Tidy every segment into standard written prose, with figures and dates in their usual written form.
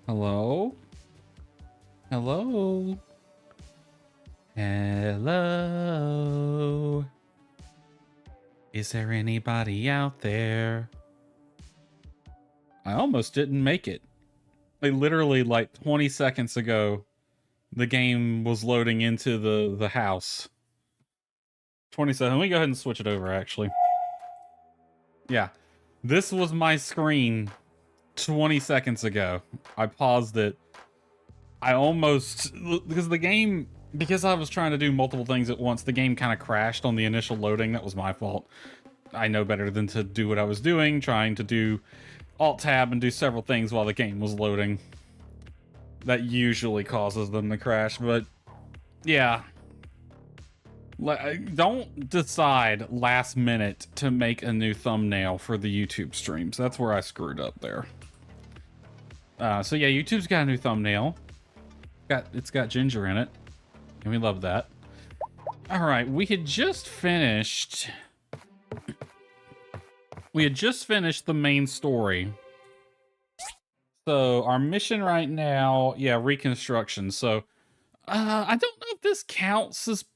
Hello? Hello? Hello? Is there anybody out there? I almost didn't make it. I literally, like 20 seconds ago, the game was loading into the house. 27. Let me go ahead and switch it over, actually. Yeah. This was my screen 20 seconds ago. I paused it. I almost... Because the game... Because I was trying to do multiple things at once, the game kind of crashed on the initial loading. That was my fault. I know better than to do what I was doing, trying to do Alt-Tab and do several things while the game was loading. That usually causes them to crash, but... Yeah. Don't decide last minute to make a new thumbnail for the YouTube streams. That's where I screwed up there. So yeah, YouTube's got a new thumbnail. It's got Ginger in it. And we love that. Alright, we had just finished the main story. So our mission right now, yeah, reconstruction. So I don't know if this counts as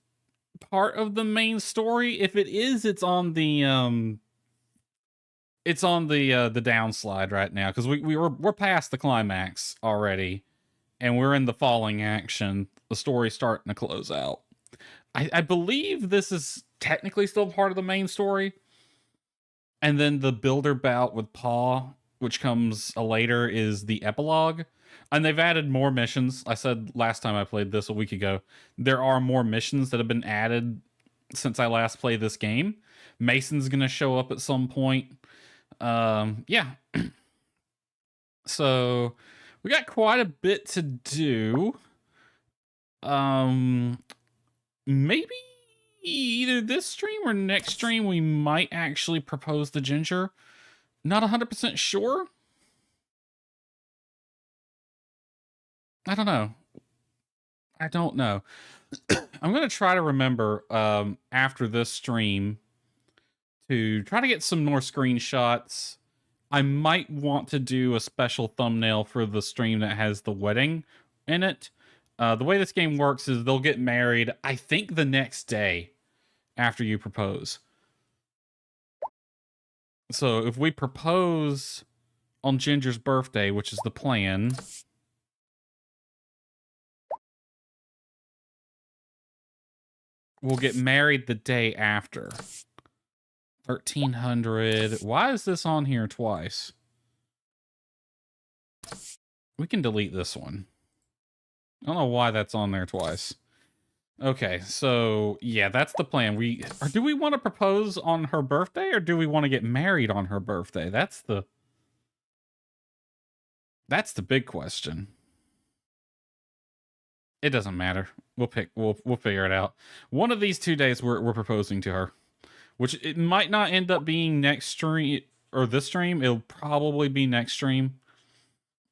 part of the main story. If it is, it's on the downslide right now, because we're past the climax already, and we're in the falling action. The story's starting to close out. I believe this is technically still part of the main story, and then the builder bout with Paw, which comes later, is the epilogue. And they've added more missions. I said last time I played this a week ago, there are more missions that have been added since I last played this game. Mason's going to show up at some point. Yeah. So we got quite a bit to do. Maybe either this stream or next stream we might actually propose the Ginger. Not 100% sure. I don't know. I'm going to try to remember after this stream to try to get some more screenshots. I might want to do a special thumbnail for the stream that has the wedding in it. The way this game works is they'll get married, I think, the next day after you propose. So if we propose on Ginger's birthday, which is the plan... We'll get married the day after. 1300. Why is this on here twice? We can delete this one. I don't know why that's on there twice. Okay, so yeah, that's the plan. Do we want to propose on her birthday, or do we want to get married on her birthday? That's the big question. It doesn't matter. We'll figure it out. One of these 2 days we're proposing to her, which it might not end up being next stream or this stream. It'll probably be next stream.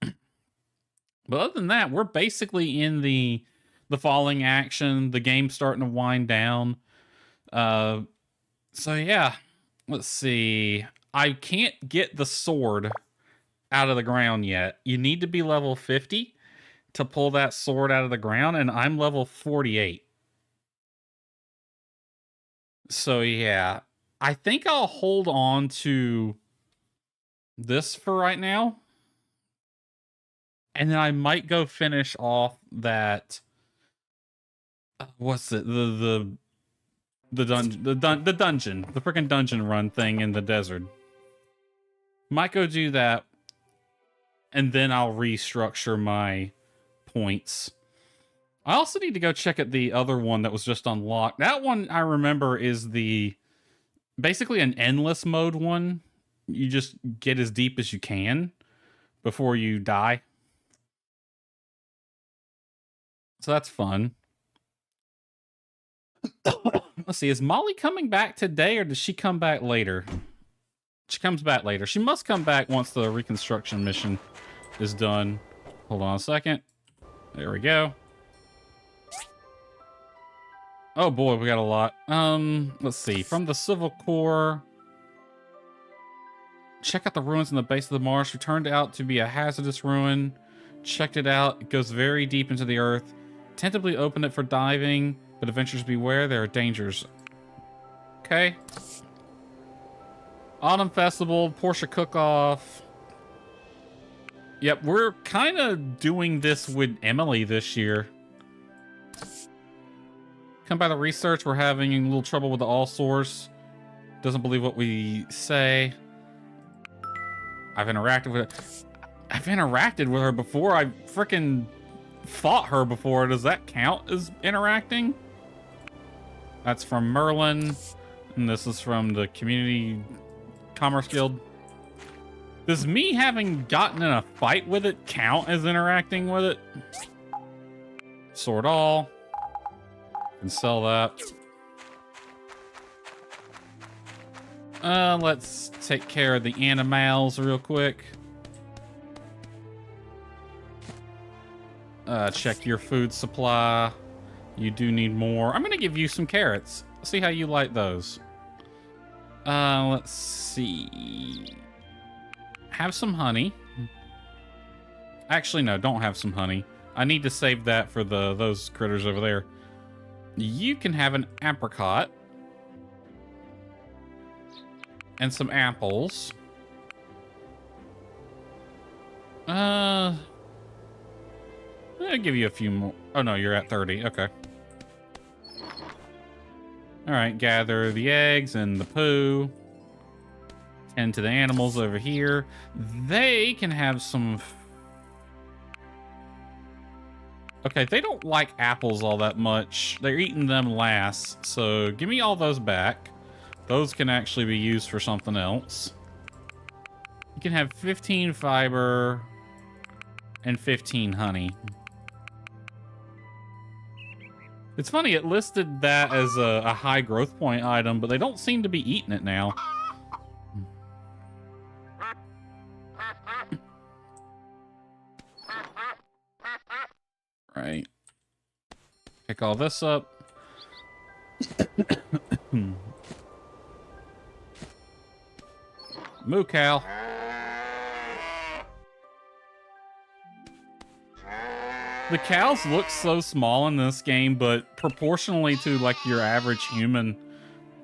But other than that, we're basically in the falling action. The game's starting to wind down. So yeah, let's see. I can't get the sword out of the ground yet. You need to be level 50 to pull that sword out of the ground, and I'm level 48. So yeah, I think I'll hold on to this for right now. And then I might go finish off that what's it? The dungeon, the freaking dungeon run thing in the desert. Might go do that, and then I'll restructure my points. I also need to go check at the other one that was just unlocked. That one I remember is basically an endless mode one. You just get as deep as you can before you die. So that's fun. Let's see, is Molly coming back today, or does she come back later? She comes back later. She must come back once the reconstruction mission is done. Hold on a second. There we go. Oh boy, we got a lot. Let's see. From the Civil Corps. Check out the ruins in the base of the marsh. It turned out to be a hazardous ruin. Checked it out. It goes very deep into the earth. Tentatively opened it for diving, but adventurers beware, there are dangers. Okay. Autumn Festival, Porsche Cook-Off. Yep, we're kind of doing this with Emily this year. Come by the research, we're having a little trouble with the all source. Doesn't believe what we say. I've interacted with her before. I freaking fought her before. Does that count as interacting? That's from Merlin. And this is from the Community Commerce Guild. Does me having gotten in a fight with it count as interacting with it? Sword all. Can sell that. Let's take care of the animals real quick. Check your food supply. You do need more. I'm gonna give you some carrots. See how you like those. Let's see. Have some honey. Actually, no, don't have some honey. I need to save that for those critters over there. You can have an apricot. And some apples. I'll give you a few more. Oh no, you're at 30. Okay. Alright, gather the eggs and the poo. Tend to the animals over here. They can have some... Okay, they don't like apples all that much. They're eating them last. So give me all those back. Those can actually be used for something else. You can have 15 fiber and 15 honey. It's funny, it listed that as a high growth point item, but they don't seem to be eating it now. Right. Pick all this up. Moo cow. The cows look so small in this game, but proportionally to like your average human,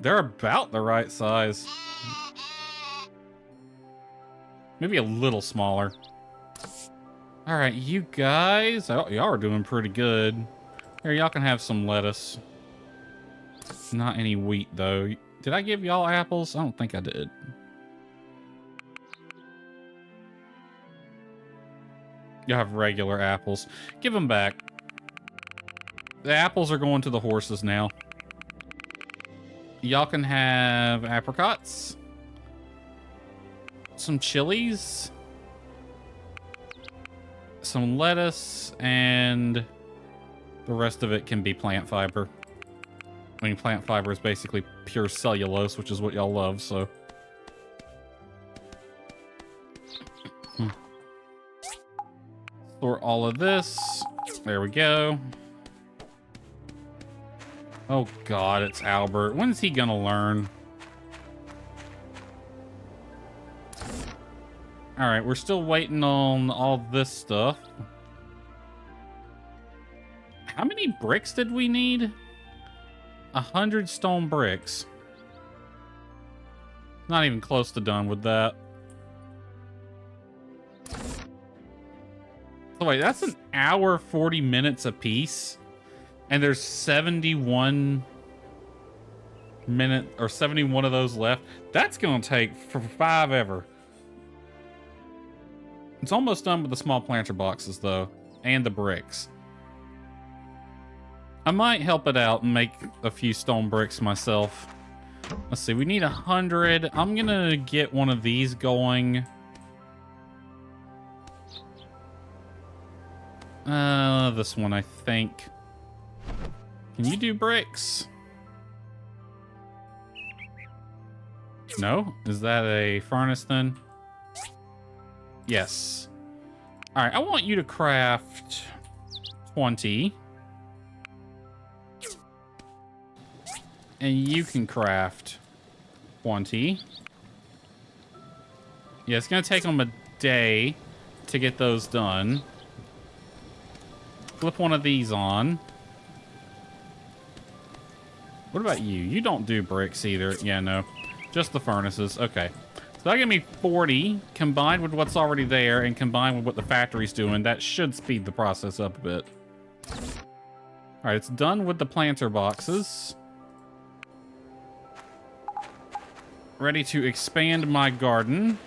they're about the right size. Maybe a little smaller. All right, you guys, y'all are doing pretty good. Here, y'all can have some lettuce. Not any wheat though. Did I give y'all apples? I don't think I did. You have regular apples. Give them back. The apples are going to the horses now. Y'all can have apricots. Some chilies. Some lettuce. And the rest of it can be plant fiber. I mean, plant fiber is basically pure cellulose, which is what y'all love, so... Store all of this. There we go. Oh god, it's Albert. When's he gonna learn? Alright, we're still waiting on all this stuff. How many bricks did we need? 100 stone bricks. Not even close to done with that. So wait, that's an hour, 40 minutes a piece, and there's 71 or 71 of those left. That's gonna take for 5 ever. It's almost done with the small planter boxes though, and the bricks. I might help it out and make a few stone bricks myself. Let's see, we need 100. I'm gonna get one of these going. This one, I think. Can you do bricks? No? Is that a furnace then? Yes. Alright, I want you to craft 20. And you can craft 20. Yeah, it's gonna take them a day to get those done. Flip one of these on. What about you? You don't do bricks either. Yeah, no. Just the furnaces. Okay. So that gave me 40 combined with what's already there and combined with what the factory's doing. That should speed the process up a bit. All right, it's done with the planter boxes. Ready to expand my garden.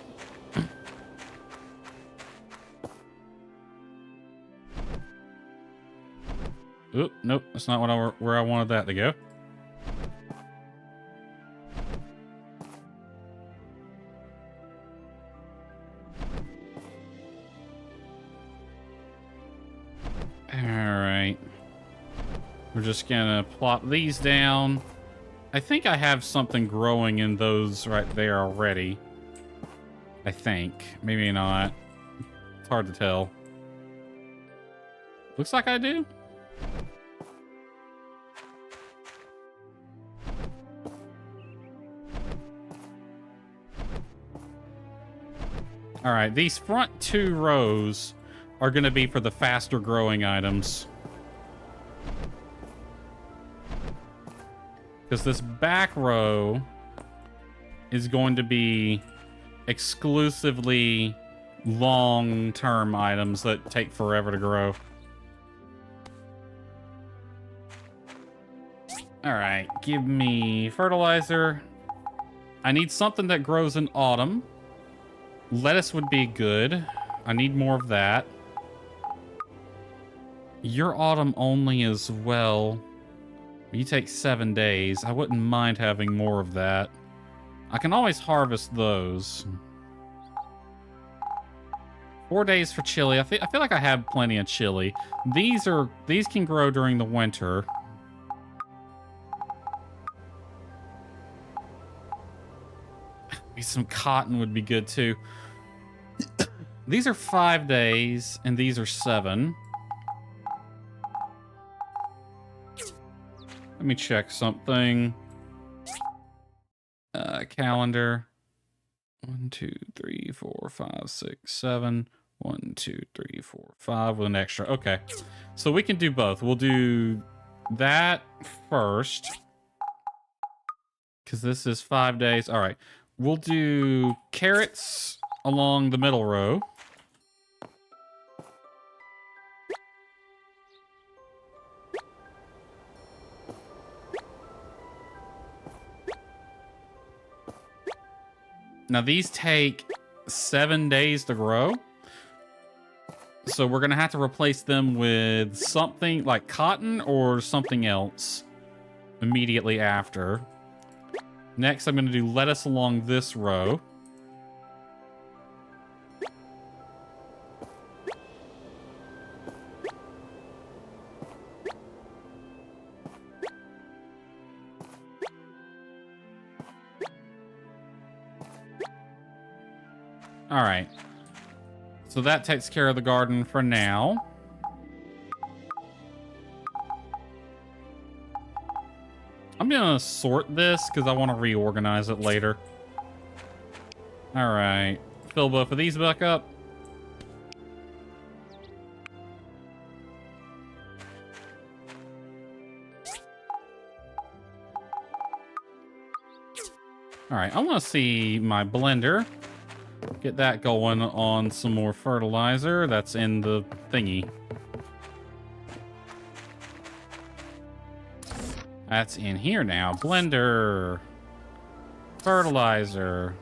Oop, nope, that's not what where I wanted that to go. Alright. We're just gonna plop these down. I think I have something growing in those right there already. I think. Maybe not. It's hard to tell. Looks like I do. Alright, these front 2 rows are going to be for the faster growing items. Because this back row is going to be exclusively long-term items that take forever to grow. Alright, give me fertilizer. I need something that grows in autumn. Lettuce would be good. I need more of that. You're autumn only as well. You take 7 days. I wouldn't mind having more of that. I can always harvest those. 4 days for chili. I feel like I have plenty of chili. These can grow during the winter. Maybe some cotton would be good too. These are 5 days, and these are 7. Let me check something. Calendar. 1, 2, 3, 4, 5, 6, 7. 1, 2, 3, 4, 5 with an extra. Okay. So we can do both. We'll do that first. Because this is 5 days. All right. We'll do carrots along the middle row. Now these take 7 days to grow. So we're going to have to replace them with something like cotton or something else immediately after. Next, I'm going to do lettuce along this row. All right. So that takes care of the garden for now. I'm going to sort this because I want to reorganize it later. All right. Fill both of these back up. All right. I want to see my blender. Get that going on some more fertilizer. That's in the thingy. That's in here now. Blender. Fertilizer.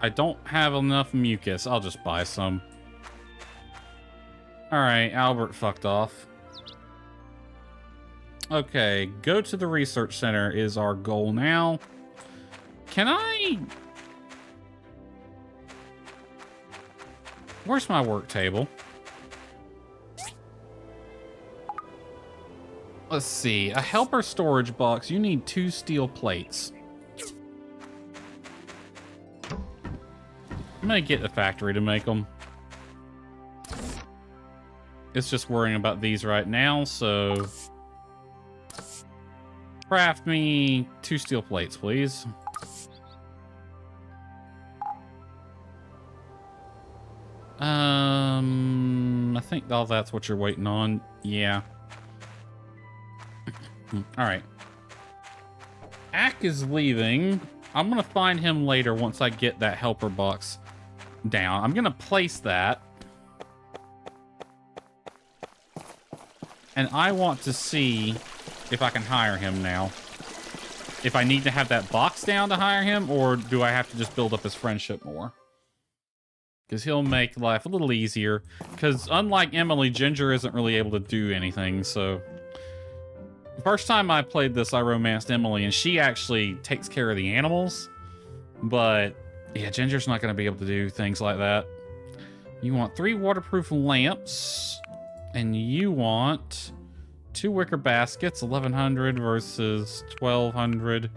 I don't have enough mucus. I'll just buy some. Alright, Albert fucked off. Okay, go to the research center is our goal now. Can I... Where's my work table? Let's see. A helper storage box. You need 2 steel plates. I'm gonna get the factory to make them. It's just worrying about these right now, so... Craft me 2 steel plates, please. I think all that's what you're waiting on. Yeah. All right. Ack is leaving. I'm going to find him later once I get that helper box down. I'm going to place that. And I want to see if I can hire him now. If I need to have that box down to hire him, or do I have to just build up his friendship more? Because he'll make life a little easier. Because unlike Emily, Ginger isn't really able to do anything, so... The first time I played this, I romanced Emily, and she actually takes care of the animals. But, yeah, Ginger's not going to be able to do things like that. You want 3 waterproof lamps, and you want 2 wicker baskets, 1,100 versus 1,200,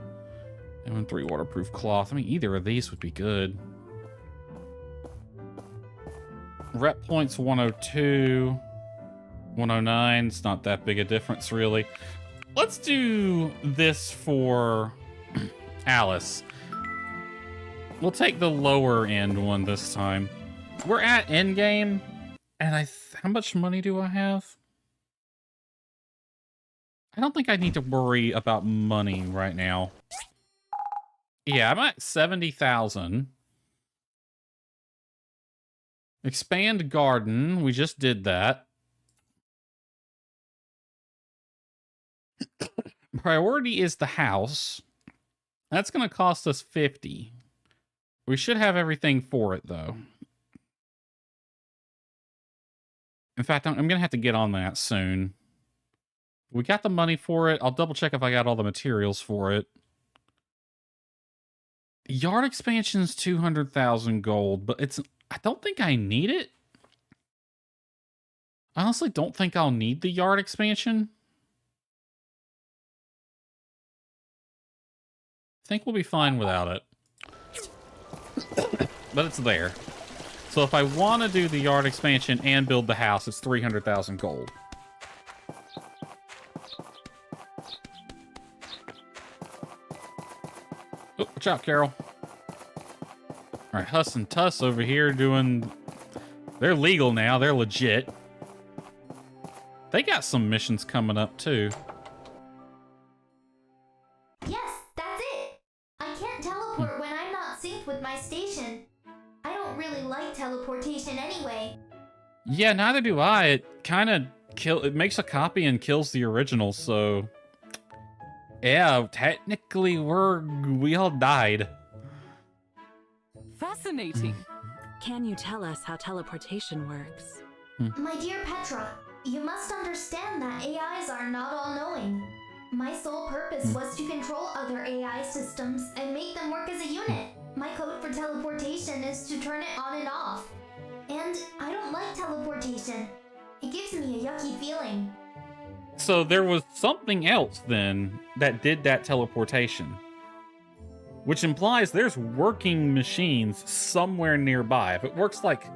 and 3 waterproof cloth. I mean, either of these would be good. Rep points 102, 109. It's not that big a difference, really. Let's do this for Alice. We'll take the lower end one this time. We're at endgame, and how much money do I have? I don't think I need to worry about money right now. Yeah, I'm at 70,000. Expand garden. We just did that. Priority is the house. That's going to cost us 50. We should have everything for it, though. In fact, I'm going to have to get on that soon. We got the money for it. I'll double check if I got all the materials for it. Yard expansion's 200,000 gold, but I don't think I need it. I honestly don't think I'll need the yard expansion. I think we'll be fine without it. But it's there. So if I want to do the yard expansion and build the house, it's 300,000 gold. Oh, watch out, Carol. All right, Huss and Tuss over here doing... They're legal now. They're legit. They got some missions coming up, too. Yes, that's it. I can't teleport when I'm not synced with my station. I don't really like teleportation anyway. Yeah, neither do I. It kind of it makes a copy and kills the original, so... Yeah, technically we all died. Fascinating. Can you tell us how teleportation works? My dear Petra, you must understand that AIs are not all-knowing. My sole purpose was to control other AI systems and make them work as a unit. My code for teleportation is to turn it on and off. And I don't like teleportation. It gives me a yucky feeling. So there was something else then that did that teleportation. Which implies there's working machines somewhere nearby. If it works like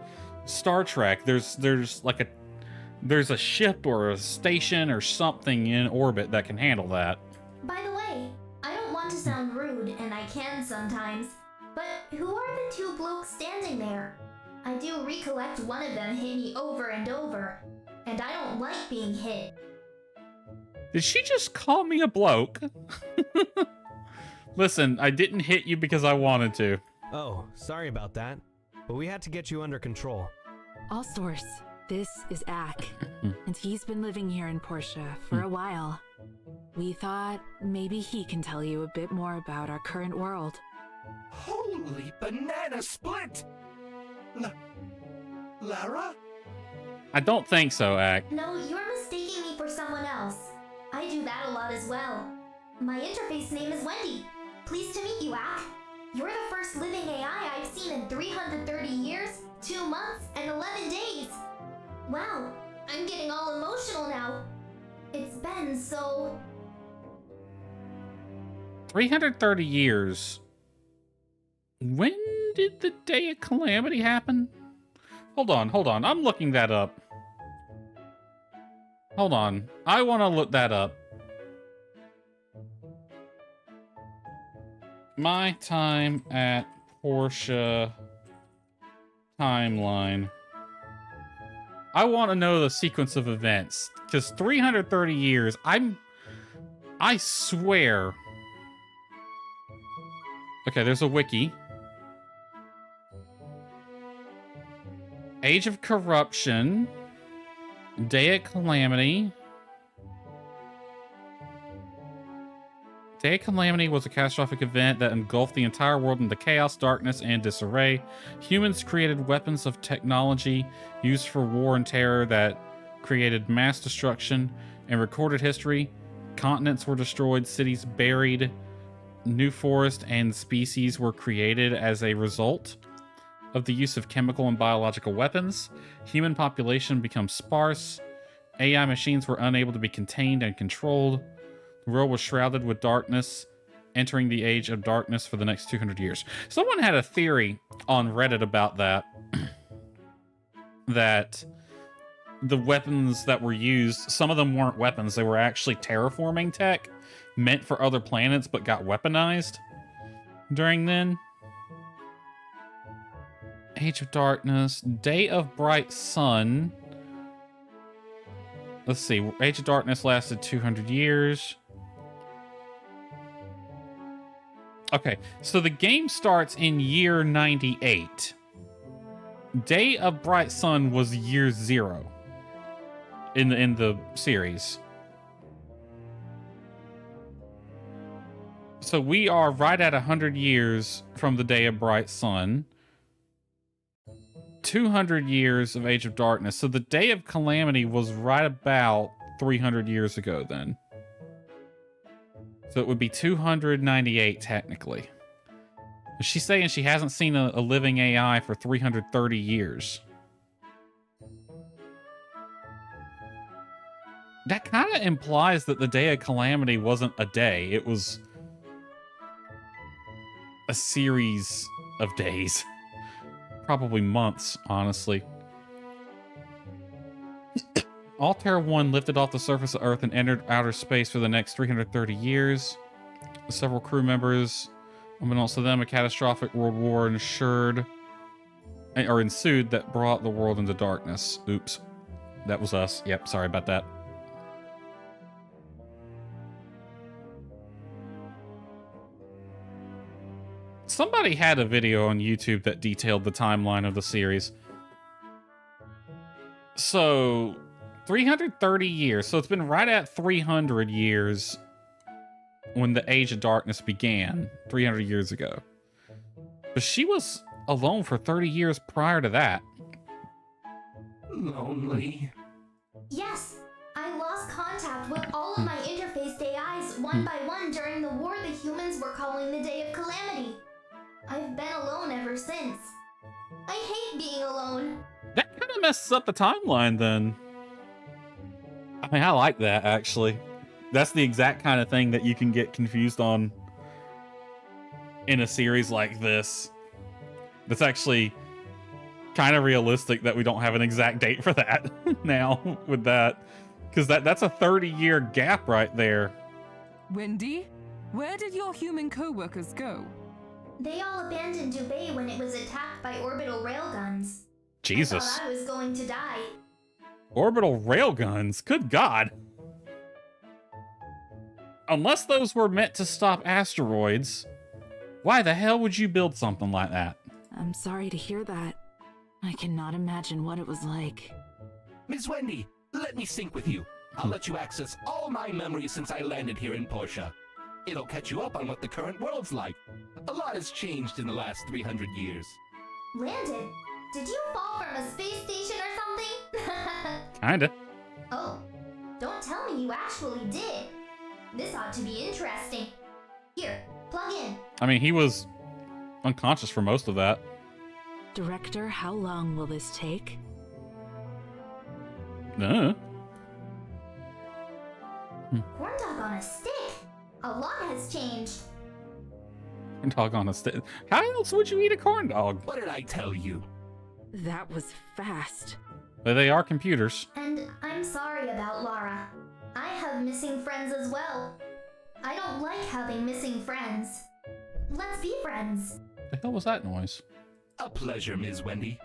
Star Trek, there's a ship or a station or something in orbit that can handle that. By the way, I don't want to sound rude, and I can sometimes, but who are the 2 blokes standing there? I do recollect one of them hit me over and over, and I don't like being hit. Did she just call me a bloke? Listen, I didn't hit you because I wanted to. Oh, sorry about that. But we had to get you under control. All source. This is Ack, and he's been living here in Portia for a while. We thought maybe he can tell you a bit more about our current world. Holy banana split! Lara? I don't think so, Ack. No, you're mistaking me for someone else. I do that a lot as well. My interface name is Wendy. Pleased to meet you, Ack. You're the first living AI I've seen in 330 years, 2 months, and 11 days. Wow, I'm getting all emotional now. It's been so... 330 years. When did the Day of Calamity happen? Hold on. I'm looking that up. Hold on. I want to look that up. My time at Portia timeline. I want to know the sequence of events, because 330 years, I swear. Okay, there's a wiki. Age of Corruption. Day of Calamity. Day of Calamity was a catastrophic event that engulfed the entire world into chaos, darkness, and disarray. Humans created weapons of technology used for war and terror that created mass destruction. In recorded history, continents were destroyed, cities buried, new forests and species were created as a result of the use of chemical and biological weapons. Human population becomes sparse. AI machines were unable to be contained and controlled. The world was shrouded with darkness, entering the age of darkness for the next 200 years. Someone had a theory on Reddit about that. That the weapons that were used, some of them weren't weapons. They were actually terraforming tech meant for other planets, but got weaponized during then. Age of Darkness, Day of Bright Sun. Let's see, Age of Darkness lasted 200 years. Okay, so the game starts in year 98. Day of Bright Sun was year 0 in the series. So we are right at 100 years from the Day of Bright Sun. 200 years of Age of Darkness. So the Day of Calamity was right about 300 years ago then. So it would be 298 technically. She's saying she hasn't seen a living AI for 330 years. That kind of implies that the Day of Calamity wasn't a day. It was a series of days. Probably months, honestly. Altair 1 lifted off the surface of Earth and entered outer space for the next 330 years. Several crew members, unbeknownst to them, a catastrophic world war ensued that brought the world into darkness. Oops. That was us. Yep, sorry about that. Somebody had a video on YouTube that detailed the timeline of the series. So, 330 years. So it's been right at 300 years when the Age of Darkness began, 300 years ago. But she was alone for 30 years prior to that. Lonely. Yes, I lost contact with all of my interfaced AIs one by one during the war the humans were calling the Day of Calamity. I've been alone ever since. I hate being alone. That kind of messes up the timeline then. I mean, I like that, actually. That's the exact kind of thing that you can get confused on in a series like this. That's actually kind of realistic that we don't have an exact date for that now with that. Because that's a 30-year gap right there. Wendy, where did your human co-workers go? They all abandoned Dubai when it was attacked by orbital railguns. Jesus. I thought I was going to die. Orbital railguns? Good God. Unless those were meant to stop asteroids, why the hell would you build something like that? I'm sorry to hear that. I cannot imagine what it was like. Miss Wendy, let me sync with you. I'll let you access all my memories since I landed here in Portia. It'll catch you up on what the current world's like. A lot has changed in the last 300 years. Landed? Did you fall from a space station or something? Kinda. Oh, don't tell me you actually did. This ought to be interesting. Here, plug in. I mean, he was unconscious for most of that. Director, how long will this take? Corn dog on a stick? A lot has changed. Dog on a stick. How else would you eat a corn dog? What did I tell you? That was fast. But they are computers. And I'm sorry about Laura. I have missing friends as well. I don't like having missing friends. Let's be friends. The hell was that noise? A pleasure, Ms. Wendy.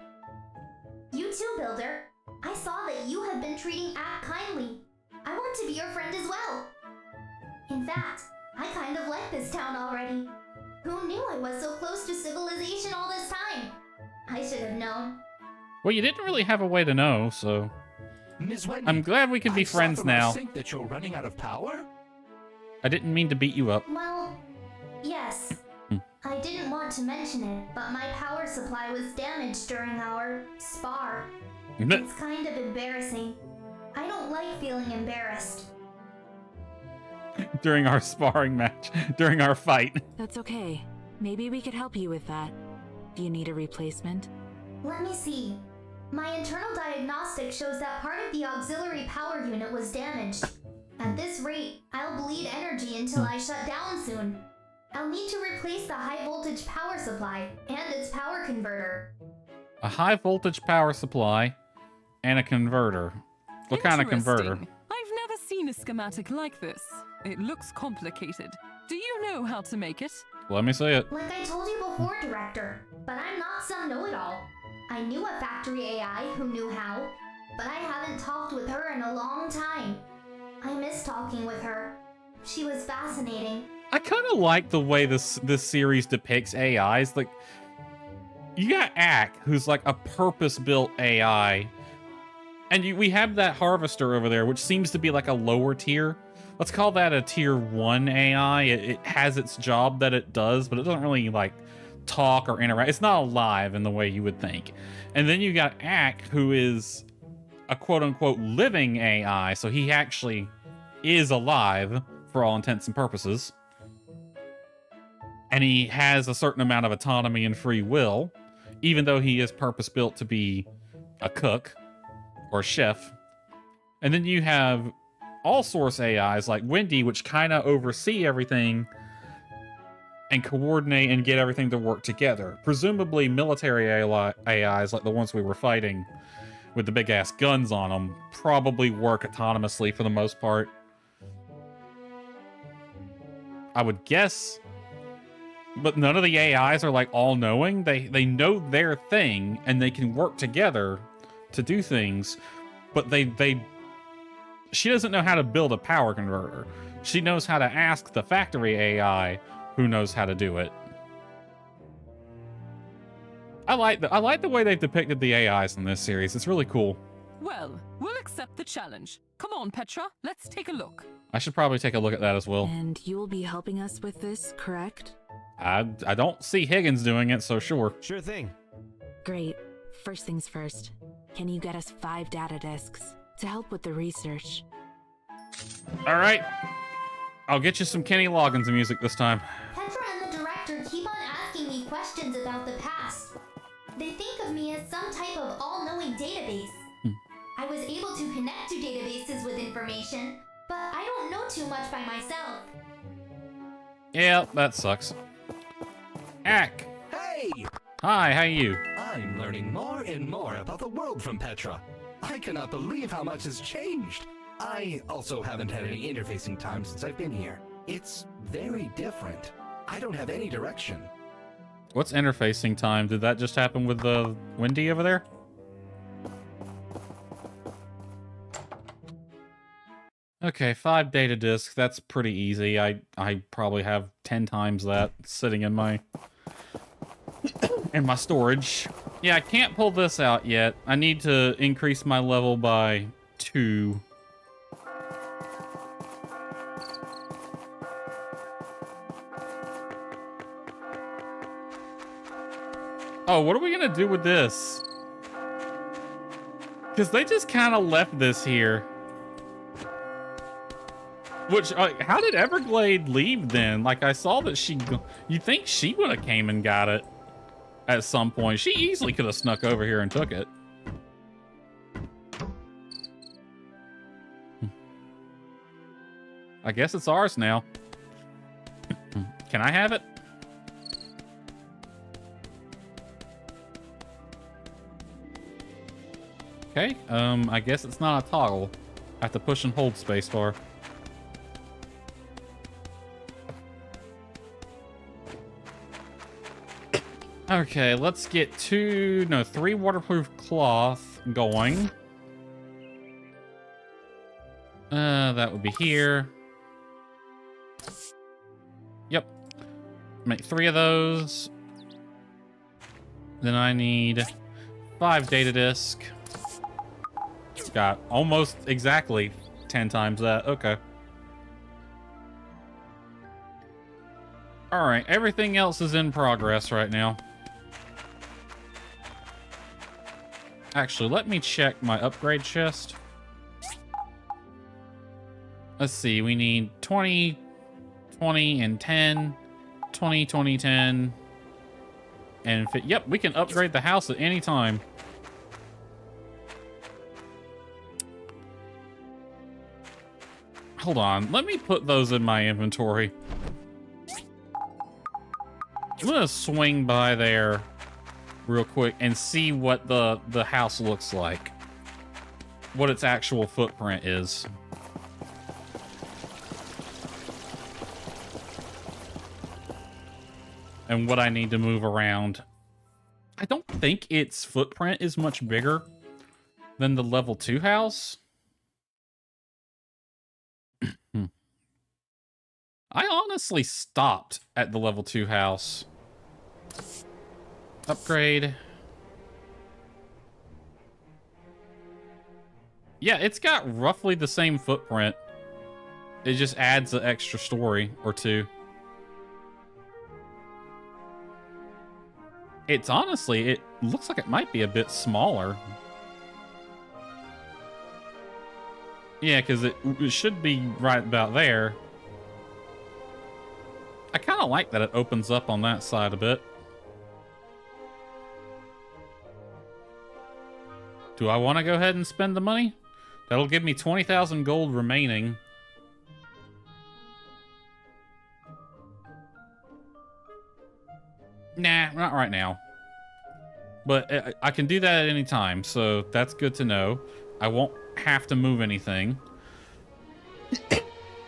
You too, Builder. I saw that you have been treating Ack kindly. I want to be your friend as well. In fact, I kind of like this town already. Who knew I was so close to civilization all this time? I should have known. Well, you didn't really have a way to know, so... Ms. Wendy, I'm glad we can be I saw friends from our now. sync that you're running out of power? I didn't mean to beat you up. Well, yes. I didn't want to mention it, but my power supply was damaged during our spar. It's kind of embarrassing. I don't like feeling embarrassed. During our sparring match, during our fight. That's okay. Maybe we could help you with that. Do you need a replacement? Let me see. My internal diagnostic shows that part of the auxiliary power unit was damaged. At this rate, I'll bleed energy until I shut down soon. I'll need to replace the high voltage power supply and its power converter. A high voltage power supply and a converter. What kind of converter? Interesting. I've never seen a schematic like this. It looks complicated. Do you know how to make it? Let me see it. Like I told you before, Director, but I'm not some know-it-all. I knew a factory AI who knew how, but I haven't talked with her in a long time. I miss talking with her. She was fascinating. I kind of like the way this series depicts AIs. Like, you got Ack, who's like a purpose-built AI, and we have that Harvester over there, which seems to be like a lower tier. Let's call that a tier 1 AI. It has its job that it does, but it doesn't really like talk or interact. It's not alive in the way you would think. And then you got Ack, who is a quote-unquote living AI, so he actually is alive for all intents and purposes. And he has a certain amount of autonomy and free will, even though he is purpose-built to be a cook or a chef. And then you have all-source AIs like Wendy, which kind of oversee everything and coordinate and get everything to work together. Presumably military AIs like the ones we were fighting with the big-ass guns on them probably work autonomously for the most part. I would guess. But none of the AIs are like all-knowing. They know their thing and they can work together to do things, but she doesn't know how to build a power converter. She knows how to ask the factory AI who knows how to do it. I like the way they've depicted the AIs in this series. It's really cool. Well, we'll accept the challenge. Come on, Petra, let's take a look. I should probably take a look at that as well. And you will be helping us with this, correct? I don't see Higgins doing it, so sure. Sure thing. Great. First things first. Can you get us 5 data disks to help with the research? All right. I'll get you some Kenny Loggins music this time. Petra and the Director keep on asking me questions about the past. They think of me as some type of all-knowing database. I was able to connect to databases with information, but I don't know too much by myself. Yeah, that sucks. Ack. Hey! Hi, how you? I'm learning more and more about the world from Petra. I cannot believe how much has changed. I also haven't had any interfacing time since I've been here. It's very different. I don't have any direction. What's interfacing time? Did that just happen with the Wendy over there? Okay, 5 data disks. That's pretty easy. I probably have 10 times that sitting in my storage. Yeah, I can't pull this out yet. I need to increase my level by 2. Oh, what are we gonna do with this? Because they just kind of left this here. Which, how did Everglade leave then? Like, I saw that you think she would have came and got it at some point. She easily could have snuck over here and took it. I guess it's ours now. Can I have it? Okay, I guess it's not a toggle. I have to push and hold spacebar. Okay, let's get 3 waterproof cloth going. That would be here. Yep. Make 3 of those. Then I need 5 data disk. Got almost exactly 10 times that. Okay. Alright, everything else is in progress right now. Actually, let me check my upgrade chest. Let's see, we need 20, 20, and 10. 20, 20, 10. And yep, we can upgrade the house at any time. Hold on, let me put those in my inventory. I'm gonna swing by there real quick and see what the house looks like. What its actual footprint is. And what I need to move around. I don't think its footprint is much bigger than the level 2 house. I honestly stopped at the level 2 house. Upgrade. Yeah, it's got roughly the same footprint. It just adds an extra story or 2. It's honestly, it looks like it might be a bit smaller. Yeah, because it should be right about there. I kind of like that it opens up on that side a bit. Do I want to go ahead and spend the money? That'll give me 20,000 gold remaining. Nah, not right now. But I can do that at any time, so that's good to know. I won't have to move anything.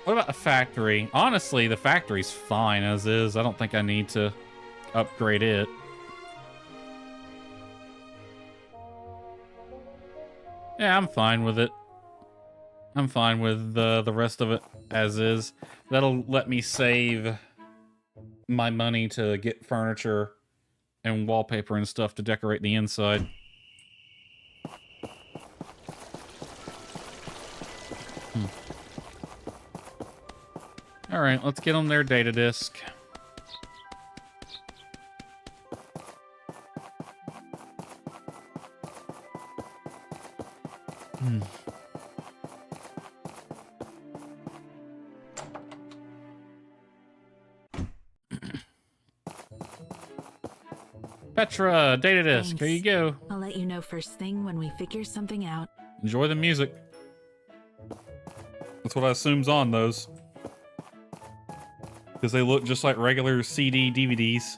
What about the factory? Honestly, the factory's fine as is. I don't think I need to upgrade it. Yeah, I'm fine with it. I'm fine with the rest of it as is. That'll let me save my money to get furniture and wallpaper and stuff to decorate the inside. All right, let's get on their data disk. Petra, data disk, Thanks. here you go. I'll let you know first thing when we figure something out. Enjoy the music. That's what I assume's on those. Because they look just like regular CD DVDs.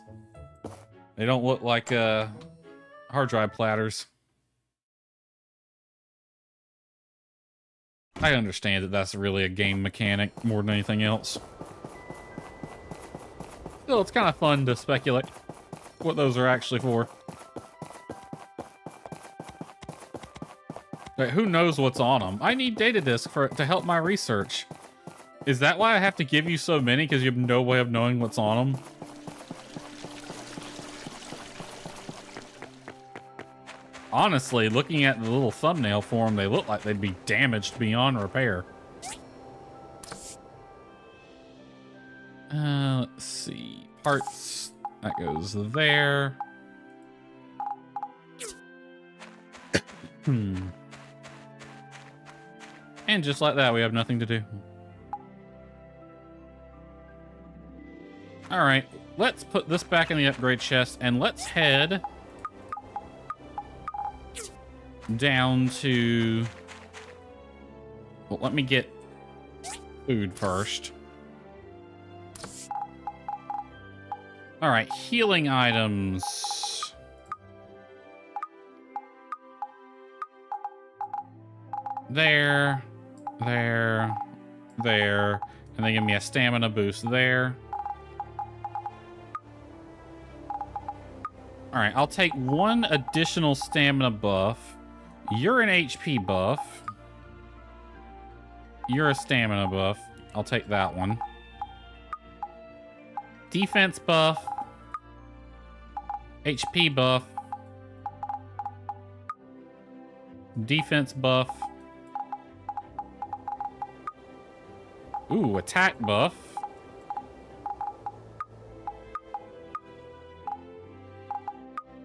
They don't look like hard drive platters. I understand that that's really a game mechanic more than anything else. Still, it's kind of fun to speculate what those are actually for. Like, who knows what's on them? I need data disk to help my research. Is that why I have to give you so many? Because you have no way of knowing what's on them? Honestly, looking at the little thumbnail for them, they look like they'd be damaged beyond repair. Let's see. Parts. That goes there. And just like that, we have nothing to do. All right, let's put this back in the upgrade chest and let's head down to... Well, let me get food first. All right, healing items. There, there, there. And they give me a stamina boost there. All right, I'll take 1 additional stamina buff. You're an HP buff. You're a stamina buff. I'll take that one. Defense buff. HP buff. Defense buff. Ooh, attack buff.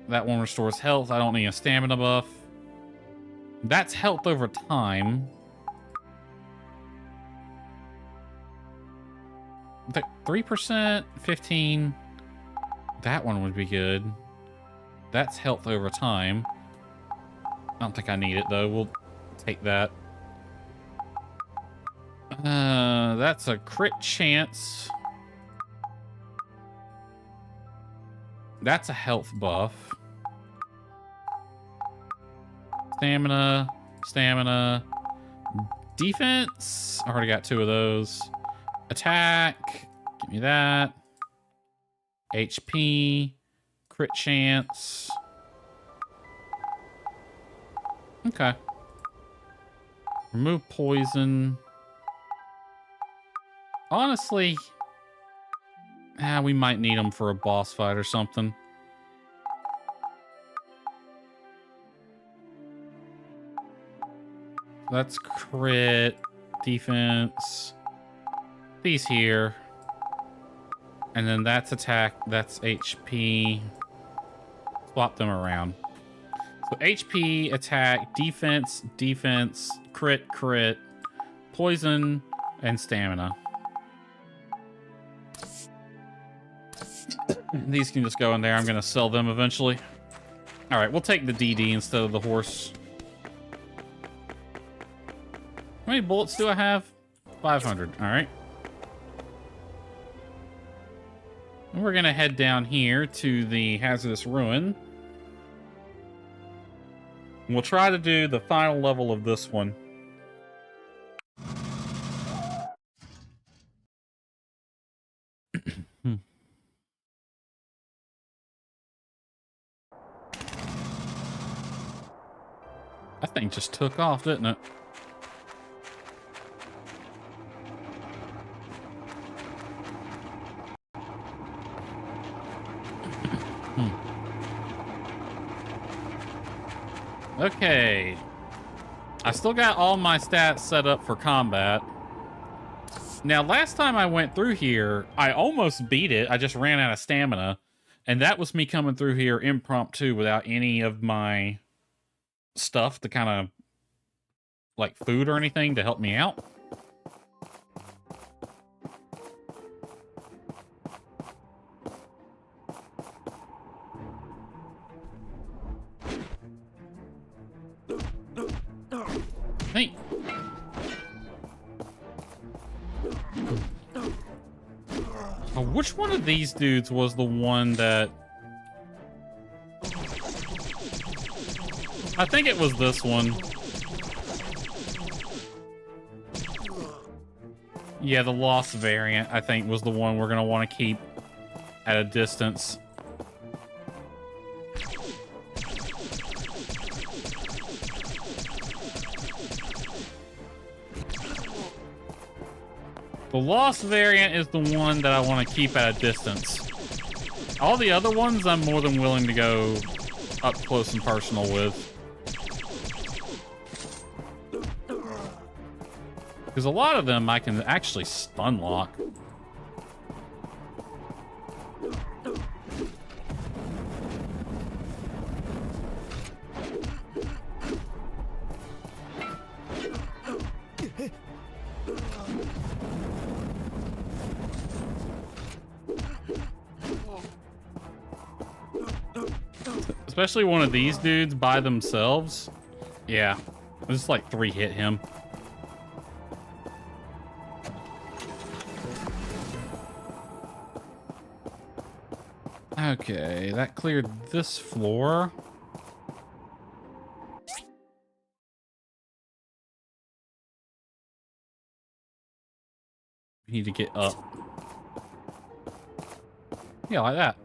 That one restores health. I don't need a stamina buff. That's health over time. 3%, 15. That one would be good. That's health over time. I don't think I need it though. We'll take that. That's a crit chance. That's a health buff. Stamina, stamina, defense. I already got 2 of those. Attack, give me that. HP, crit chance. Okay. Remove poison. Honestly, we might need them for a boss fight or something. That's crit, defense. These here. And then that's attack, that's HP. Swap them around. So HP, attack, defense, defense, crit, crit, poison, and stamina. These can just go in there. I'm going to sell them eventually. All right, we'll take the DD instead of the horse. How many bullets do I have? 500. All right. And we're going to head down here to the hazardous ruin. We'll try to do the final level of this one. That thing just took off, didn't it? Okay. I still got all my stats set up for combat. Now, last time I went through here, I almost beat it. I just ran out of stamina. And that was me coming through here impromptu without any of my stuff to kind of, like food or anything to help me out. Hey. Oh, which one of these dudes was the one that... I think it was this one. Yeah, the lost variant, I think, was the one we're going to want to keep at a distance. The lost variant is the one that I want to keep at a distance. All the other ones, I'm more than willing to go up close and personal with. Because a lot of them I can actually stun lock. Especially one of these dudes by themselves. Yeah, just like 3-hit him. Okay, that cleared this floor. We need to get up. Yeah, like that.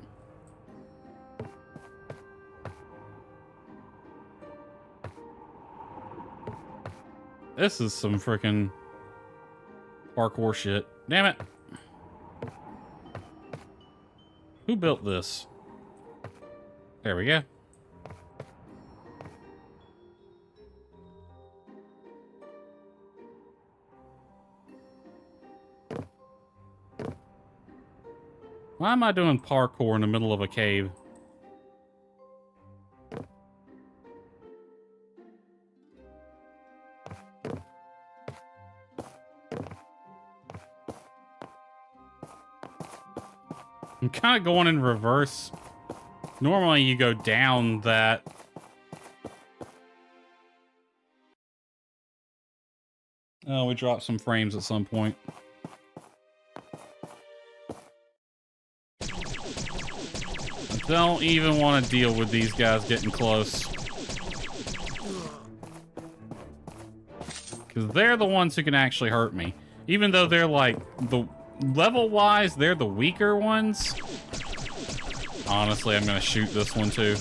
This is some freaking parkour shit. Damn it. Who built this? There we go. Why am I doing parkour in the middle of a cave? I'm kind of going in reverse. Normally you go down that. Oh, we dropped some frames at some point. I don't even want to deal with these guys getting close. Because they're the ones who can actually hurt me. Even though they're like, the level-wise, they're the weaker ones. Honestly, I'm going to shoot this one too.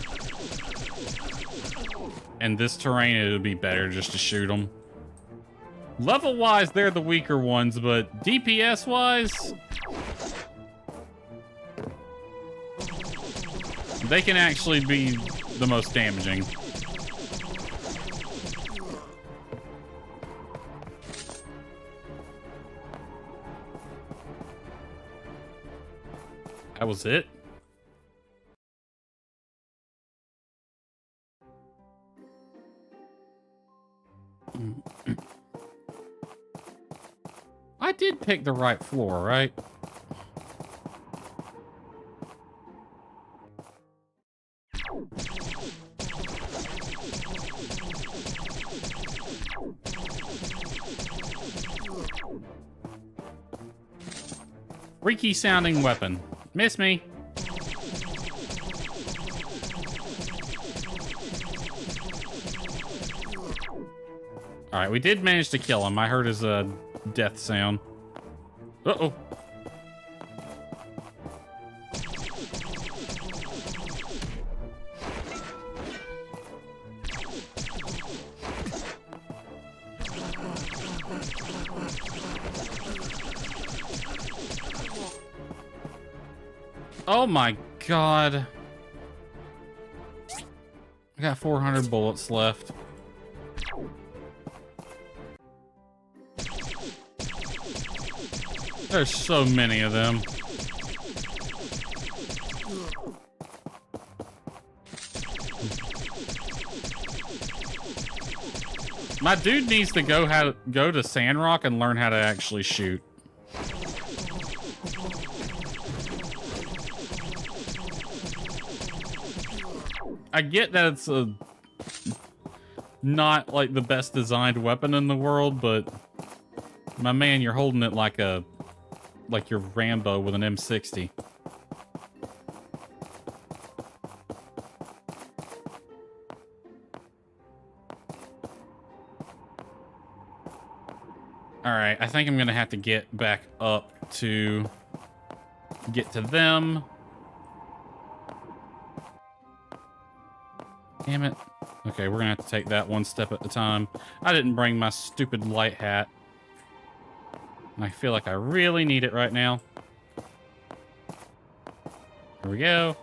And this terrain, it would be better just to shoot them. Level-wise, they're the weaker ones, but DPS-wise, they can actually be the most damaging. That was it? I did pick the right floor, right? Freaky sounding weapon. Miss me. Alright, we did manage to kill him. I heard his death sound. Uh-oh. Oh my god. I got 400 bullets left. There's so many of them. My dude needs to go to Sandrock and learn how to actually shoot. I get that it's not like the best designed weapon in the world, but my man, you're holding it like your Rambo with an M60. All right, I think I'm gonna have to get back up to get to them. Damn it. Okay, we're gonna have to take that one step at a time. I didn't bring my stupid light hat. And I feel like I really need it right now. Here we go.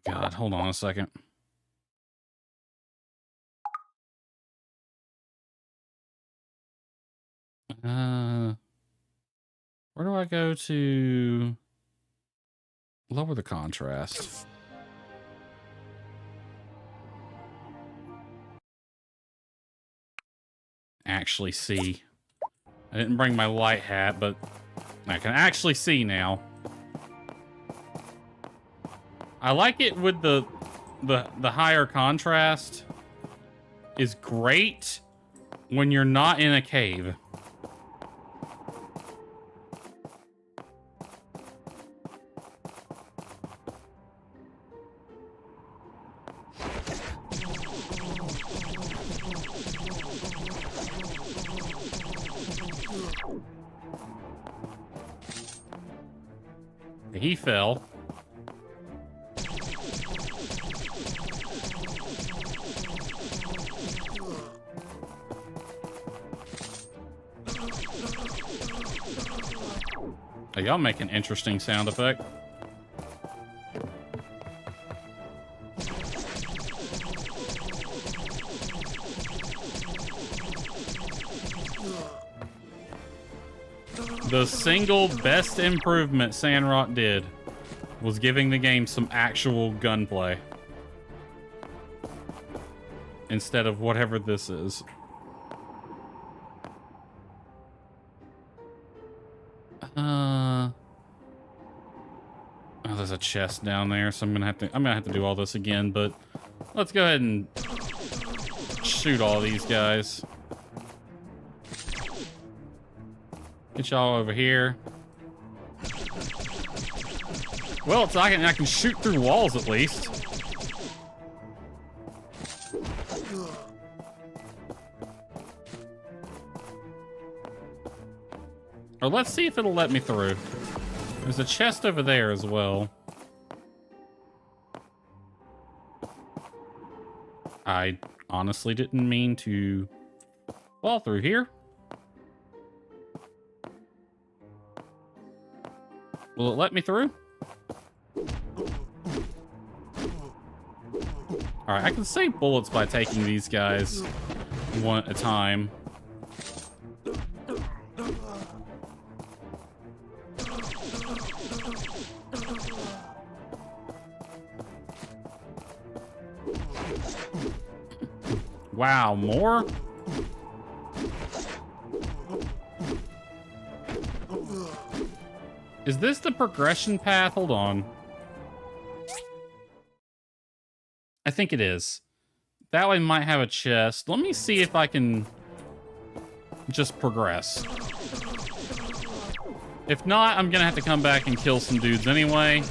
God, hold on a second. Where do I go to lower the contrast? Actually see. I didn't bring my light hat, but I can actually see now. I like it with the higher contrast is great when you're not in a cave. He fell. Oh, y'all make an interesting sound effect. The single best improvement Sandrock did was giving the game some actual gunplay. Instead of whatever this is. Oh, there's a chest down there, so I'm gonna have to do all this again, but let's go ahead and shoot all these guys. Get y'all over here. Well, it's like I can shoot through walls at least. Or let's see if it'll let me through. There's a chest over there as well. I honestly didn't mean to fall through here. Will it let me through? Alright, I can save bullets by taking these guys one at a time. Wow, more? Is this the progression path? Hold on. I think it is. That way might have a chest. Let me see if I can just progress. If not, I'm gonna have to come back and kill some dudes anyway.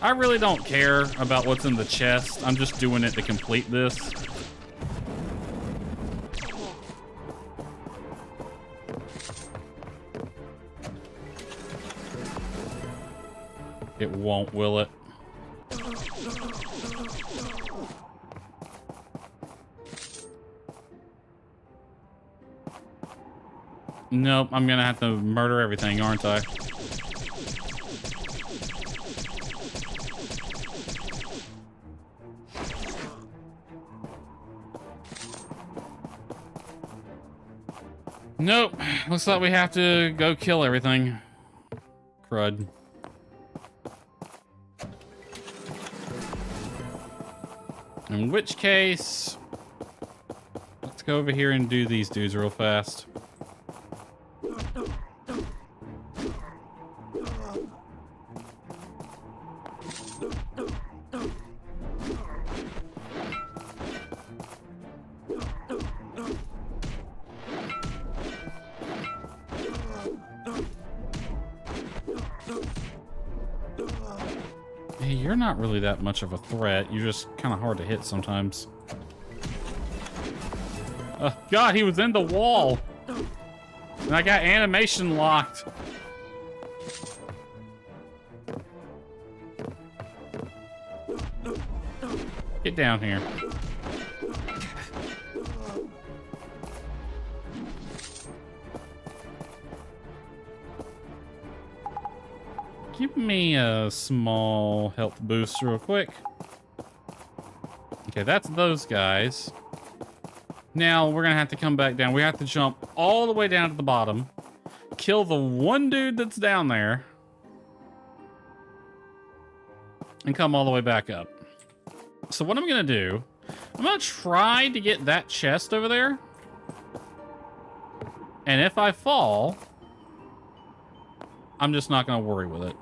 I really don't care about what's in the chest. I'm just doing it to complete this. It won't, will it? Nope, I'm gonna have to murder everything, aren't I? Nope, looks like we have to go kill everything. Crud. In which case, let's go over here and do these dudes real fast. Hey, you're not really that much of a threat. You're just kind of hard to hit sometimes. Oh, God, he was in the wall. And I got animation locked. Get down here. Give me a small health boost real quick. Okay, that's those guys. Now we're gonna have to come back down. We have to jump all the way down to the bottom, kill the one dude that's down there, and come all the way back up. So what I'm gonna do, I'm gonna try to get that chest over there. And if I fall, I'm just not gonna worry with it.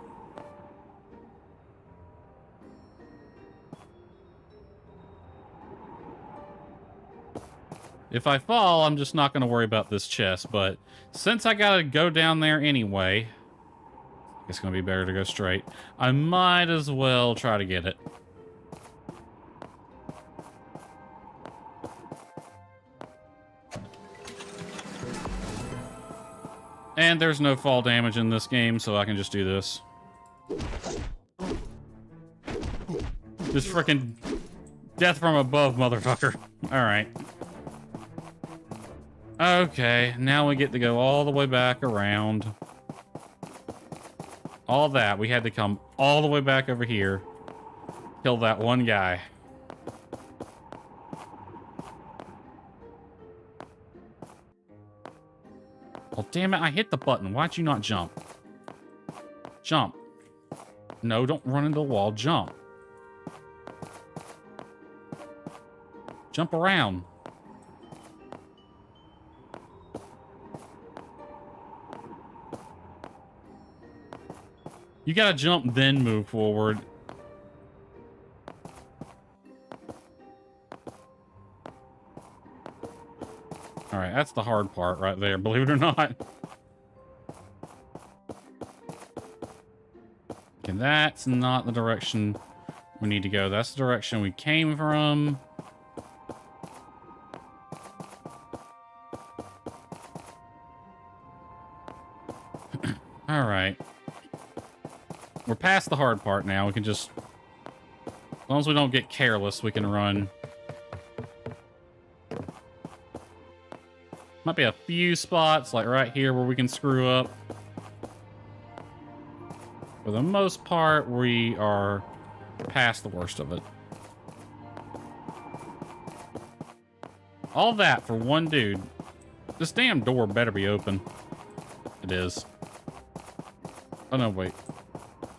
If I fall, I'm just not going to worry about this chest, but since I got to go down there anyway, it's going to be better to go straight. I might as well try to get it. And there's no fall damage in this game, so I can just do this. Just freaking death from above, motherfucker. All right. Okay, now we get to go all the way back around. All that. We had to come all the way back over here. Kill that one guy. Oh, damn it. I hit the button. Why'd you not jump? Jump. No, don't run into the wall. Jump. Jump around. You gotta jump, then move forward. All right, that's the hard part right there, believe it or not. Okay, that's not the direction we need to go. That's the direction we came from. All right. We're past the hard part now. We can just... As long as we don't get careless, we can run. Might be a few spots, like right here, where we can screw up. For the most part, we are past the worst of it. All that for one dude. This damn door better be open. It is. Oh, no, wait.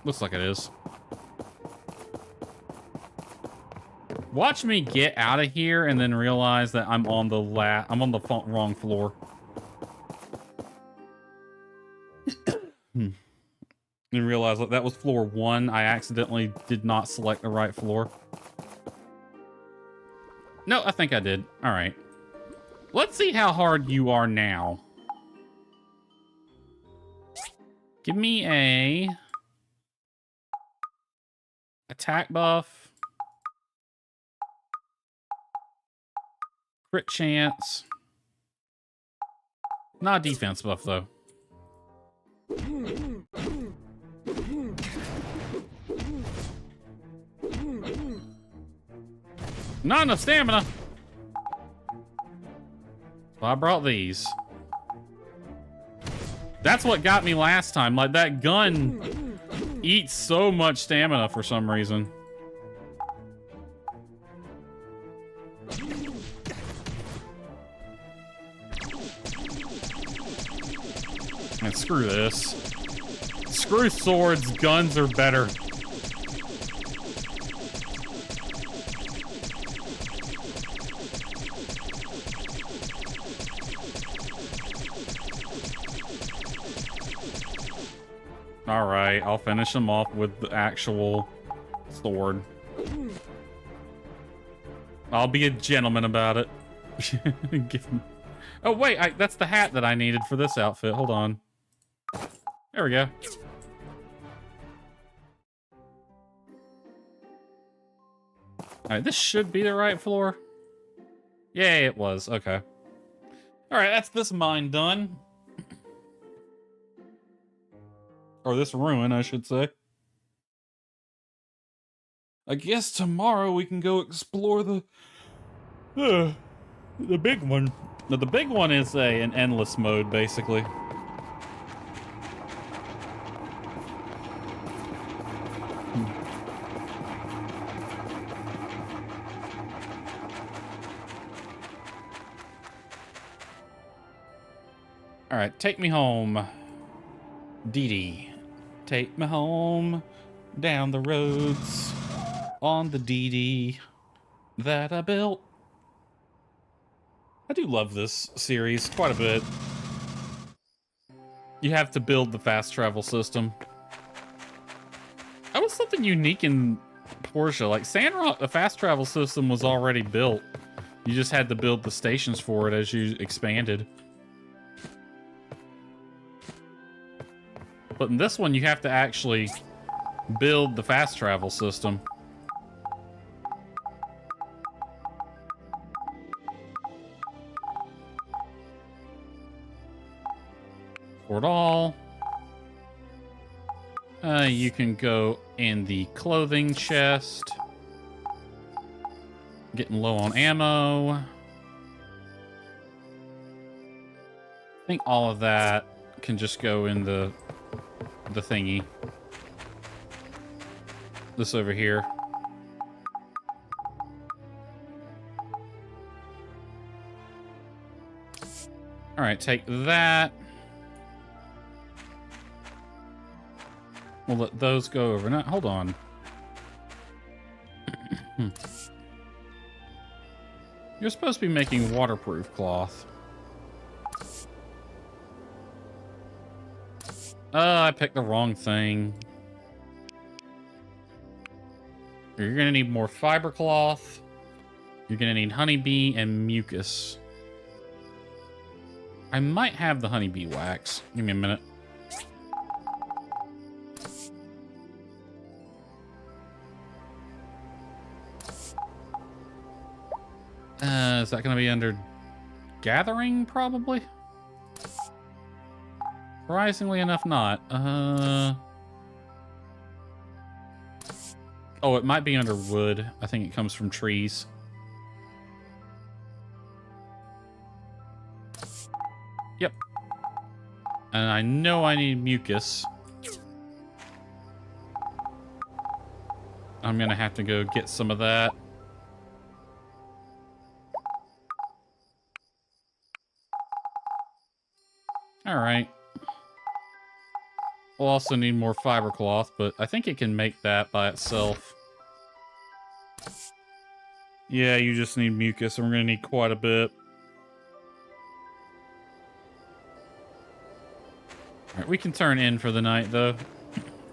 Looks like it is. Watch me get out of here and then realize that I'm on the wrong floor. And realize that was floor 1. I accidentally did not select the right floor. No, I think I did. All right. Let's see how hard you are now. Give me a attack buff. Crit chance. Not a defense buff, though. Not enough stamina. So I brought these. That's what got me last time. Like, that gun eats so much stamina for some reason. And screw this. Screw swords. Guns are better. All right, I'll finish them off with the actual sword. I'll be a gentleman about it. Give him... Oh, wait, that's the hat that I needed for this outfit. Hold on. There we go. All right, this should be the right floor. Yay, it was. Okay. All right, that's this mine done. Or this ruin, I should say. I guess tomorrow we can go explore the big one. Now, the big one is an endless mode, basically. All right, take me home, Dee Dee. Take me home down the roads on the Dee Dee that I built. I do love this series quite a bit. You have to build the fast travel system. That was something unique in Porsche. Like, Sandrock, the fast travel system was already built. You just had to build the stations for it as you expanded. But in this one, you have to actually build the fast travel system. For it all. You can go in the clothing chest. Getting low on ammo. I think all of that can just go in the thingy. this over here. All right, take that. We'll let those go over. Now, hold on. You're supposed to be making waterproof cloth. Oh, I picked the wrong thing. You're gonna need more fiber cloth. You're gonna need honeybee and mucus. I might have the honeybee wax. Give me a minute. Is that gonna be under gathering, probably? Surprisingly enough, not. Oh, it might be under wood. I think it comes from trees. Yep. And I know I need mucus. I'm gonna have to go get some of that. All right. We'll also need more fiber cloth, but I think it can make that by itself. Yeah, you just need mucus, and we're gonna need quite a bit. All right, we can turn in for the night, though.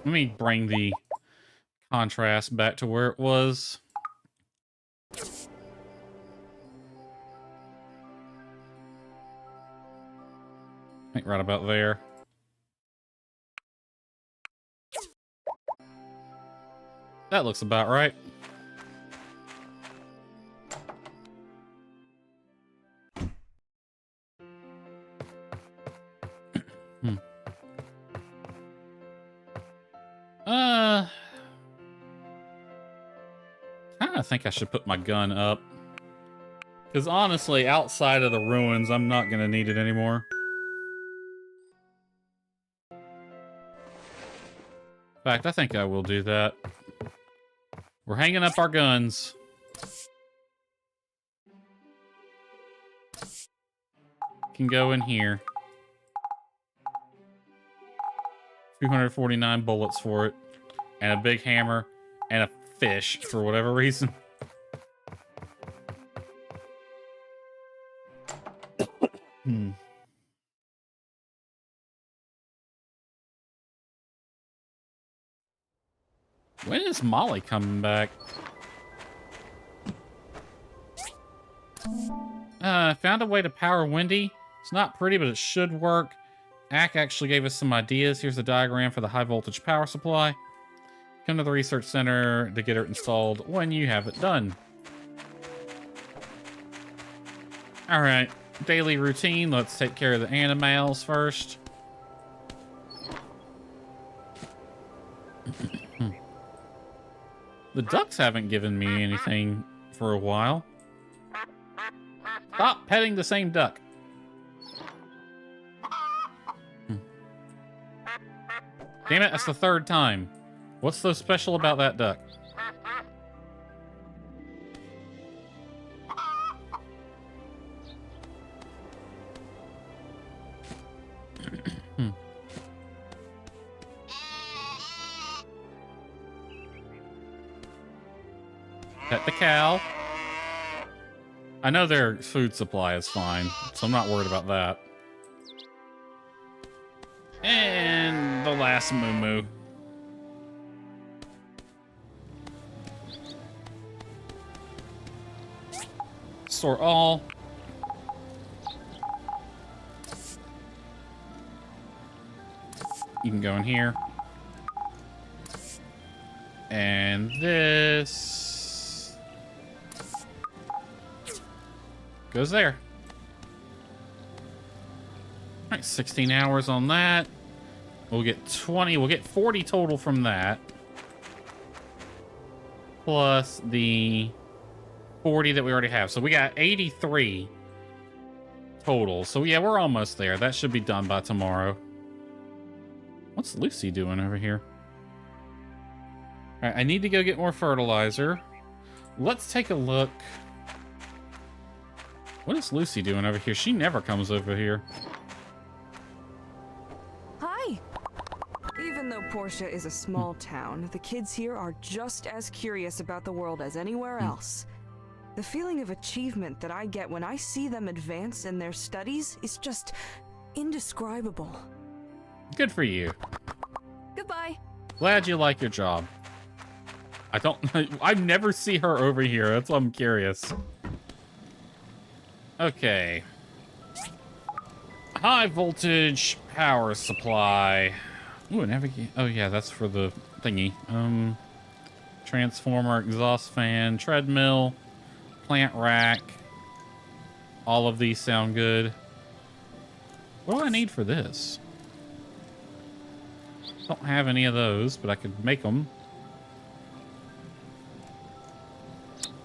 Let me bring the contrast back to where it was. I think right about there. That looks about right. I think I should put my gun up. Because honestly, outside of the ruins, I'm not going to need it anymore. In fact, I think I will do that. We're hanging up our guns. Can go in here. 249 bullets for it. And a big hammer. And a fish, for whatever reason. When is Molly coming back? Found a way to power Wendy. It's not pretty, but it should work. Ack actually gave us some ideas. Here's the diagram for the high voltage power supply. Come to the research center to get it installed when you have it done. All right, daily routine. Let's take care of the animals first. The ducks haven't given me anything for a while. Stop petting the same duck. Damn it, that's the third time. What's so special about that duck? Pet the cow. I know their food supply is fine, so I'm not worried about that. And the last moo-moo. Store all. You can go in here. And this goes there. All right, 16 hours on that. We'll get 20. We'll get 40 total from that. Plus the 40 that we already have. So we got 83 total. So yeah, we're almost there. That should be done by tomorrow. What's Lucy doing over here? Alright, I need to go get more fertilizer. Let's take a look. What is Lucy doing over here? She never comes over here. Hi! Even though Portia is a small town, the kids here are just as curious about the world as anywhere else. The feeling of achievement that I get when I see them advance in their studies is just indescribable. Good for you. Goodbye. Glad you like your job. I never see her over here. That's why I'm curious. Okay. High voltage power supply. Ooh, navigate. Oh yeah, that's for the thingy. Transformer, exhaust fan, treadmill, plant rack. All of these sound good. What do I need for this? Don't have any of those, but I could make them.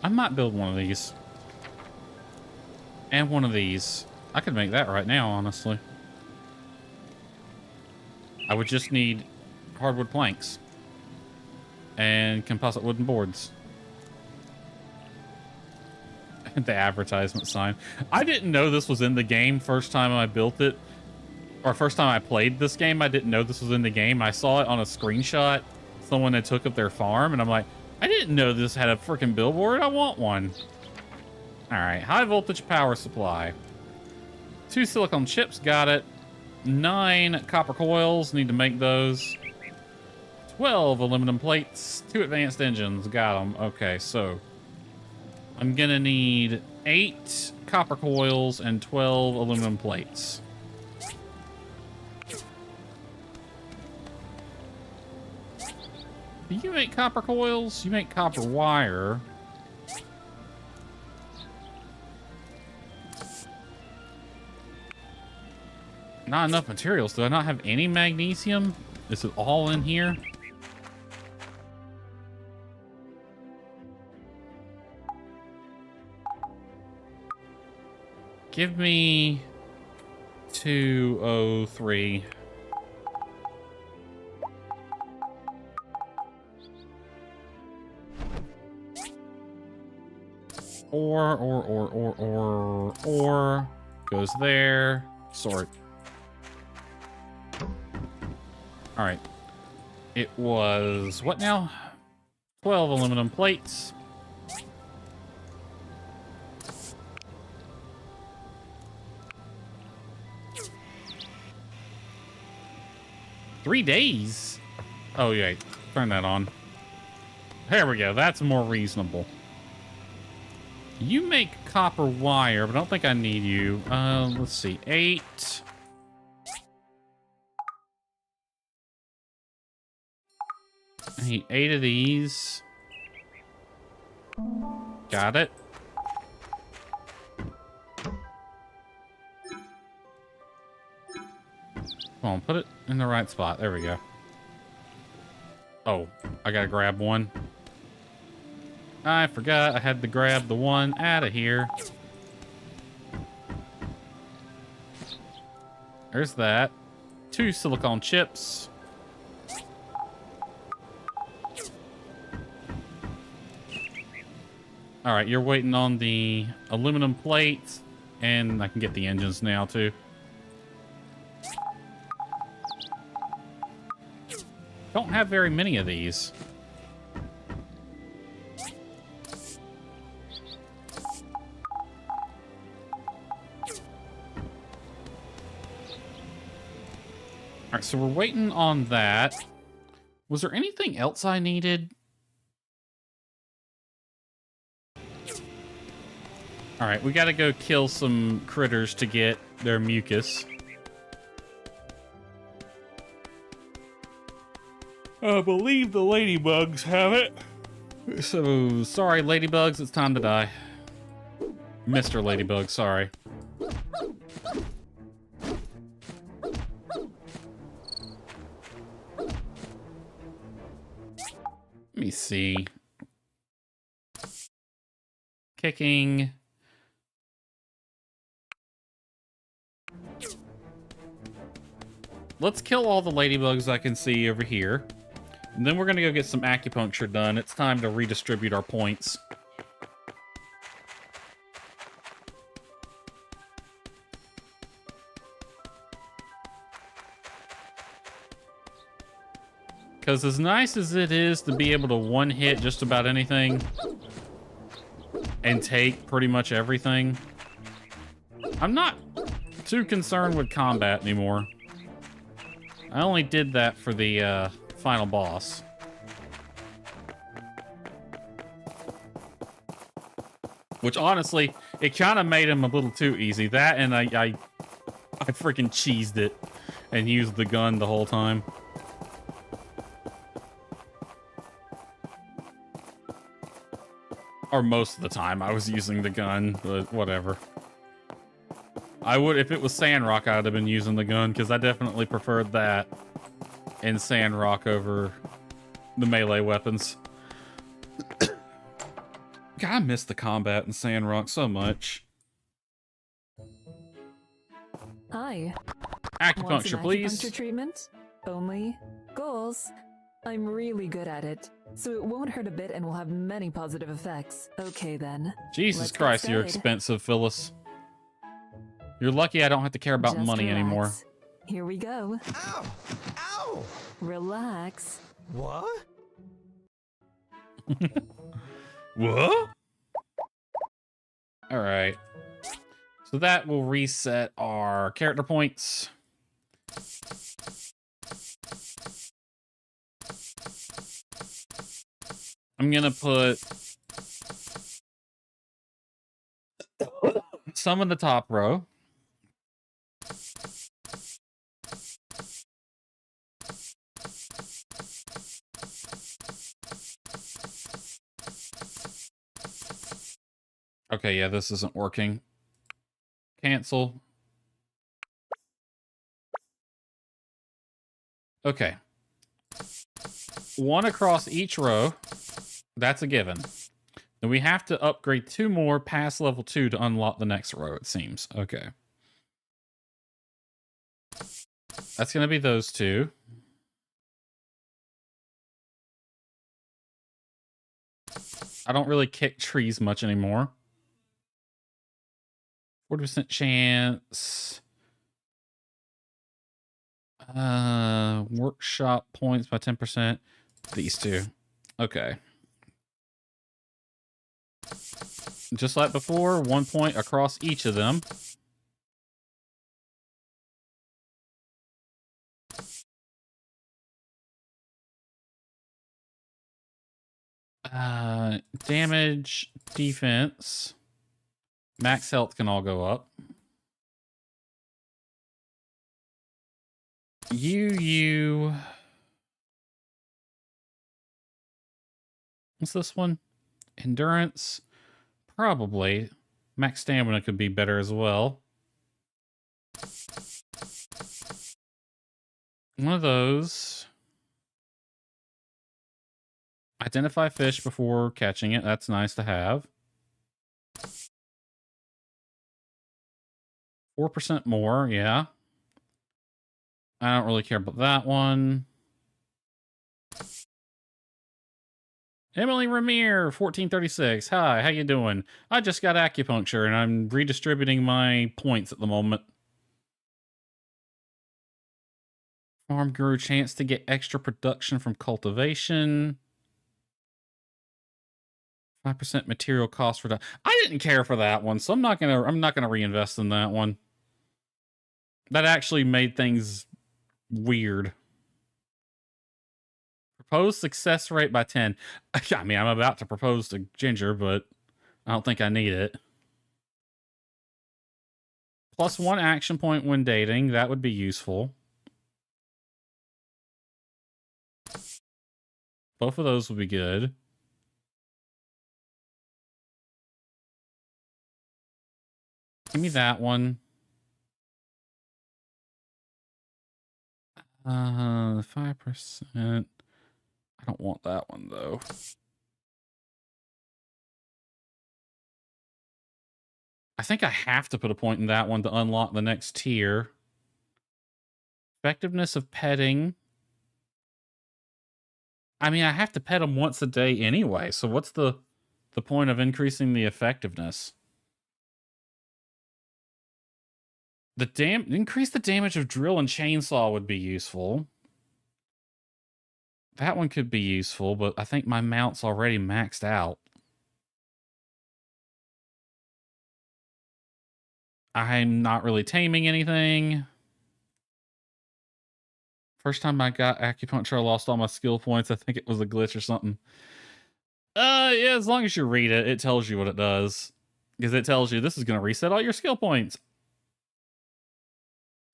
I might build one of these. And one of these. I could make that right now, honestly. I would just need hardwood planks. And composite wooden boards. The advertisement sign. I didn't know this was in the game first time I built it. Or first time I played this game, I didn't know this was in the game. I saw it on a screenshot someone had took of their farm, and I'm like, I didn't know this had a freaking billboard. I want one. Alright, high voltage power supply. 2 silicone chips, got it. 9 copper coils, need to make those. 12 aluminum plates, 2 advanced engines, got them. Okay, so I'm gonna need 8 copper coils and 12 aluminum plates. Do you make copper coils? You make copper wire. Not enough materials. Do I not have any magnesium? Is it all in here? Give me 203. Or goes there. Sort. All right. It was what now? 12 aluminum plates. Three days? Oh, yeah. Turn that on. There we go. That's more reasonable. You make copper wire, but I don't think I need you. Let's see. 8. I need 8 of these. Got it. Come on, put it in the right spot. There we go. Oh, I gotta grab one. I forgot I had to grab the one out of here. There's that. 2 silicone chips. All right, you're waiting on the aluminum plates, and I can get the engines now too. Don't have very many of these. All right, so we're waiting on that. Was there anything else I needed? All right, we got to go kill some critters to get their mucus. I believe the ladybugs have it. So, sorry, ladybugs, it's time to die. Mr. Ladybug, sorry. Let me see. Kicking. Let's kill all the ladybugs I can see over here. And then we're going to go get some acupuncture done. It's time to redistribute our points. Because as nice as it is to be able to one-hit just about anything and take pretty much everything, I'm not too concerned with combat anymore. I only did that for the final boss. Which honestly, it kind of made him a little too easy. That and I freaking cheesed it and used the gun the whole time. Or most of the time I was using the gun, but whatever. I would, if it was Sandrock, I'd have been using the gun, because I definitely preferred that in Sandrock over the melee weapons. God, I miss the combat in Sandrock so much. Hi. Want Acupuncture, some please. acupuncture treatment? Only goals. I'm really good at it, so it won't hurt a bit and will have many positive effects. Okay then. Jesus Let's get Christ, you're started. expensive, Phyllis. You're lucky I don't have to care about Just money relax. anymore. Here we go. Ow! Ow! Relax. What? What? All right. So that will reset our character points. I'm gonna put some in the top row. Okay, yeah, this isn't working. Cancel. Okay. One across each row. That's a given. Then we have to upgrade 2 more past level 2 to unlock the next row, it seems. Okay. That's going to be those 2. I don't really kick trees much anymore. 40% chance. Workshop points by 10%. These 2. Okay. Just like before, 1 point across each of them. Damage, defense, max health can all go up. What's this one? Endurance, probably. Max stamina could be better as well. One of those. Identify fish before catching it. That's nice to have. 4% more, yeah. I don't really care about that one. Emily Ramir, 1436. Hi, how you doing? I just got acupuncture and I'm redistributing my points at the moment. Farm Guru, chance to get extra production from cultivation. 5% material cost reduction. I didn't care for that one, so I'm not gonna reinvest in that one. That actually made things weird. Proposed success rate by 10. I mean, I'm about to propose to Ginger, but I don't think I need it. +1 action point when dating. That would be useful. Both of those would be good. Give me that one. 5%. I don't want that one, though. I think I have to put a point in that one to unlock the next tier. Effectiveness of petting. I mean, I have to pet them once a day anyway, so what's the point of increasing the effectiveness? Increase the damage of drill and chainsaw would be useful. That one could be useful, but I think my mount's already maxed out. I'm not really taming anything. First time I got acupuncture, I lost all my skill points. I think it was a glitch or something. Yeah, as long as you read it, it tells you what it does. Because it tells you this is going to reset all your skill points.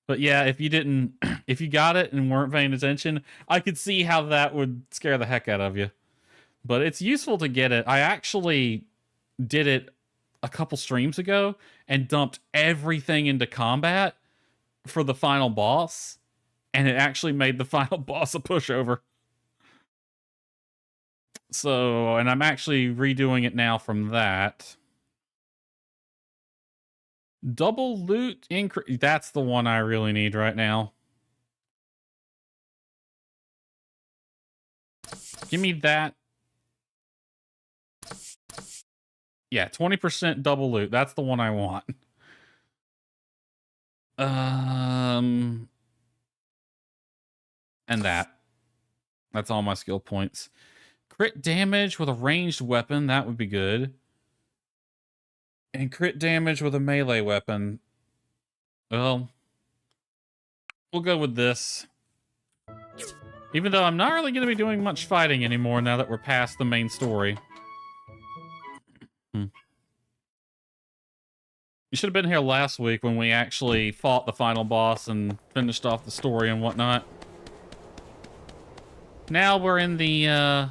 But yeah, if you didn't, if you got it and weren't paying attention, I could see how that would scare the heck out of you. But it's useful to get it. I actually did it a couple streams ago and dumped everything into combat for the final boss. And it actually made the final boss a pushover. So, and I'm actually redoing it now from that. Double loot increase. That's the one I really need right now. Give me that. Yeah, 20% double loot. That's the one I want. And that. That's all my skill points. Crit damage with a ranged weapon. That would be good. And crit damage with a melee weapon. Well, we'll go with this. Even though I'm not really going to be doing much fighting anymore now that we're past the main story. You should have been here last week when we actually fought the final boss and finished off the story and whatnot. Now we're in the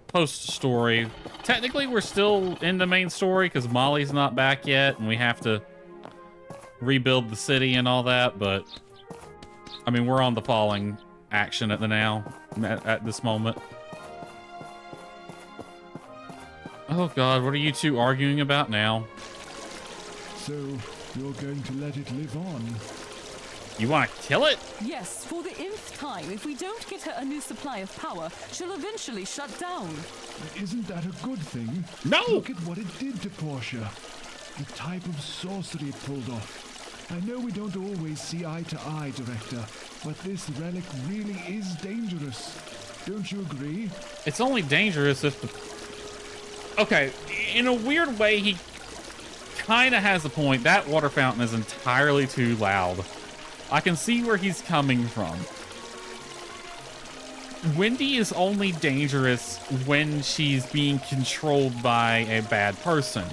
post-story. Technically, we're still in the main story because Molly's not back yet, and we have to rebuild the city and all that, but I mean, we're on the falling action at this moment. Oh god, what are you two arguing about now? So, you're going to let it live on? You want to kill it? Yes, for the nth time. If we don't get her a new supply of power, she'll eventually shut down. Isn't that a good thing? No! Look at what it did to Portia. The type of sorcery it pulled off. I know we don't always see eye to eye, Director, but this relic really is dangerous. Don't you agree? It's only dangerous if the... Okay, in a weird way, he kind of has a point. That water fountain is entirely too loud. I can see where he's coming from. Wendy is only dangerous when she's being controlled by a bad person.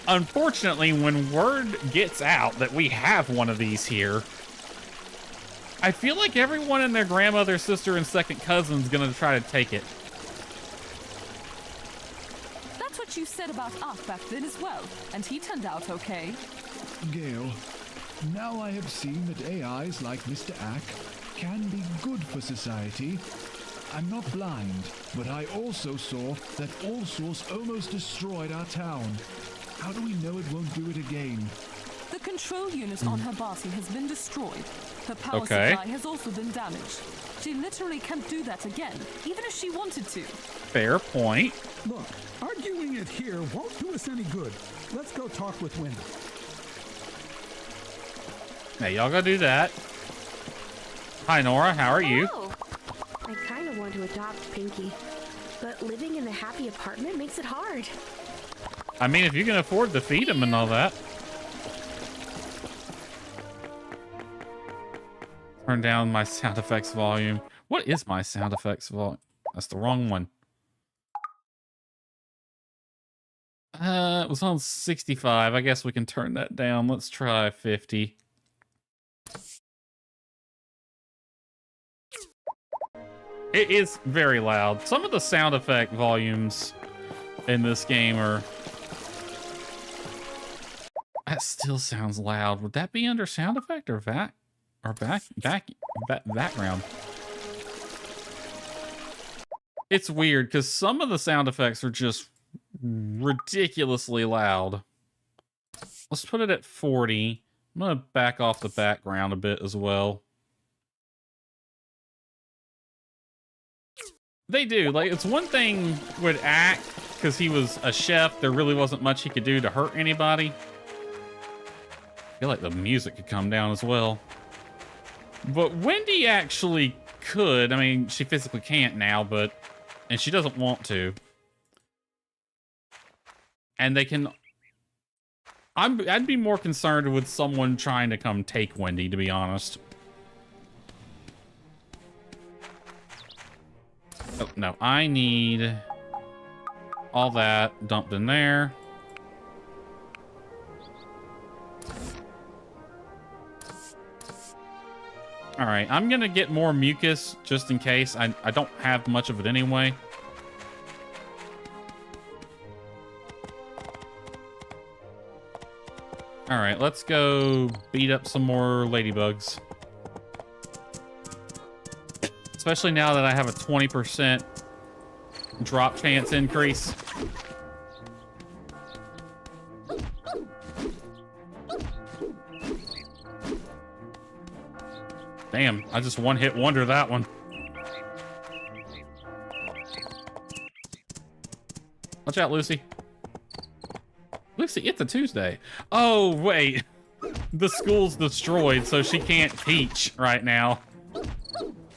Unfortunately, when word gets out that we have one of these here, I feel like everyone and their grandmother, sister, and second cousin's gonna try to take it. That's what you said about Ark back then as well, and he turned out okay. Gale, now I have seen that AIs like Mr. Ack can be good for society. I'm not blind, but I also saw that All Source almost destroyed our town. How do we know it won't do it again? The control unit on her body has been destroyed. Her power Okay. supply has also been damaged. She literally can't do that again, even if she wanted to. Fair point. Look, arguing it here won't do us any good. Let's go talk with Wendy. Hey, y'all go do that. Hi, Nora. How are you? Hello. I kind of want to adopt Pinky, but living in the happy apartment makes it hard. I mean, if you can afford to feed him and all that. Turn down my sound effects volume. What is my sound effects volume? That's the wrong one. It was on 65. I guess we can turn that down. Let's try 50. It is very loud. Some of the sound effect volumes in this game are... That still sounds loud. Would that be under sound effect or background? It's weird because some of the sound effects are just ridiculously loud. Let's put it at 40. I'm gonna back off the background a bit as well. They do. Like, it's one thing with Ack, because he was a chef, there really wasn't much he could do to hurt anybody. I feel like the music could come down as well. But Wendy actually could. I mean, she physically can't now, but... And she doesn't want to. And they can... I'd be more concerned with someone trying to come take Wendy, to be honest. Oh, no. I need all that dumped in there. All right. I'm going to get more mucus just in case. I don't have much of it anyway. All right, let's go beat up some more ladybugs. Especially now that I have a 20% drop chance increase. Damn, I just one-hit wonder that one. Watch out, Lucy. Lucy, it's a Tuesday. Oh, wait. The school's destroyed, so she can't teach right now.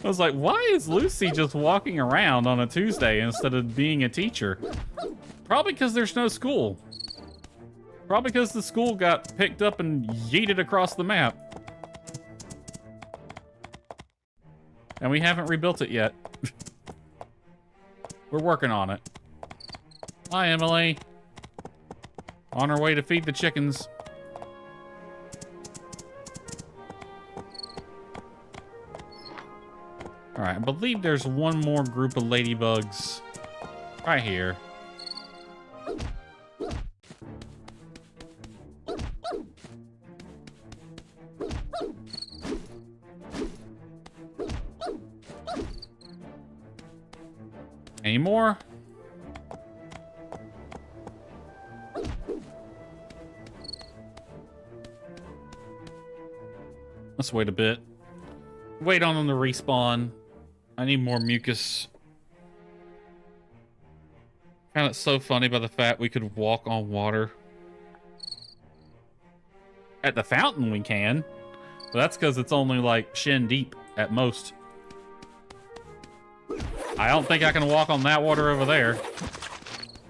I was like, why is Lucy just walking around on a Tuesday instead of being a teacher? Probably because there's no school. Probably because the school got picked up and yeeted across the map. And we haven't rebuilt it yet. We're working on it. Hi, Emily. On our way to feed the chickens. Alright, I believe there's one more group of ladybugs right here. Any more? Let's wait a bit. Wait on them to respawn. I need more mucus. Found it so funny by the fact we could walk on water. At the fountain we can. But that's because it's only like shin deep at most. I don't think I can walk on that water over there.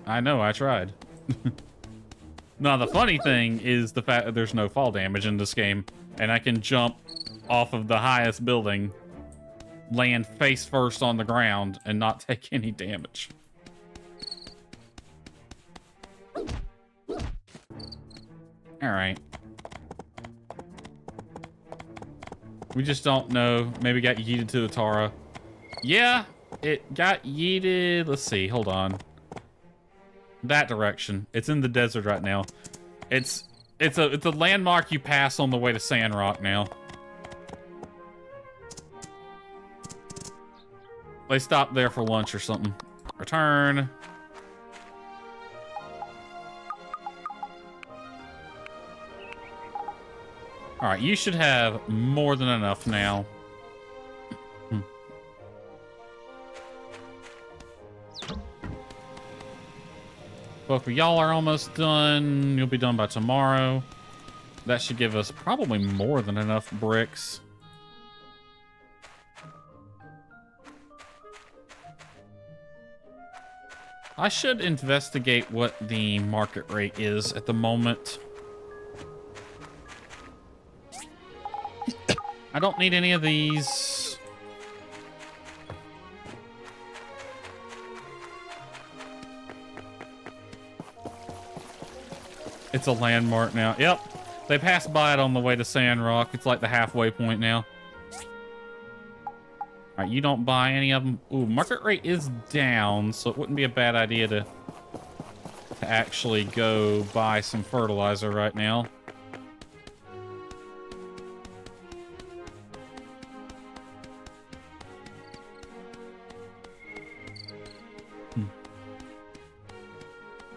I know, I tried. Now, the funny thing is the fact that there's no fall damage in this game. And I can jump off of the highest building, land face first on the ground, and not take any damage. Alright. We just don't know. Maybe got yeeted to the Tara. Yeah, it got yeeted. Let's see, hold on. That direction. It's in the desert right now. It's a landmark you pass on the way to Sandrock now. They stopped there for lunch or something. Return. Alright, you should have more than enough now. Both of y'all are almost done. You'll be done by tomorrow. That should give us probably more than enough bricks. I should investigate what the market rate is at the moment. I don't need any of these. It's a landmark now. Yep. They passed by it on the way to Sandrock. It's like the halfway point now. Alright, you don't buy any of them. Ooh, market rate is down, so it wouldn't be a bad idea to actually go buy some fertilizer right now.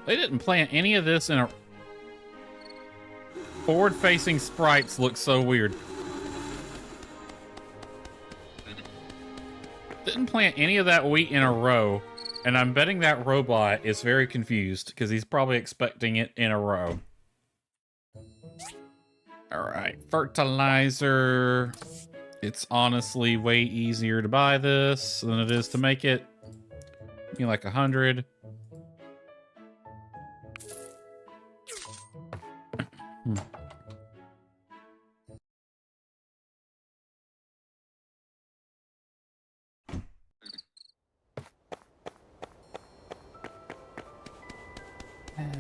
They didn't plant any of this in a... Forward-facing sprites look so weird. Didn't plant any of that wheat in a row, and I'm betting that robot is very confused because he's probably expecting it in a row. All right, fertilizer. It's honestly way easier to buy this than it is to make it. Give me like 100.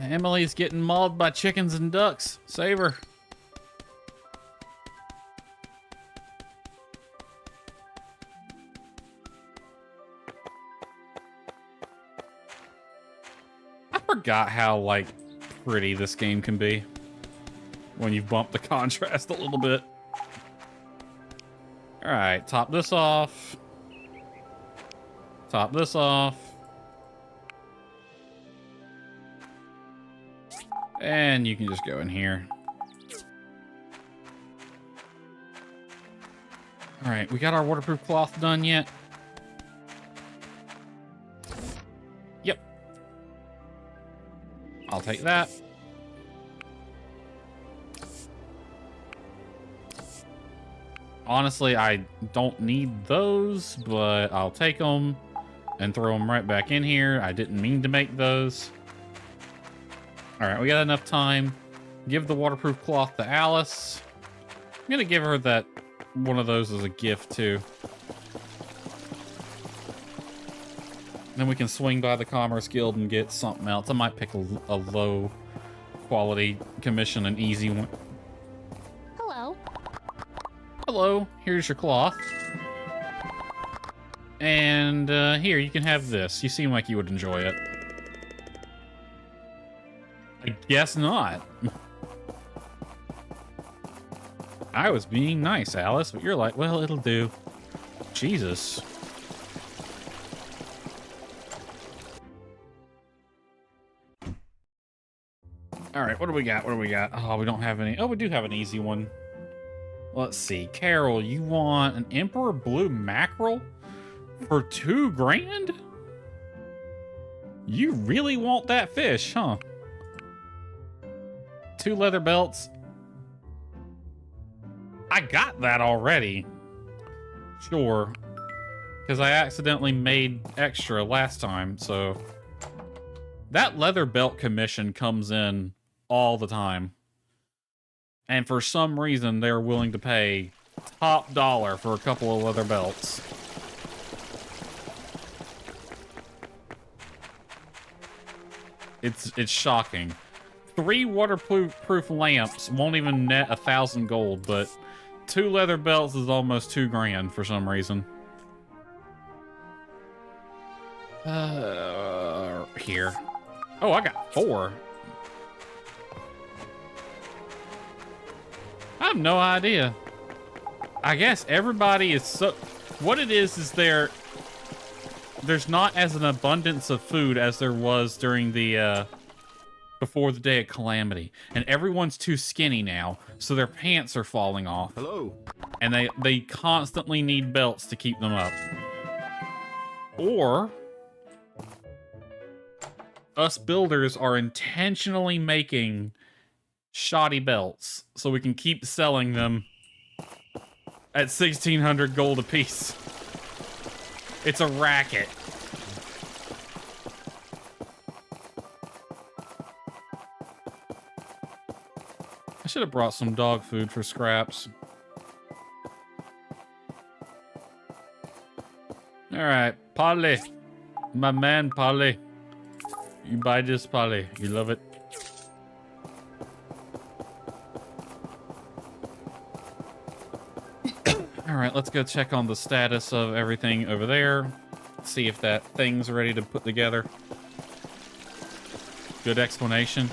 Emily's getting mauled by chickens and ducks. Save her. I forgot how, like, pretty this game can be when you bump the contrast a little bit. All right, top this off. Top this off. And you can just go in here. All right, we got our waterproof cloth done yet? Yep. I'll take that. Honestly, I don't need those, but I'll take them and throw them right back in here. I didn't mean to make those. All right, we got enough time. Give the waterproof cloth to Alice. I'm gonna give her that one of those as a gift too. Then we can swing by the Commerce Guild and get something else. I might pick a low quality commission, an easy one. Hello. Hello, here's your cloth. And here, you can have this. You seem like you would enjoy it. I guess not. I was being nice, Alice, but you're like, well, it'll do. Jesus. All right, what do we got? What do we got? Oh, we don't have any. Oh, we do have an easy one. Let's see. Carol, you want an Emperor Blue Mackerel for $2 grand? You really want that fish, huh? 2 leather belts. I got that already. Sure. Because I accidentally made extra last time, so... That leather belt commission comes in all the time. And for some reason, they're willing to pay top dollar for a couple of leather belts. It's shocking. 3 waterproof lamps won't even net 1,000 gold, but 2 leather belts is almost $2 grand for some reason. Here. Oh, I got 4. I have no idea. I guess everybody is so... What it is there's not as an abundance of food as there was during the, before the Day of Calamity. And everyone's too skinny now, so their pants are falling off. Hello. And they constantly need belts to keep them up. Or... us builders are intentionally making shoddy belts so we can keep selling them at 1,600 gold apiece. It's a racket. I should have brought some dog food for scraps. All right, Polly. My man, Polly. You buy this, Polly. You love it. All right, let's go check on the status of everything over there. See if that thing's ready to put together. Good explanation.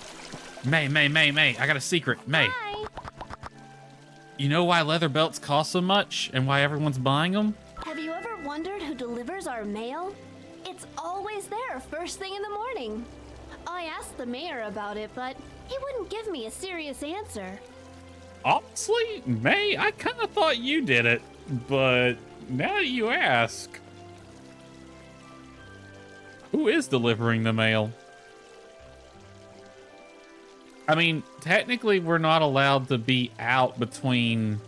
May. I got a secret. May. Hi. You know why leather belts cost so much and why everyone's buying them? Have you ever wondered who delivers our mail? It's always there first thing in the morning. I asked the mayor about it, but he wouldn't give me a serious answer. Honestly, May, I kind of thought you did it, but now that you ask... Who is delivering the mail? I mean, technically we're not allowed to be out between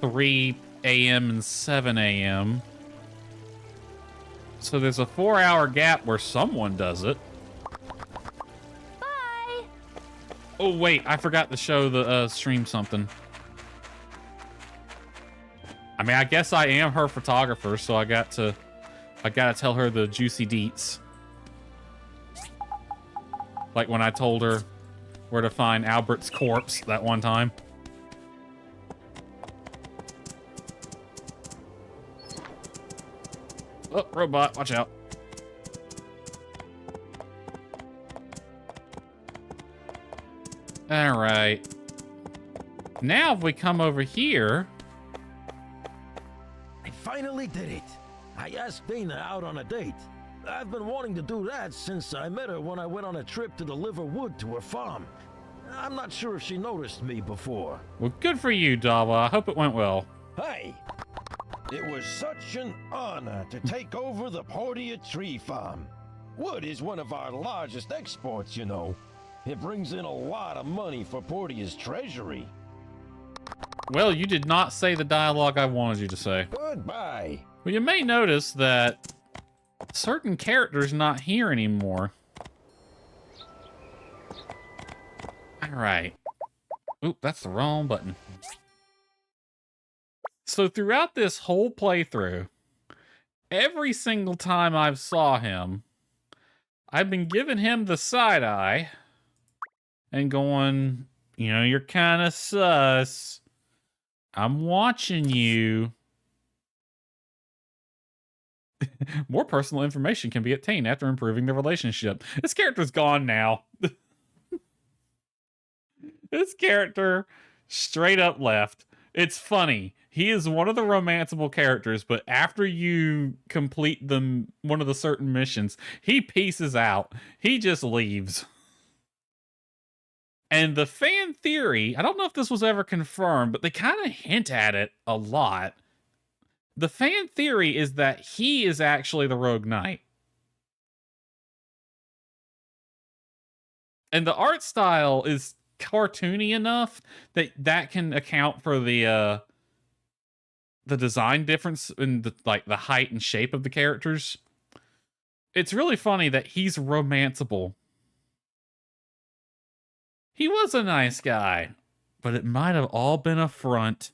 3 a.m. and 7 a.m. So there's a 4-hour gap where someone does it. Bye! Oh, wait, I forgot to show the stream something. I mean, I guess I am her photographer, so I gotta tell her the juicy deets. Like when I told her where to find Albert's corpse that one time. Oh, robot, watch out. All right. Now if we come over here... I finally did it. I asked Dana out on a date. I've been wanting to do that since I met her when I went on a trip to deliver wood to her farm. I'm not sure if she noticed me before. Well, good for you, Dawa. I hope it went well. Hey! It was such an honor to take over the Portia Tree Farm. Wood is one of our largest exports, you know. It brings in a lot of money for Portia's treasury. Well, you did not say the dialogue I wanted you to say. Goodbye. Well, you may notice that certain characters not here anymore. All right. Oop, that's the wrong button. So throughout this whole playthrough, every single time I've saw him, I've been giving him the side eye and going, you know, you're kind of sus. I'm watching you. More personal information can be obtained after improving the relationship. This character's gone now. This character straight up left. It's funny. He is one of the romanceable characters, but after you complete one of the certain missions, he pieces out. He just leaves. And the fan theory, I don't know if this was ever confirmed, but they kind of hint at it a lot. The fan theory is that he is actually the Rogue Knight. And the art style is cartoony enough that can account for the design difference in the height and shape of the characters. It's really funny that he's romanceable. He was a nice guy, but it might have all been a front.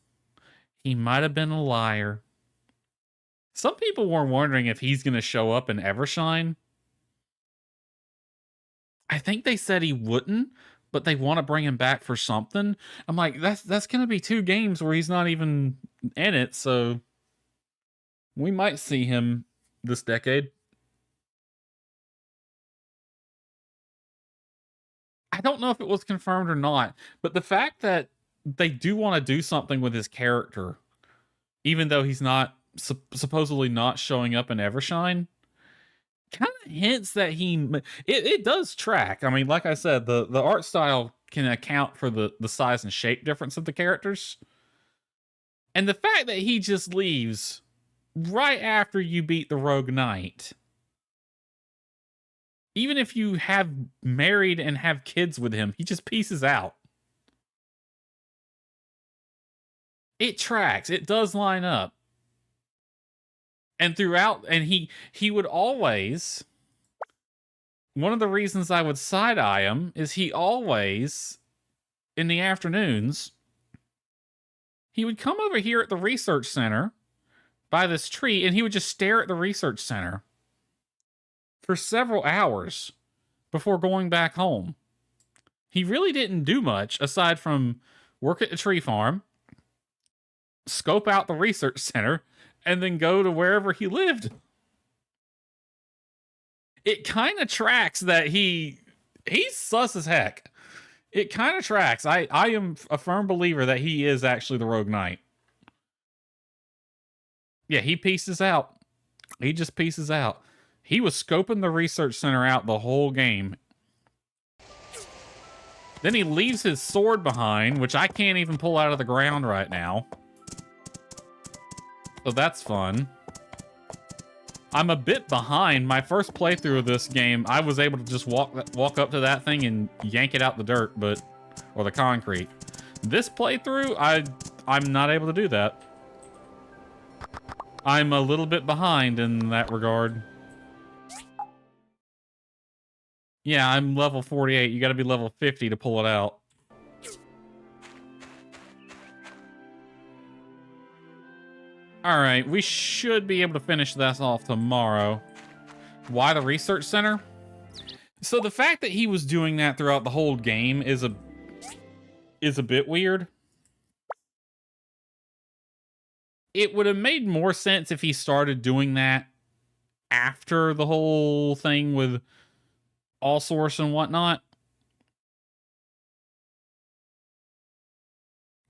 He might have been a liar. Some people were wondering if he's going to show up in Evershine. I think they said he wouldn't, but they want to bring him back for something. I'm like, that's going to be 2 games where he's not even in it, so we might see him this decade. I don't know if it was confirmed or not, but the fact that they do want to do something with his character, even though he's not supposedly not showing up in Evershine, kind of hints that it does track. I mean, like I said, the art style can account for the size and shape difference of the characters. And the fact that he just leaves right after you beat the Rogue Knight, even if you have married and have kids with him, he just pieces out. It tracks. It does line up. And throughout, and he would always, one of the reasons I would side-eye him is he always, in the afternoons, he would come over here at the research center by this tree, and he would just stare at the research center for several hours before going back home. He really didn't do much aside from work at the tree farm, scope out the research center, and then go to wherever he lived. It kind of tracks that he's sus as heck. It kind of tracks. I am a firm believer that he is actually the Rogue Knight. Yeah, he pieces out. He just pieces out. He was scoping the research center out the whole game. Then he leaves his sword behind, which I can't even pull out of the ground right now. So that's fun. I'm a bit behind. My first playthrough of this game, I was able to just walk up to that thing and yank it out the dirt, or the concrete. This playthrough, I'm not able to do that. I'm a little bit behind in that regard. Yeah, I'm level 48. You gotta be level 50 to pull it out. Alright, we should be able to finish this off tomorrow. Why the research center? So the fact that he was doing that throughout the whole game is a bit weird. It would have made more sense if he started doing that after the whole thing with All Source and whatnot.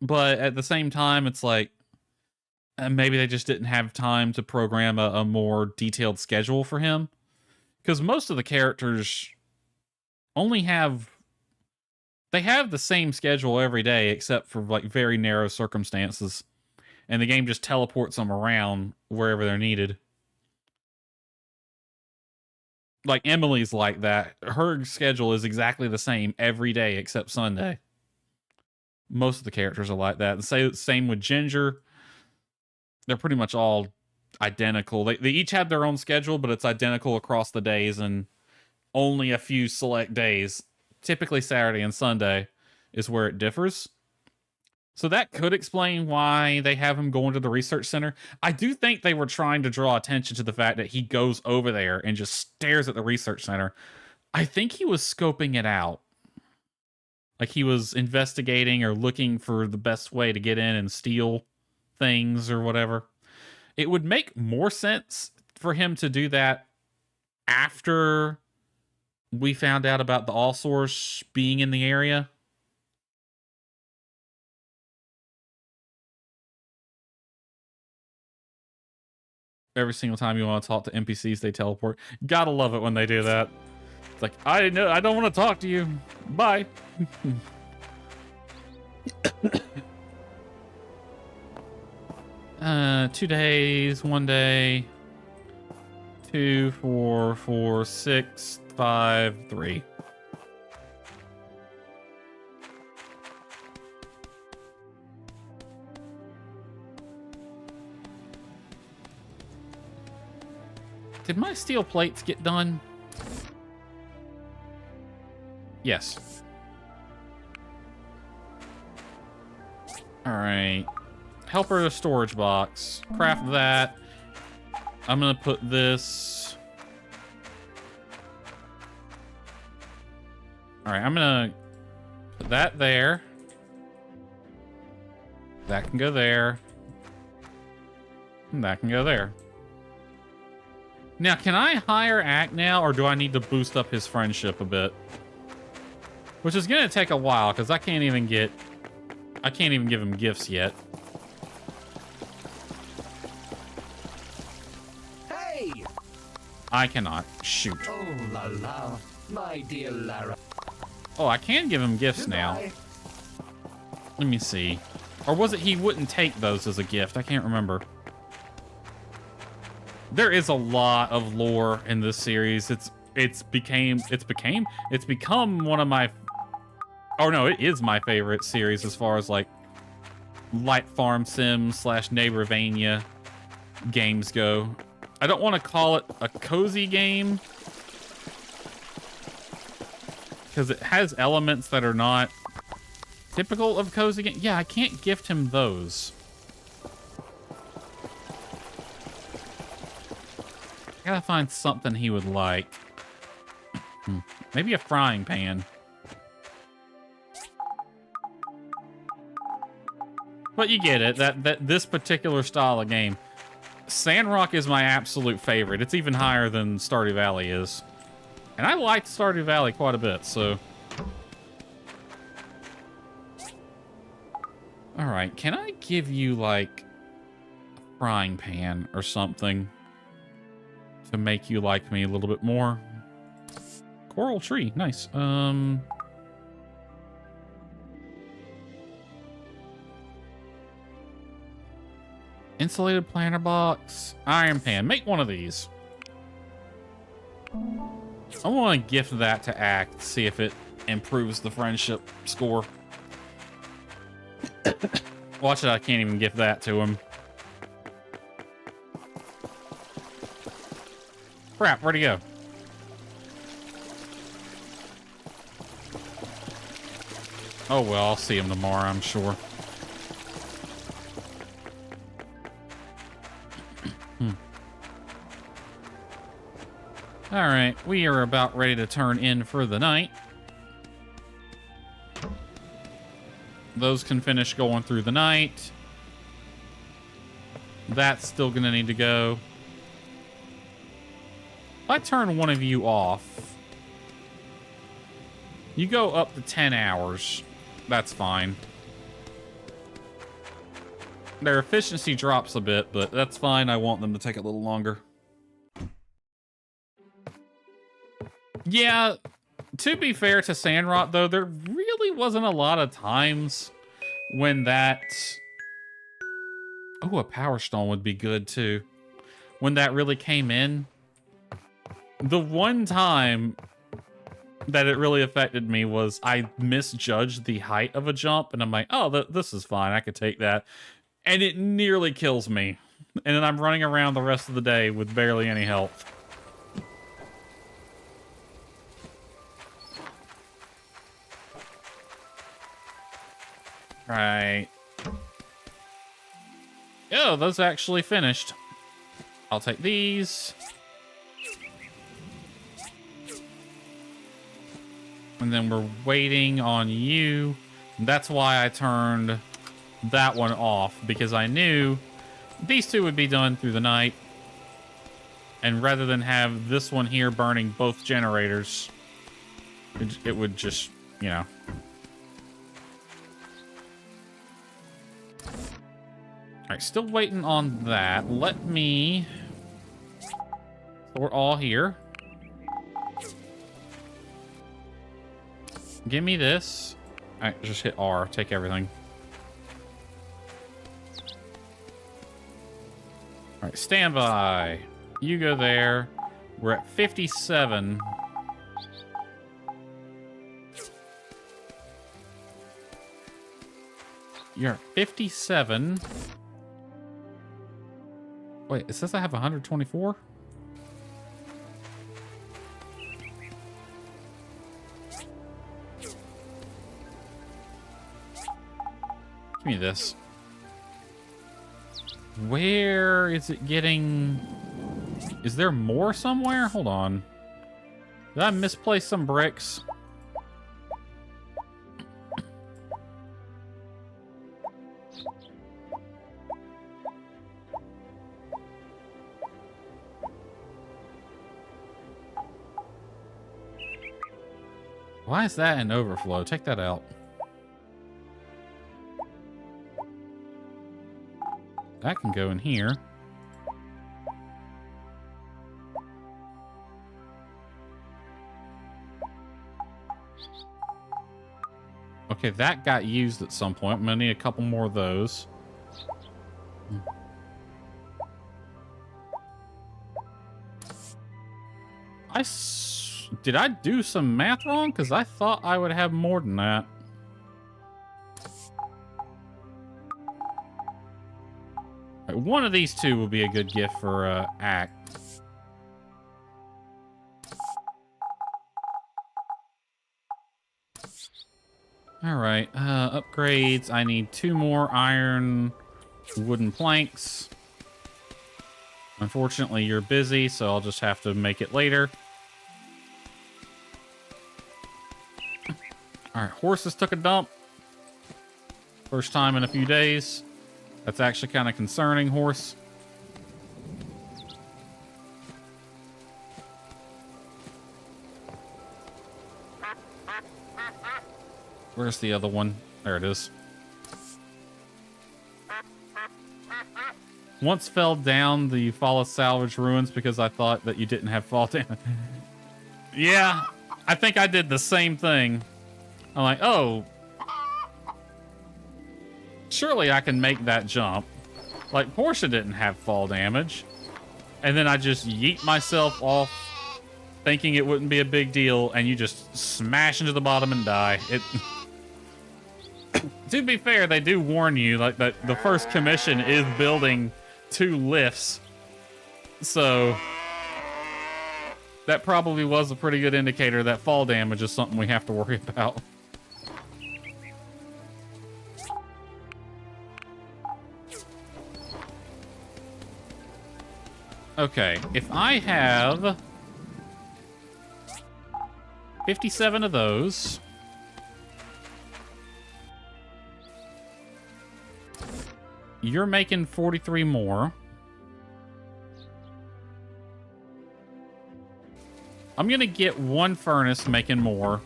But at the same time, it's like, maybe they just didn't have time to program a more detailed schedule for him. Because most of the characters only have... They have the same schedule every day, except for like very narrow circumstances. And the game just teleports them around wherever they're needed. Like Emily's like that. Her schedule is exactly the same every day except Sunday. Most of the characters are like that. And same with Ginger. They're pretty much all identical. They each have their own schedule, but it's identical across the days, and only a few select days, typically Saturday and Sunday, is where it differs. So that could explain why they have him going to the research center. I do think they were trying to draw attention to the fact that he goes over there and just stares at the research center. I think he was scoping it out. Like he was investigating or looking for the best way to get in and steal things or whatever. It would make more sense for him to do that after we found out about the All Source being in the area. Every single time you want to talk to NPCs, they teleport. Gotta love it when they do that. It's like, I don't want to talk to you. Bye. 2 days, 1 day. 2, 4, 4, 6, 5, 3. Did my steel plates get done? Yes. Alright. Helper to storage box. Craft that. I'm gonna put this... Alright, I'm gonna put that there. That can go there. And that can go there. Now, can I hire Ack now, or do I need to boost up his friendship a bit? Which is gonna take a while, because I can't even give him gifts yet. Hey! I cannot. Shoot. Oh la la, my dear Lara. Oh, I can give him gifts now. Let me see. Or was it he wouldn't take those as a gift? I can't remember. There is a lot of lore in this series. It's become one of my... Oh no, it is my favorite series as far as like light farm sim / Neighborvania games go. I don't want to call it a cozy game because it has elements that are not typical of cozy game. Yeah, I can't gift him those. I gotta find something he would like. Maybe a frying pan. But you get it, that this particular style of game. Sandrock is my absolute favorite. It's even higher than Stardew Valley is. And I liked Stardew Valley quite a bit, so... Alright, can I give you, like, a frying pan or something to make you like me a little bit more? Coral tree, nice. Insulated planter box, iron pan. Make one of these. I want to gift that to Act, see if it improves the friendship score. Watch it, I can't even gift that to him. Crap, where'd he go? Oh well, I'll see him tomorrow, I'm sure. Alright, we are about ready to turn in for the night. Those can finish going through the night. That's still gonna need to go. If I turn one of you off, you go up to 10 hours. That's fine. Their efficiency drops a bit, but that's fine. I want them to take a little longer. Yeah, to be fair to Sandrot, though, there really wasn't a lot of times when that... Oh, a Power Stone would be good, too. When that really came in. The one time that it really affected me was I misjudged the height of a jump, and I'm like, oh, this is fine. I could take that. And it nearly kills me. And then I'm running around the rest of the day with barely any health. Right. Oh, those actually finished. I'll take these. And then we're waiting on you. That's why I turned that one off, because I knew these two would be done through the night. And rather than have this one here burning both generators, it would just, you know. Alright, still waiting on that. Let me... So we're all here. Give me this. Alright, just hit R. Take everything. Alright, stand by. You go there. We're at 57. You're at 57. Wait, it says I have 124? Give me this. Where is it getting... Is there more somewhere? Hold on. Did I misplace some bricks? Why is that an overflow? Take that out. That can go in here. Okay, that got used at some point. I'm gonna need a couple more of those. Did I do some math wrong? Because I thought I would have more than that. Right, one of these two will be a good gift for Act. Alright, upgrades. I need 2 more iron wooden planks. Unfortunately, you're busy, so I'll just have to make it later. Alright, horses took a dump. First time in a few days. That's actually kind of concerning, horse. Where's the other one? There it is. Once fell down the Fall of Salvage Ruins because I thought that you didn't have fall damage. Yeah, I think I did the same thing. I'm like, oh, surely I can make that jump. Like, Portia didn't have fall damage. And then I just yeet myself off thinking it wouldn't be a big deal, and you just smash into the bottom and die. It. To be fair, they do warn you, like, that the first commission is building 2 lifts. So that probably was a pretty good indicator that fall damage is something we have to worry about. Okay, if I have 57 of those, you're making 43 more. I'm gonna get 1 furnace making more.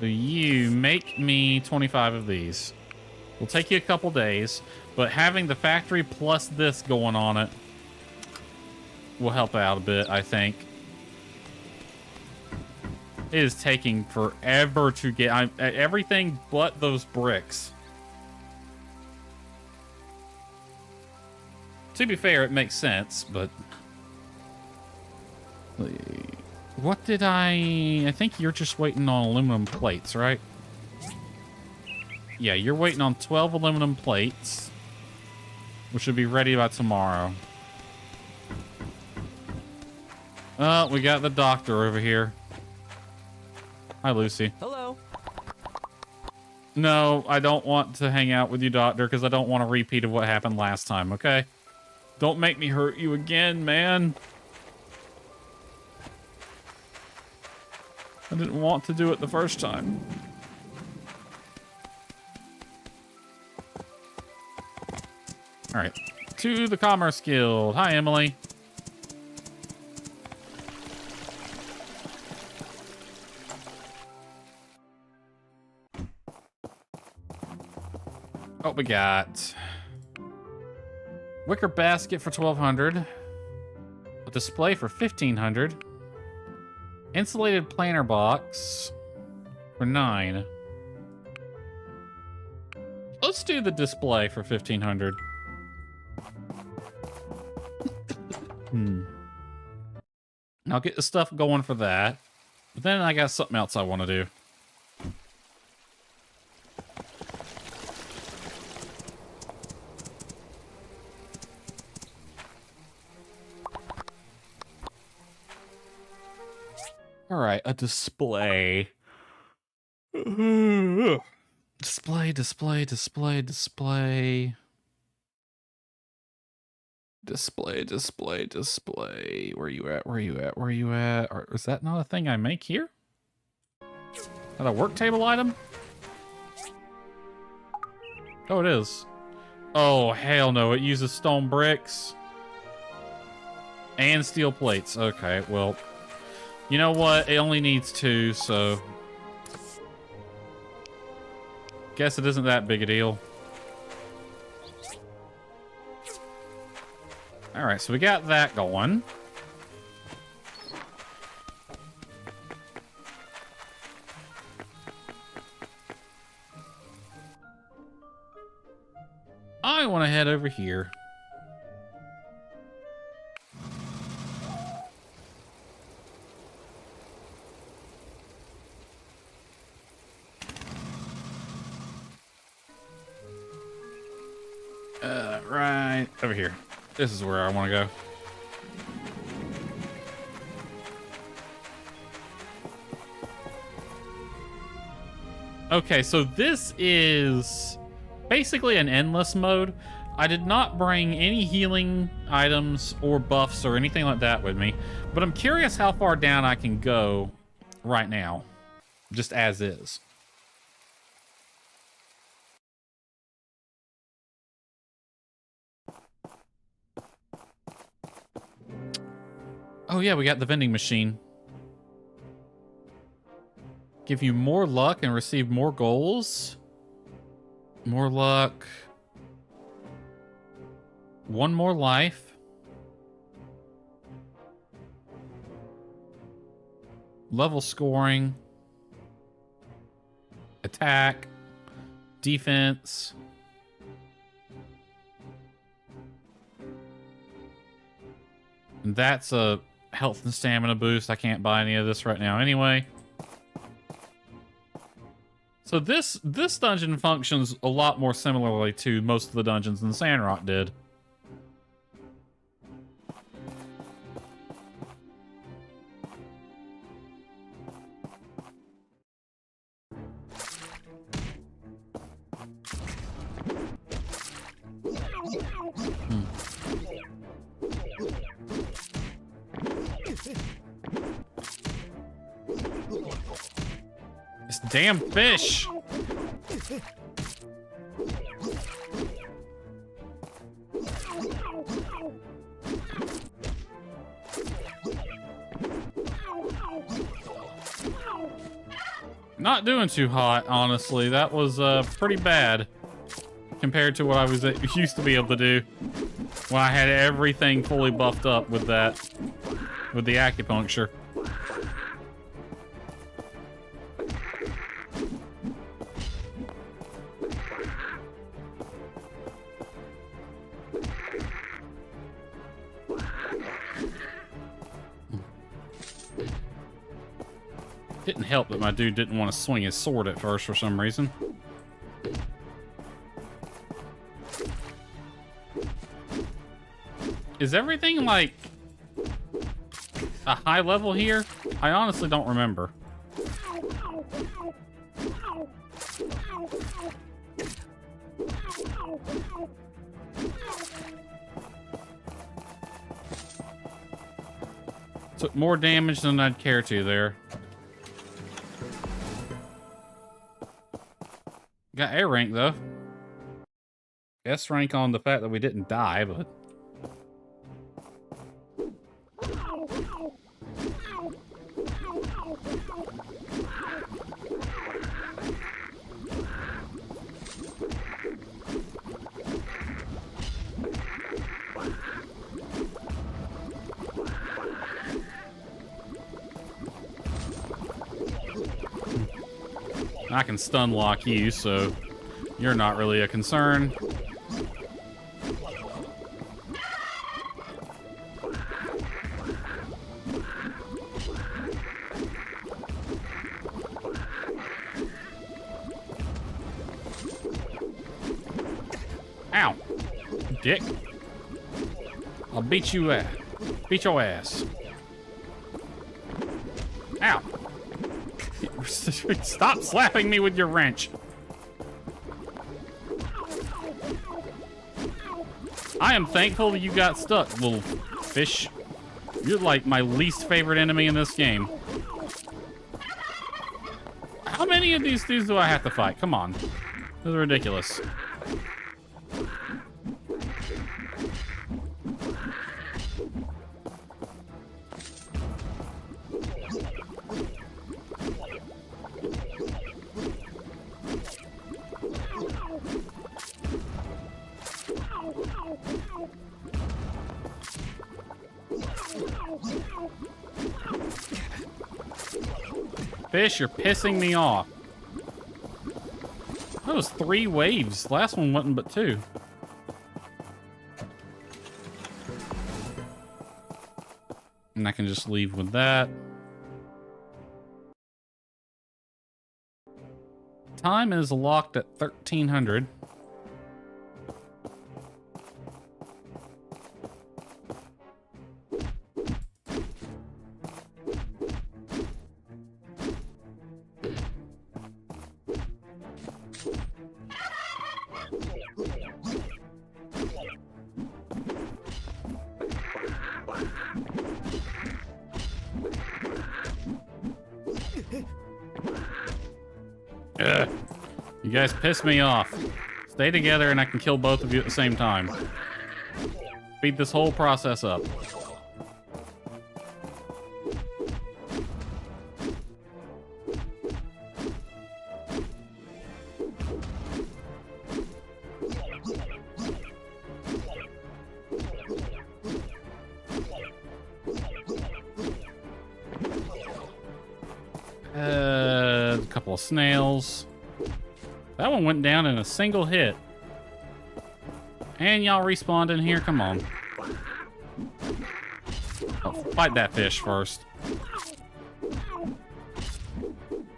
So you make me 25 of these. Will take you a couple days, but having the factory plus this going on it will help out a bit, I think. It is taking forever to get everything but those bricks. To be fair, it makes sense, but what did I think you're just waiting on aluminum plates, right? Yeah, you're waiting on 12 aluminum plates, which should be ready by tomorrow. We got the doctor over here. Hi, Lucy. Hello. No, I don't want to hang out with you, doctor, because I don't want a repeat of what happened last time, okay? Don't make me hurt you again, man. I didn't want to do it the first time. All right, to the Commerce Guild. Hi, Emily. What we got? Wicker basket for 1,200. A display for 1,500. Insulated planter box for 9. Let's do the display for 1,500. I'll get the stuff going for that. But then I got something else I want to do. All right, a display. Display, display, display, display. Display, display, display. Where you at? Where you at? Where you at? Or, is that not a thing I make here? Is that a work table item? Oh, it is. Oh, hell no. It uses stone bricks. And steel plates. Okay, well... You know what? It only needs 2, so... Guess it isn't that big a deal. Alright, so we got that going. I want to head over here. Right over here. This is where I want to go. Okay, so this is basically an endless mode. I did not bring any healing items or buffs or anything like that with me, but I'm curious how far down I can go right now, just as is. Oh yeah, we got the vending machine. Give you more luck and receive more goals. More luck. 1 more life. Level scoring. Attack. Defense. And that's a health and stamina boost. I can't buy any of this right now anyway. So this dungeon functions a lot more similarly to most of the dungeons than Sandrock did. This damn fish! Not doing too hot, honestly. That was pretty bad compared to what I was used to be able to do when I had everything fully buffed up with that, with the acupuncture. Didn't help that my dude didn't want to swing his sword at first for some reason. Is everything like a high level here? I honestly don't remember. Took more damage than I'd care to there. Got A rank though. S rank on the fact that we didn't die, but I can stun lock you, so you're not really a concern. Ow, dick. I'll beat you ass. Beat your ass. Ow. Stop slapping me with your wrench. I am thankful that you got stuck, little fish. You're like my least favorite enemy in this game. How many of these dudes do I have to fight? Come on. This is ridiculous. Fish, you're pissing me off. That was 3 waves. Last one wasn't but 2. And I can just leave with that. Time is locked at 1300. You guys piss me off. Stay together and I can kill both of you at the same time. Speed this whole process up. A couple of snails. That one went down in a single hit. And y'all respawned in here? Come on. Oh, fight that fish first.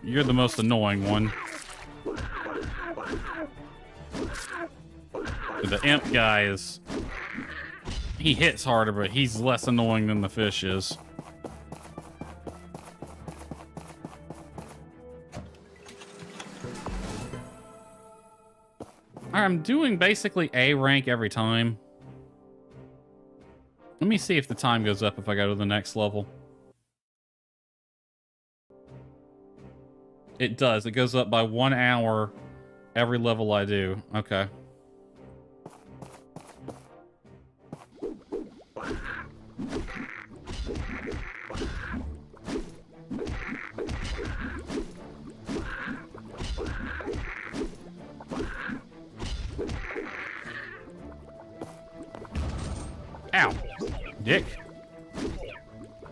You're the most annoying one. The imp guy is... He hits harder, but he's less annoying than the fish is. I'm doing basically A rank every time. Let me see if the time goes up if I go to the next level. It does. It goes up by 1 hour every level I do. Okay. Ow. Dick.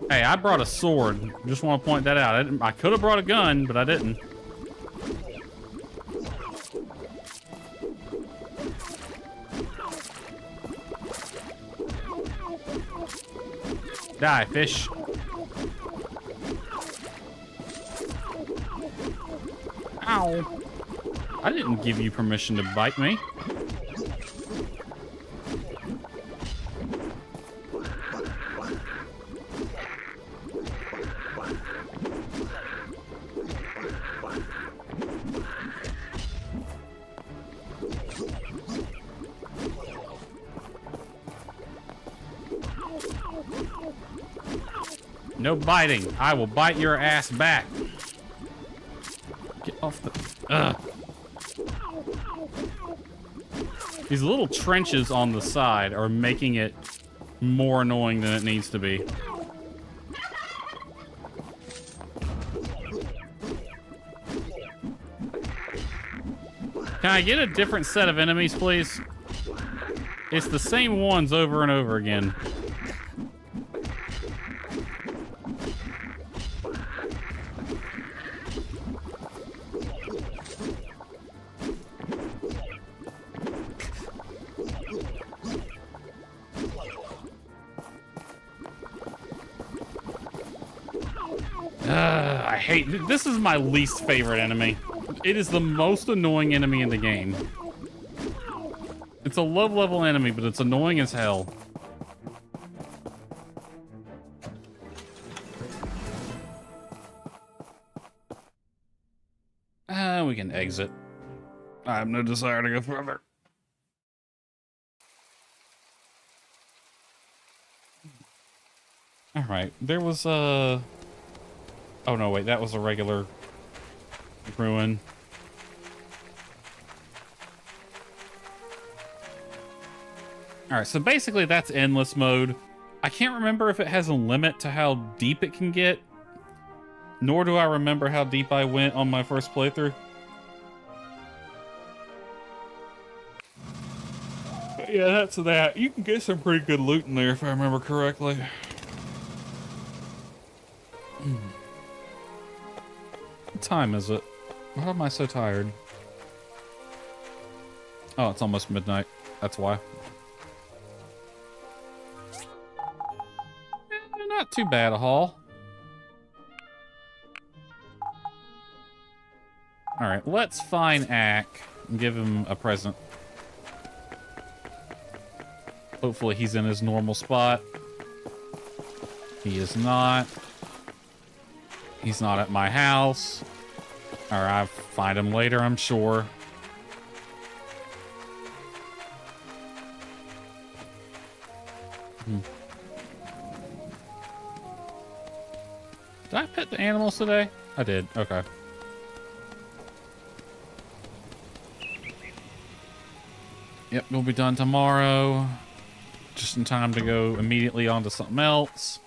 Hey, I brought a sword. Just want to point that out. I could have brought a gun, but I didn't. Die, fish. Ow. I didn't give you permission to bite me. No biting. I will bite your ass back. Get off the... Ugh. These little trenches on the side are making it more annoying than it needs to be. Can I get a different set of enemies, please? It's the same ones over and over again. I hate... This is my least favorite enemy. It is the most annoying enemy in the game. It's a low-level enemy, but it's annoying as hell. We can exit. I have no desire to go further. Alright, there was a... Oh no, wait, that was a regular ruin. Alright, so basically that's endless mode. I can't remember if it has a limit to how deep it can get. Nor do I remember how deep I went on my first playthrough. But yeah, that's that. You can get some pretty good loot in there if I remember correctly. What time is it? Why am I so tired? Oh, it's almost midnight. That's why. Not too bad a haul. Alright, let's find Ack and give him a present. Hopefully he's in his normal spot. He is not. He's not at my house. Or I'll find him later, I'm sure. Did I pet the animals today? I did. Okay. Yep, we'll be done tomorrow. Just in time to go immediately on to something else.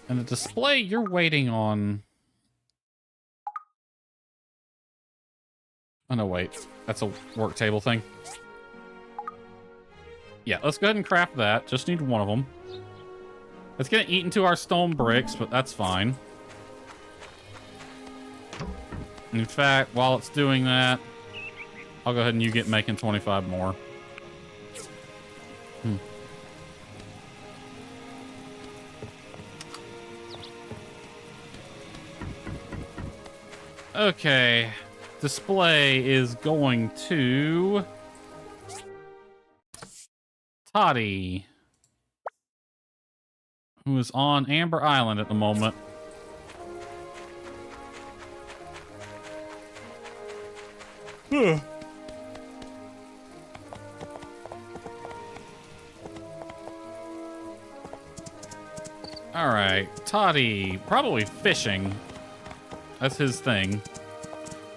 And the display you're waiting on... Oh, no, wait. That's a work table thing. Yeah, let's go ahead and craft that. Just need one of them. It's gonna eat into our stone bricks, but that's fine. In fact, while it's doing that, I'll go ahead and you get making 25 more. Okay. Display is going to Toddy, who is on Amber Island at the moment. All right, Toddy, probably fishing. That's his thing.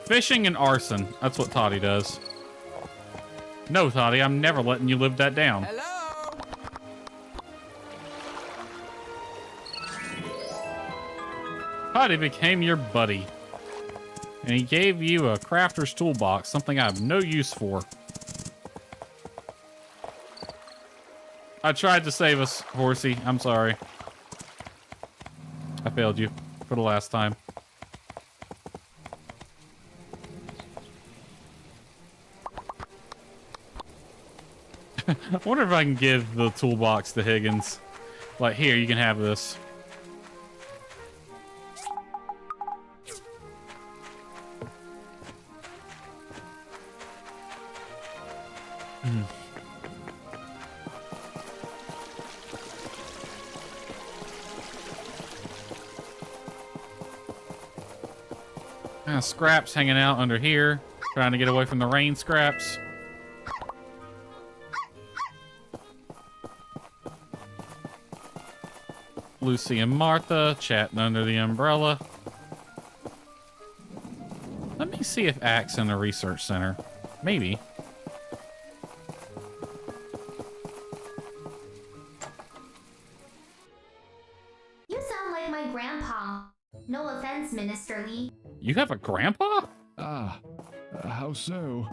Fishing and arson. That's what Toddy does. No, Toddy, I'm never letting you live that down. Hello? Toddy became your buddy. And he gave you a crafter's toolbox, something I have no use for. I tried to save us, Horsey. I'm sorry. I failed you for the last time. I wonder if I can give the toolbox to Higgins. Like, here, you can have this. Scraps hanging out under here, trying to get away from the rain scraps. Lucy and Martha chatting under the umbrella. Let me see if Ack's in the research center. Maybe. You sound like my grandpa. No offense, Minister Lee. You have a grandpa? How so?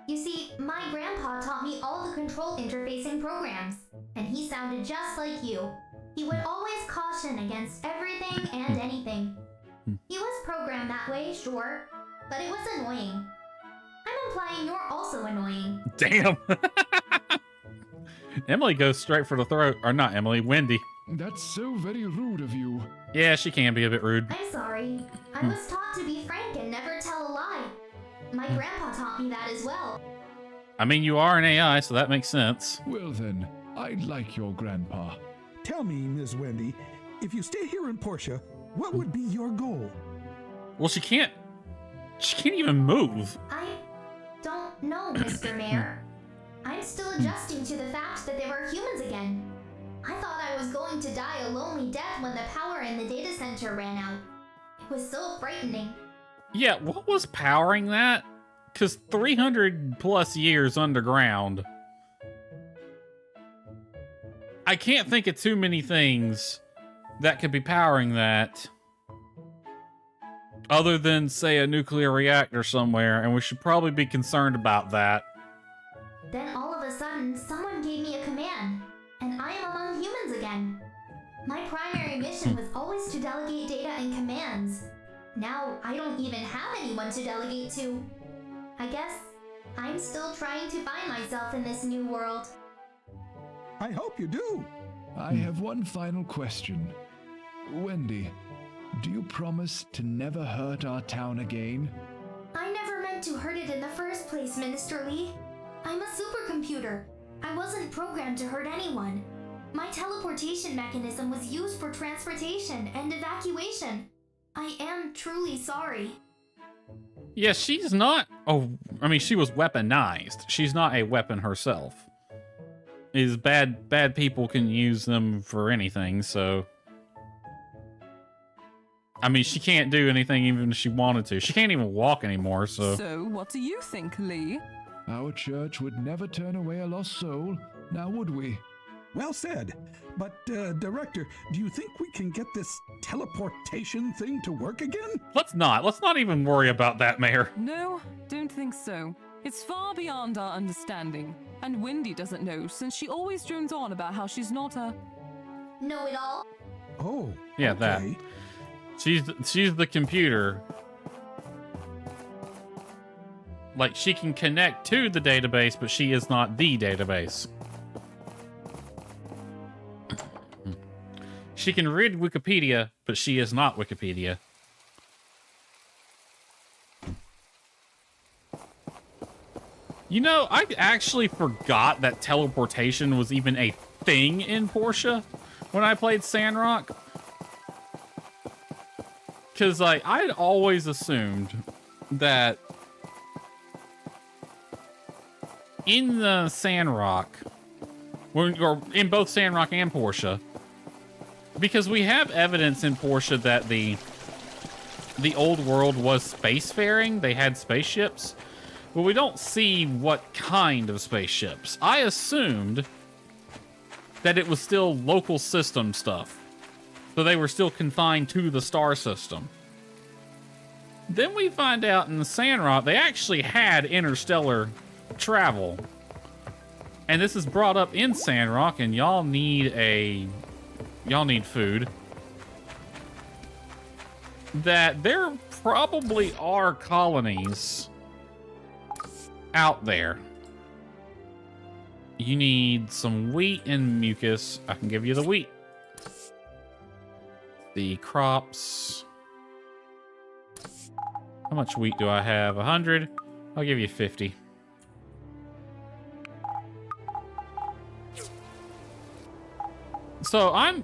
You see, my grandpa taught me all the control interfacing programs, and he sounded just like you. He would always caution against everything and anything. He was programmed that way, sure, but it was annoying. I'm implying you're also annoying. Damn. Emily goes straight for the throat. Or not Emily, Wendy. That's so very rude of you. Yeah, she can be a bit rude. I'm sorry. I was taught to be frank and never tell a lie. My grandpa taught me that as well. I mean, you are an AI, so that makes sense. Well then, I'd like your grandpa. Tell me, Ms. Wendy, if you stay here in Portia, what would be your goal? Well, she can't even move. I don't know, Mr. Mayor. I'm still adjusting to the fact that they were humans again. I thought I was going to die a lonely death when the power in the data center ran out. It was so frightening. Yeah, what was powering that? Because 300 plus years underground. I can't think of too many things that could be powering that. Other than, say, a nuclear reactor somewhere, and we should probably be concerned about that. Then all of a sudden, someone gave me a command, and I am among humans again. My primary mission was always to delegate data and commands. Now, I don't even have anyone to delegate to. I guess I'm still trying to find myself in this new world. I hope you do. I have one final question. Wendy, do you promise to never hurt our town again? I never meant to hurt it in the first place, Minister Lee. I'm a supercomputer. I wasn't programmed to hurt anyone. My teleportation mechanism was used for transportation and evacuation. I am truly sorry. Yeah, she's not... Oh, I mean, she was weaponized. She's not a weapon herself. Is bad people can use them for anything, so... I mean, she can't do anything even if she wanted to. She can't even walk anymore, so... So, what do you think, Lee? Our church would never turn away a lost soul, now would we? Well said. But, Director, do you think we can get this teleportation thing to work again? Let's not. Let's not even worry about that, Mayor. No, don't think so. It's far beyond our understanding. And Wendy doesn't know, since she always drones on about how she's not a... Know-it-all? Oh, yeah, okay. That. She's the computer. Like, she can connect to the database, but she is not the database. She can read Wikipedia, but she is not Wikipedia. You know, I actually forgot that teleportation was even a thing in Portia when I played Sandrock. Because, like, I had always assumed that in the Sandrock, or in both Sandrock and Portia, because we have evidence in Portia that the old world was spacefaring, they had spaceships, but we don't see what kind of spaceships. I assumed that it was still local system stuff. So they were still confined to the star system. Then we find out in the Sandrock, they actually had interstellar travel. And this is brought up in Sandrock, and y'all need food. That there probably are colonies out there. You need some wheat and mucus. I can give you the wheat. The crops. How much wheat do I have? 100? I'll give you 50. So I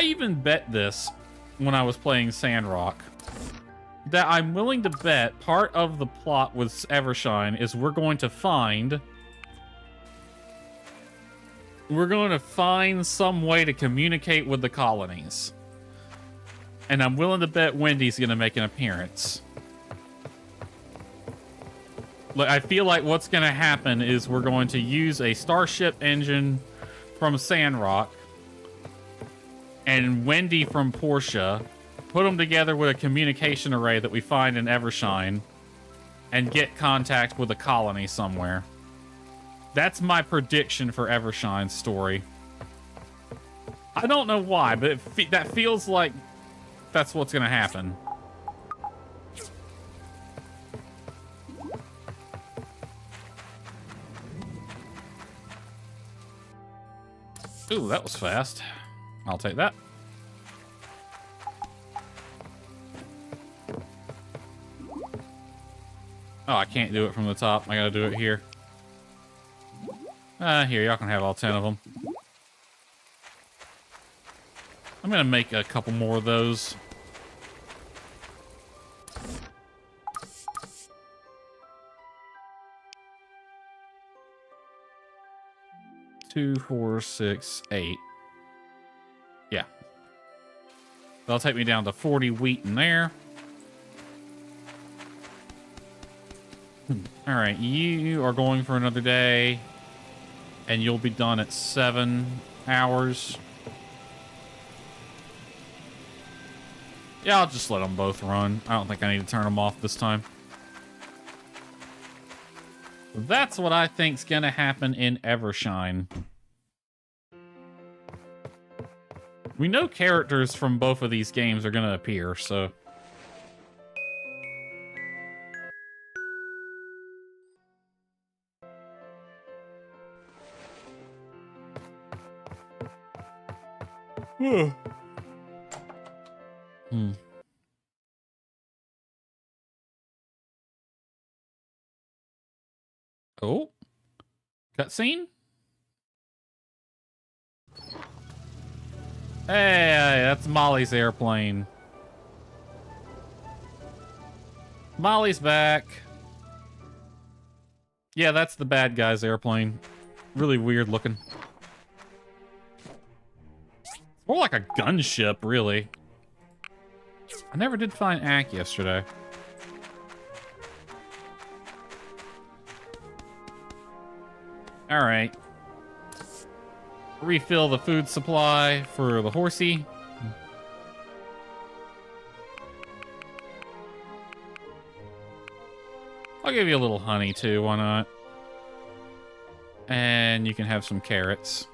even bet this when I was playing Sandrock, that I'm willing to bet part of the plot with Evershine is we're going to find some way to communicate with the colonies. And I'm willing to bet Wendy's gonna make an appearance. Like, I feel like what's gonna happen is we're going to use a starship engine from Sandrock and Wendy from Portia, put them together with a communication array that we find in Evershine, and get contact with a colony somewhere. That's my prediction for Evershine's story. I don't know why, but that feels like that's what's gonna happen. Ooh, that was fast. I'll take that. Oh, I can't do it from the top. I gotta do it here. Here, y'all can have all 10 of them. I'm gonna make a couple more of those. Two, 4, 6, 8. Yeah. That'll take me down to 40 wheat in there. All right, you are going for another day, and you'll be done at 7 hours. Yeah, I'll just let them both run. I don't think I need to turn them off this time. That's what I think's gonna happen in Evershine. We know characters from both of these games are gonna appear, so... Oh. Cutscene? Hey, that's Molly's airplane. Molly's back. Yeah, that's the bad guy's airplane. Really weird looking. More like a gunship, really. I never did find Ack yesterday. Alright. Refill the food supply for the horsey. I'll give you a little honey too, why not? And you can have some carrots.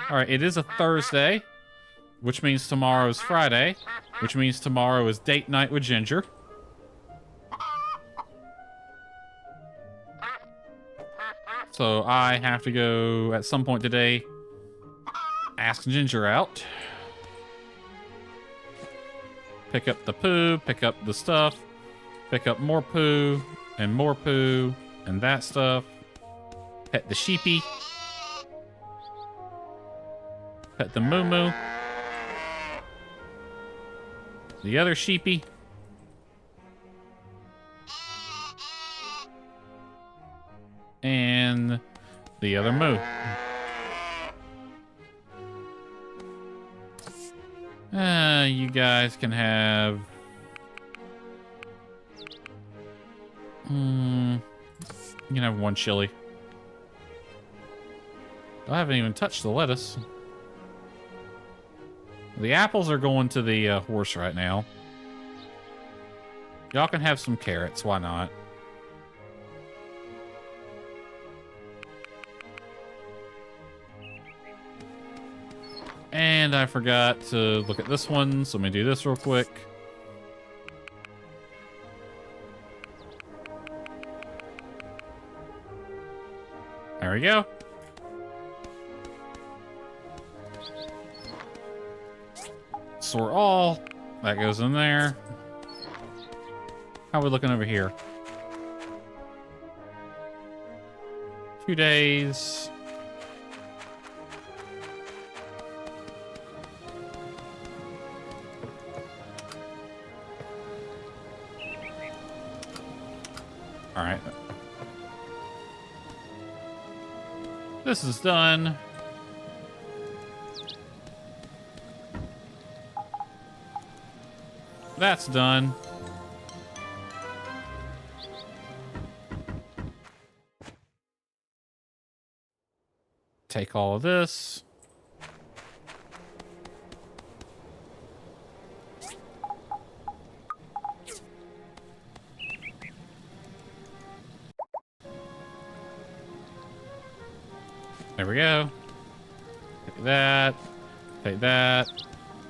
Alright, it is a Thursday. which means tomorrow is Friday, which means tomorrow is date night with Ginger. So I have to go at some point today ask Ginger out. Pick up the poo, pick up the stuff, pick up more poo and that stuff. Pet the sheepy. Pet the moo-moo. The other sheepy. And the other moo. You guys can have... you can have one chili. I haven't even touched the lettuce. The apples are going to the horse right now. Y'all can have some carrots, why not? And I forgot to look at this one, so let me do this real quick. There we go. Sort all. That goes in there. How are we looking over here? 2 days. All right. This is done. That's done. Take all of this. There we go. Take that. Take that.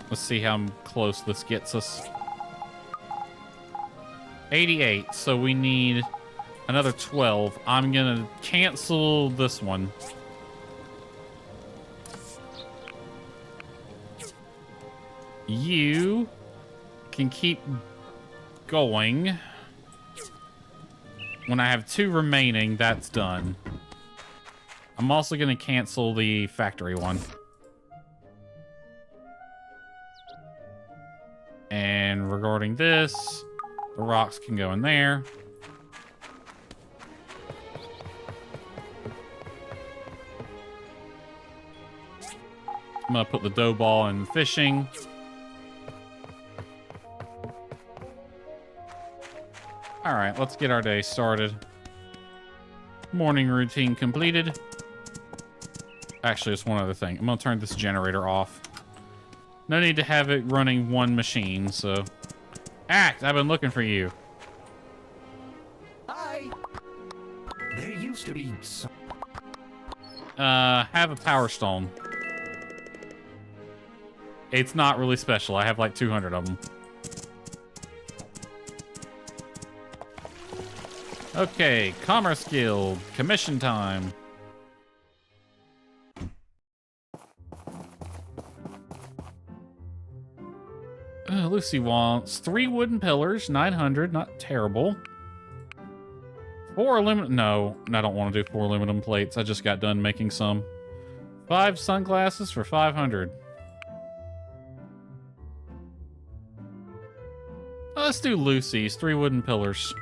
Let's see how close this gets us. 88, so we need another 12. I'm gonna cancel this one. You can keep going. When I have 2 remaining, that's done. I'm also gonna cancel the factory one. And regarding this, the rocks can go in there. I'm gonna put the dough ball in fishing. All right, let's get our day started. Morning routine completed. Actually, it's one other thing. I'm gonna turn this generator off. No need to have it running one machine, so... Act! I've been looking for you. Hi! There used to be some... Have a power stone. It's not really special. I have like 200 of them. Okay, Commerce Guild. Commission time. Lucy wants 3 wooden pillars, 900, not terrible. 4 aluminum, no, I don't want to do 4 aluminum plates. I just got done making some. 5 sunglasses for 500. Let's do Lucy's, 3 wooden pillars.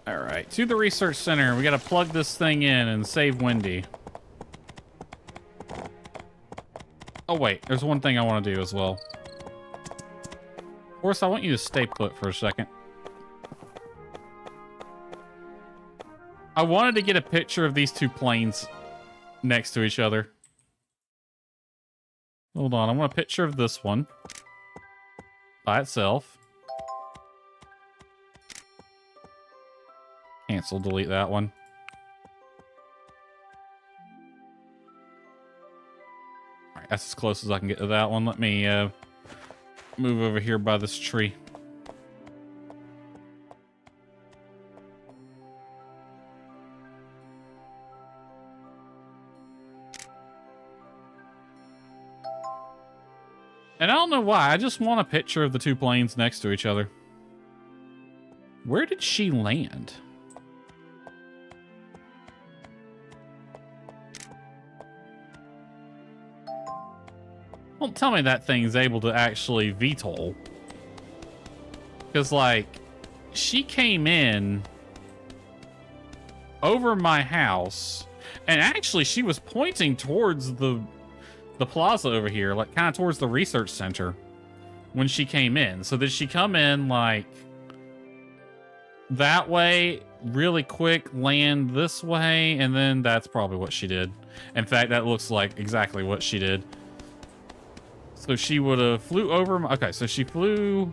Alright, to the research center. We gotta plug this thing in and save Wendy. Oh wait, there's one thing I want to do as well. Of course, I want you to stay put for a second. I wanted to get a picture of these 2 planes next to each other. Hold on, I want a picture of this one. by itself. Cancel, delete that one. All right, that's as close as I can get to that one. Let me move over here by this tree. And I don't know why, I just want a picture of the two planes next to each other. Where did she land? Don't tell me that thing's able to actually VTOL. Because, like, she came in over my house, and actually she was pointing towards the plaza over here, like kind of towards the research center when she came in. So did she come in like that way really quick, land this way, and then that's probably what she did. In fact, that looks like exactly what she did. So she would have flew over my, okay, so she flew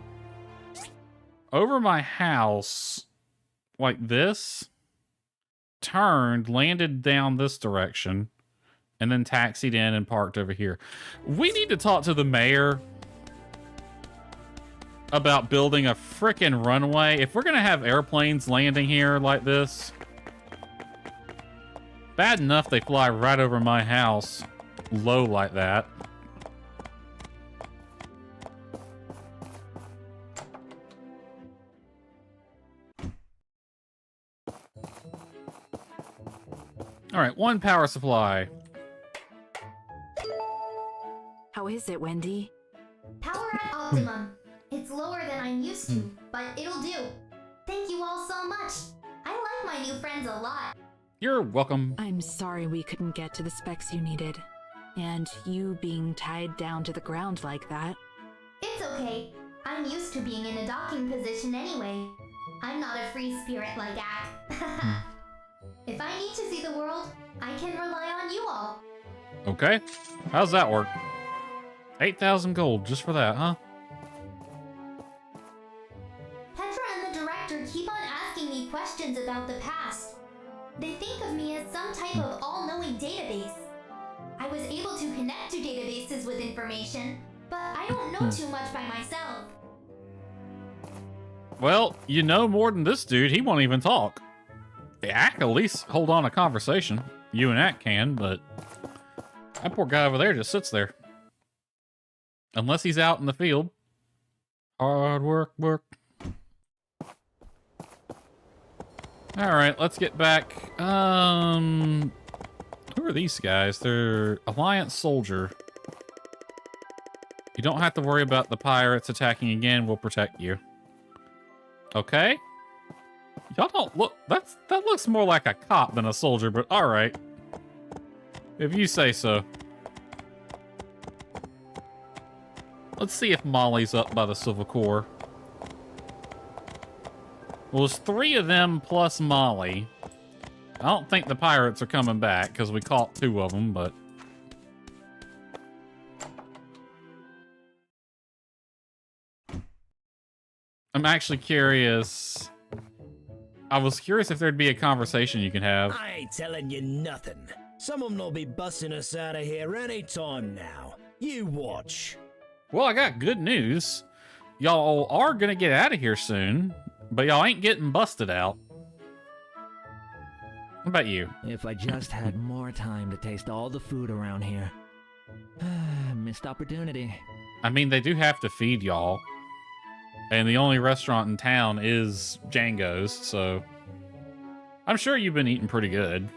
over my house like this, turned, landed down this direction, and then taxied in and parked over here. We need to talk to the mayor about building a frickin' runway. If we're gonna have airplanes landing here like this, bad enough they fly right over my house low like that. All right, one power supply. How is it, Wendy? Power at optimum. It's lower than I'm used to, but it'll do. Thank you all so much. I like my new friends a lot. You're welcome. I'm sorry we couldn't get to the specs you needed. And you being tied down to the ground like that. It's okay. I'm used to being in a docking position anyway. I'm not a free spirit like Ak. If I need to see the world, I can rely on you all. Okay. How's that work? 8,000 gold just for that, huh? Petra and the director keep on asking me questions about the past. They think of me as some type of all-knowing database. I was able to connect to databases with information, but I don't know too much by myself. Well, you know more than this dude. He won't even talk. Ak at least hold on a conversation. You and Ak can, but that poor guy over there just sits there. Unless he's out in the field. Hard work. Alright, let's get back. Who are these guys? They're Alliance Soldier. You don't have to worry about the pirates attacking again. We'll protect you. Okay. Y'all don't look... That looks more like a cop than a soldier, but alright. If you say so. Let's see if Molly's up by the Civil Corps. Well, there's 3 of them plus Molly. I don't think the pirates are coming back because we caught 2 of them, but... I'm actually curious. I was curious if there'd be a conversation you can have. I ain't telling you nothing. Some of them'll be busting us out of here any time now. You watch. Well, I got good news. Y'all are gonna get out of here soon, but y'all ain't getting busted out. What about you? If I just had more time to taste all the food around here. Missed opportunity. I mean, they do have to feed y'all. And the only restaurant in town is Django's, so... I'm sure you've been eating pretty good.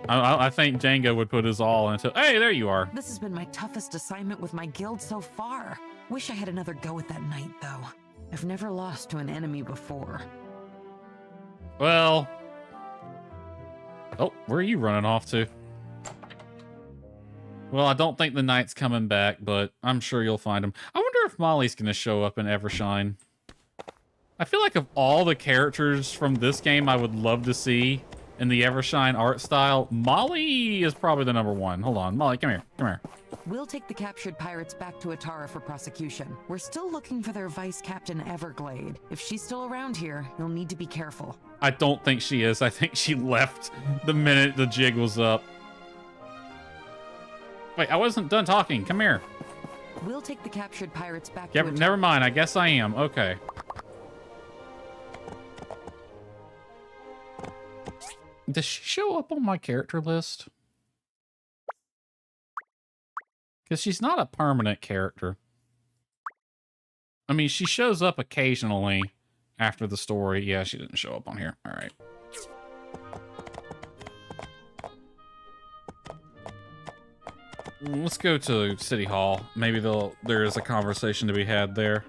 I think Django would put his all into... Hey, there you are. This has been my toughest assignment with my guild so far. Wish I had another go at that night, though. I've never lost to an enemy before. Well... Oh, where are you running off to? Well, I don't think the knight's coming back, but I'm sure you'll find him. I wonder if Molly's gonna show up in Evershine. I feel like of all the characters from this game I would love to see in the Evershine art style, Molly is probably the number one. Hold on, Molly, come here, come here. We'll take the captured pirates back to Atara for prosecution. We're still looking for their vice captain Everglade. If she's still around here, you'll need to be careful. I don't think she is. I think she left the minute the jig was up. Wait, I wasn't done talking. Come here. We'll take the captured pirates back Yeah, to Atara. never mind. I guess I am. Okay. Does she show up on my character list? Because she's not a permanent character. I mean, she shows up occasionally after the story. Yeah, she didn't show up on here. All right. Let's go to City Hall. Maybe there is a conversation to be had there.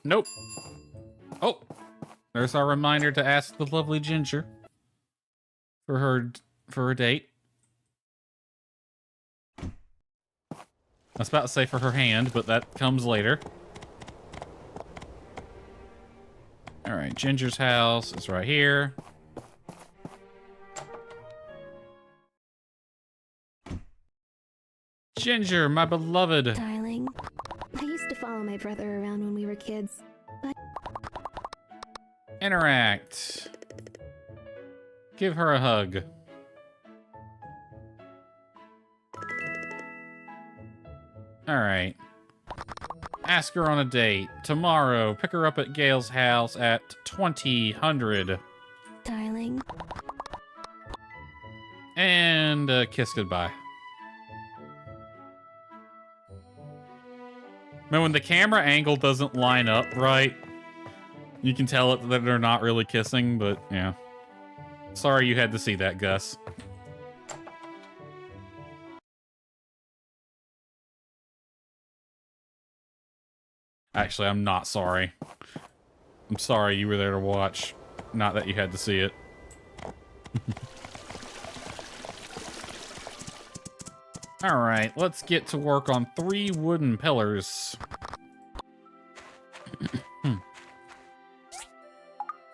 Nope. Oh, there's our reminder to ask the lovely Ginger for her date. I was about to say for her hand, but that comes later. All right, Ginger's house is right here. Ginger, my beloved. Darling, I used to follow my brother around when we were kids, but... Interact. Give her a hug. All right. Ask her on a date. Tomorrow, pick her up at Gail's house at 2000. Darling. And kiss goodbye. Man, when the camera angle doesn't line up right, you can tell that they're not really kissing, but yeah. Sorry you had to see that, Gus. Actually, I'm not sorry. I'm sorry you were there to watch. Not that you had to see it. Alright, let's get to work on 3 wooden pillars.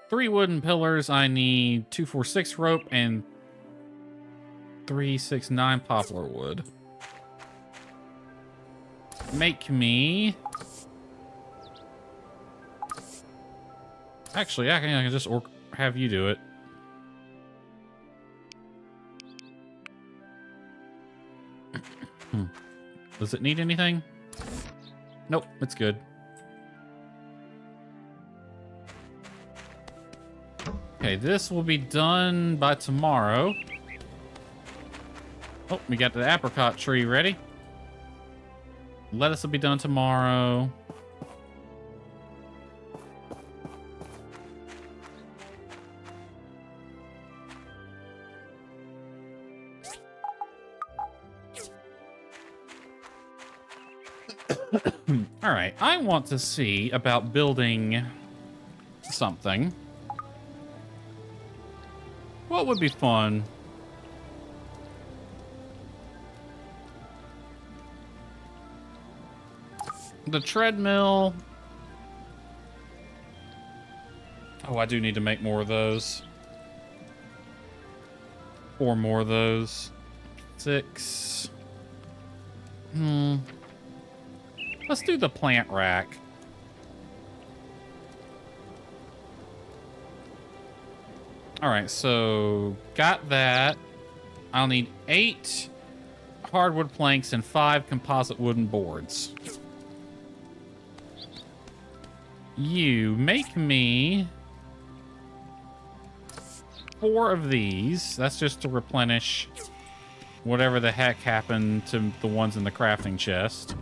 3 wooden pillars. I need 246 rope and 369 poplar wood. Make me... Actually, I can just have you do it. Does it need anything? Nope, it's good. Okay, this will be done by tomorrow. Oh, we got the apricot tree ready. Lettuce will be done tomorrow. All right, I want to see about building something. What would be fun? The treadmill. Oh, I do need to make more of those. 4 more of those. 6. Let's do the plant rack. All right, so got that. I'll need 8 hardwood planks and 5 composite wooden boards. You make me 4 of these. That's just to replenish whatever the heck happened to the ones in the crafting chest.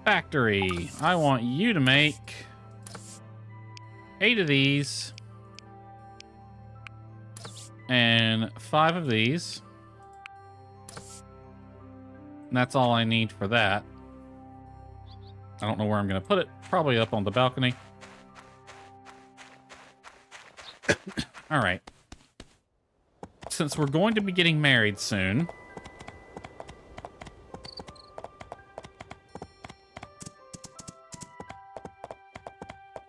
Factory. I want you to make 8 of these and 5 of these. And that's all I need for that. I don't know where I'm going to put it. Probably up on the balcony. All right. Since we're going to be getting married soon,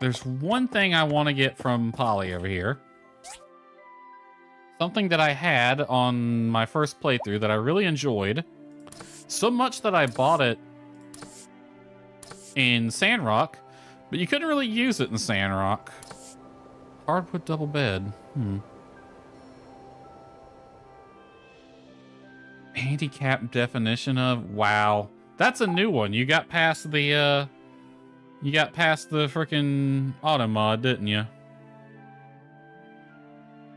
there's one thing I want to get from Polly over here. Something that I had on my first playthrough that I really enjoyed. So much that I bought it in Sandrock, but you couldn't really use it in Sandrock. Hardwood double bed. Handicap definition of... Wow. That's a new one. You got past the, frickin' auto mod, didn't you?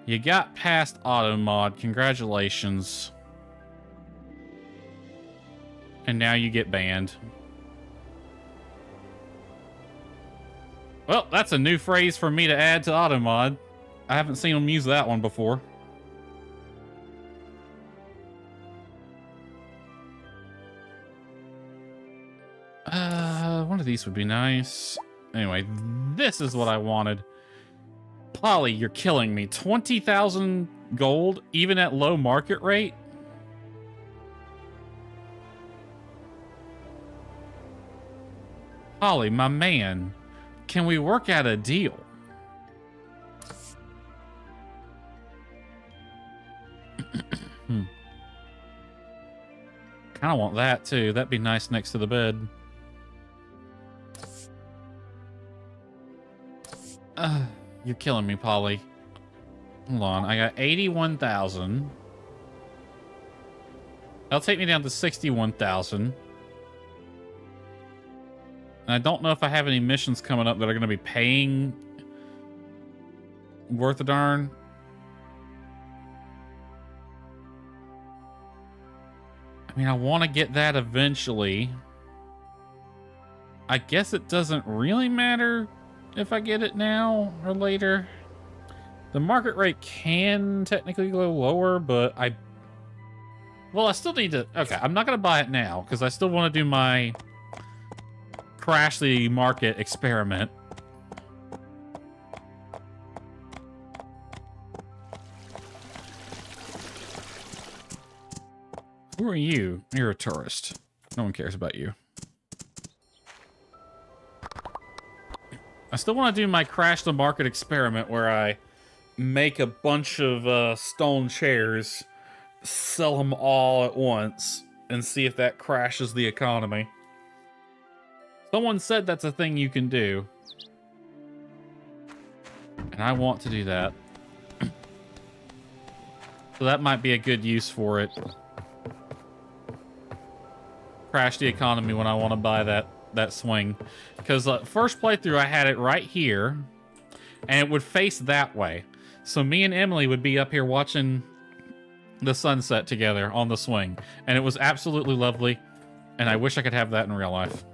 You got past auto mod. Congratulations. And now you get banned. Well, that's a new phrase for me to add to auto mod. I haven't seen them use that one before. One of these would be nice. Anyway, this is what I wanted. Polly, you're killing me. 20,000 gold, even at low market rate? Polly, my man, can we work out a deal? Kind of want that too. That'd be nice next to the bed. You're killing me, Polly. Hold on, I got 81,000. That'll take me down to 61,000. And I don't know if I have any missions coming up that are going to be paying worth a darn. I mean, I want to get that eventually. I guess it doesn't really matter if I get it now or later. The market rate can technically go lower, but I still need to... Okay, I'm not going to buy it now because I still want to do my crash the market experiment. Who are you? You're a tourist. No one cares about you. I still want to do my crash the market experiment where I make a bunch of stone chairs, sell them all at once, and see if that crashes the economy. Someone said that's a thing you can do. And I want to do that. So that might be a good use for it. Crash the economy when I want to buy that swing. Because first playthrough I had it right here. And it would face that way. So me and Emily would be up here watching the sunset together on the swing. And it was absolutely lovely. And I wish I could have that in real life.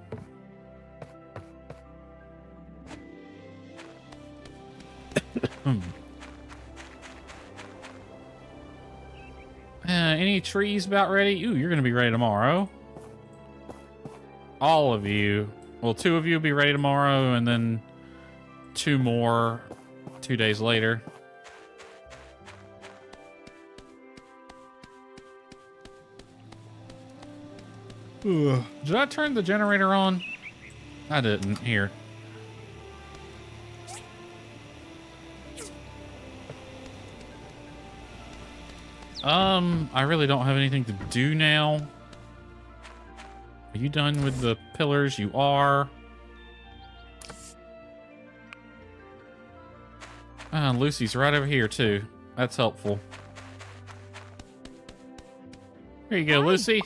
Any trees about ready? Ooh, you're going to be ready tomorrow. All of you. Well, 2 of you will be ready tomorrow, and then 2 more 2 days later. Ugh. Did I turn the generator on? I didn't. Here. I really don't have anything to do now. Are you done with the pillars? You are. Lucy's right over here, too. That's helpful. Here you go, Lucy.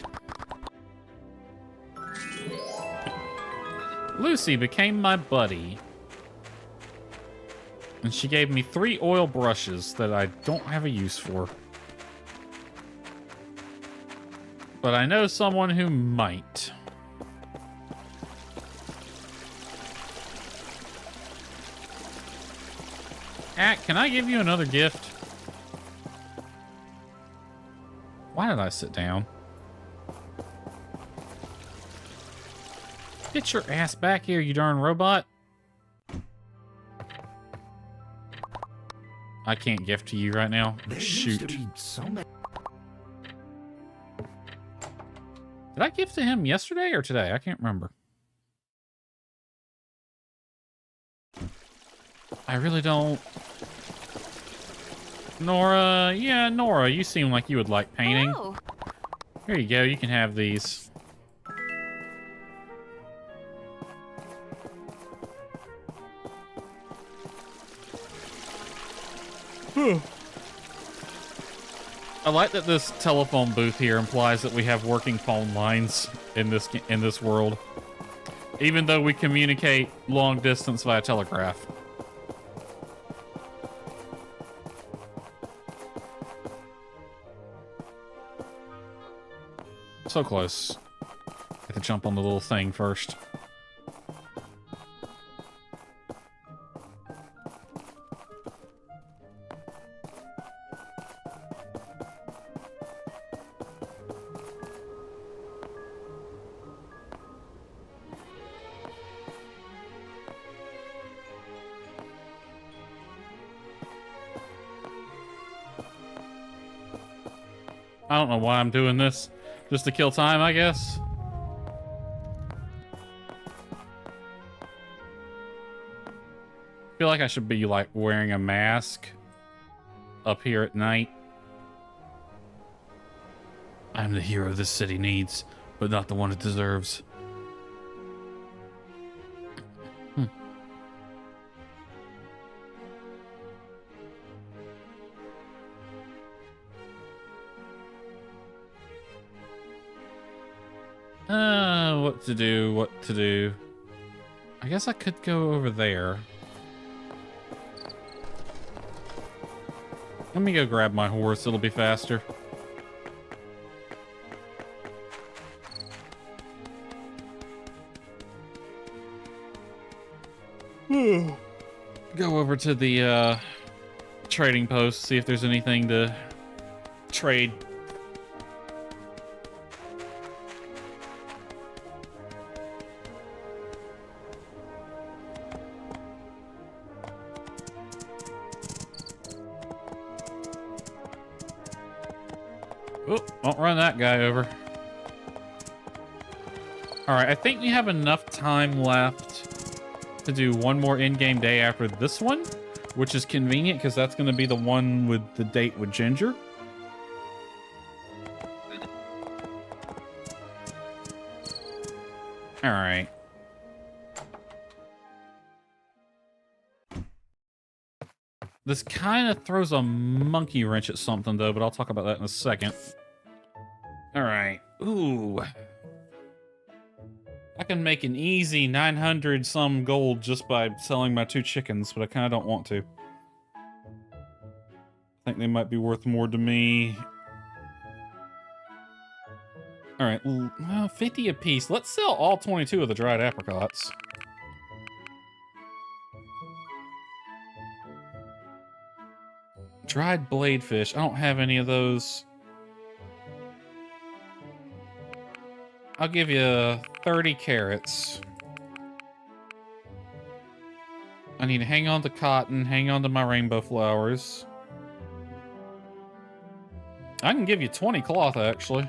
Lucy became my buddy. And she gave me 3 oil brushes that I don't have a use for. But I know someone who might. Can I give you another gift? Why did I sit down? Get your ass back here, you darn robot. I can't gift to you right now. Shoot. Did I gift to him yesterday or today? I can't remember. I really don't. Nora, yeah, Nora, you seem like you would like painting. Hello. Here you go, you can have these. I like that this telephone booth here implies that we have working phone lines in this world, even though we communicate long distance via telegraph. So close. Have to jump on the little thing first. I don't know why I'm doing this. Just to kill time, I guess. I feel like I should be, like, wearing a mask up here at night. I'm the hero this city needs, but not the one it deserves. What to do. I guess I could go over there. Let me go grab my horse, it'll be faster. Go over to the trading post, see if there's anything to trade. Oh, don't run that guy over. Alright, I think we have enough time left to do one more in-game day after this one, which is convenient because that's going to be the one with the date with Ginger. Alright. This kind of throws a monkey wrench at something, though, but I'll talk about that in a second. Alright. Ooh. I can make an easy 900 some gold just by selling my 2 chickens, but I kind of don't want to. I think they might be worth more to me. Alright, well, 50 apiece. Let's sell all 22 of the dried apricots. Dried bladefish. I don't have any of those. I'll give you 30 carrots. I need to hang on to cotton, hang on to my rainbow flowers. I can give you 20 cloth, actually.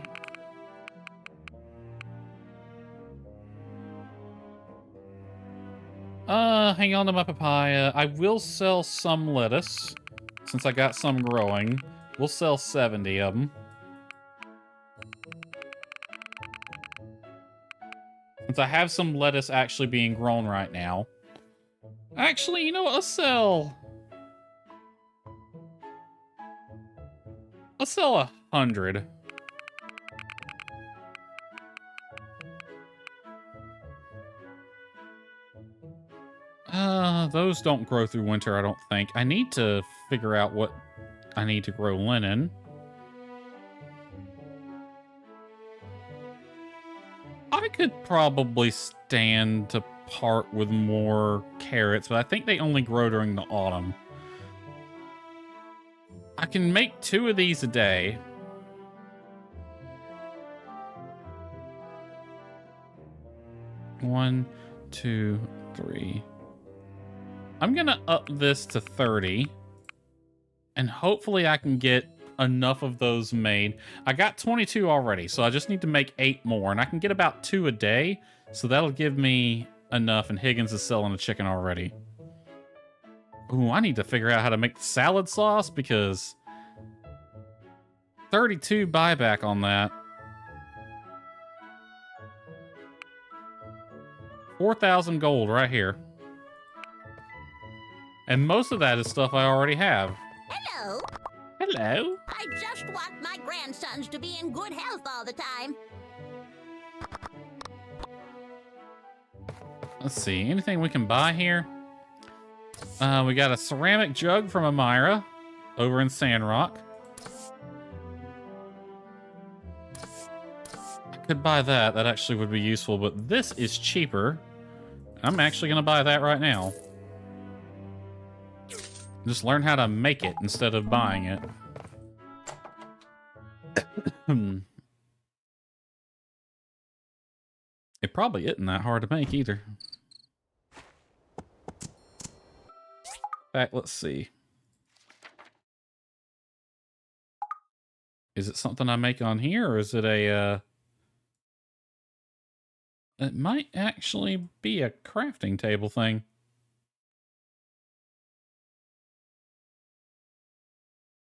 Hang on to my papaya. I will sell some lettuce, since I got some growing. We'll sell 70 of them. Since I have some lettuce actually being grown right now. Actually, you know what? Let's sell 100. Those don't grow through winter, I don't think. I need to figure out what I need to grow linen. I could probably stand to part with more carrots, but I think they only grow during the autumn. I can make 2 of these a day. One, 2, 3. I'm gonna up this to 30. And hopefully I can get enough of those made. I got 22 already, so I just need to make 8 more. And I can get about 2 a day, so that'll give me enough. And Higgins is selling a chicken already. Ooh, I need to figure out how to make the salad sauce because 32 buyback on that. 4,000 gold right here. And most of that is stuff I already have. Hello. Hello. I just want my grandsons to be in good health all the time. Let's see, anything we can buy here? We got a ceramic jug from Amira over in Sandrock. I could buy that. That actually would be useful, but this is cheaper. I'm actually going to buy that right now. Just learn how to make it instead of buying it. It probably isn't that hard to make either. In fact, let's see. Is it something I make on here, or is it a, It might actually be a crafting table thing.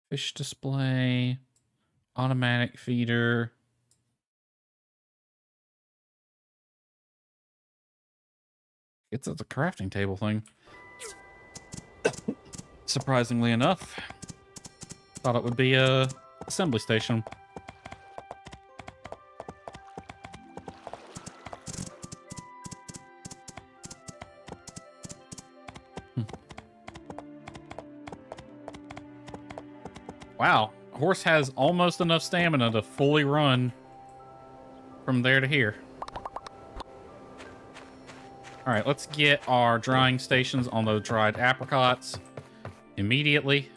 Fish display, automatic feeder. It's a crafting table thing. Surprisingly enough, thought it would be a assembly station. Wow, horse has almost enough stamina to fully run from there to here. All right, let's get our drying stations on those dried apricots immediately.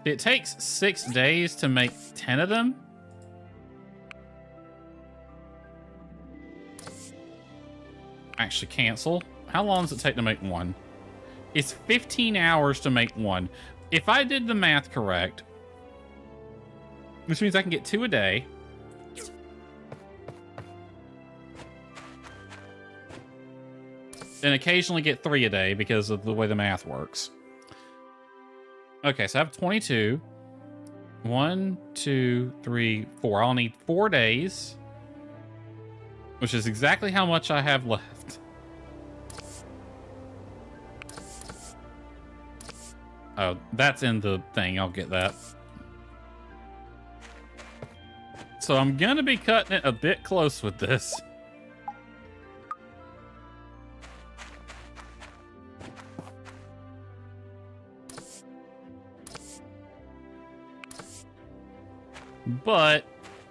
It takes 6 days to make 10 of them. Actually, cancel. How long does it take to make one? It's 15 hours to make one. If I did the math correct, which means I can get 2 a day. And occasionally get 3 a day because of the way the math works. Okay, so I have 22. 1, 2, 3, 4. I'll need 4 days, which is exactly how much I have left. Oh, that's in the thing. I'll get that. So I'm gonna be cutting it a bit close with this. But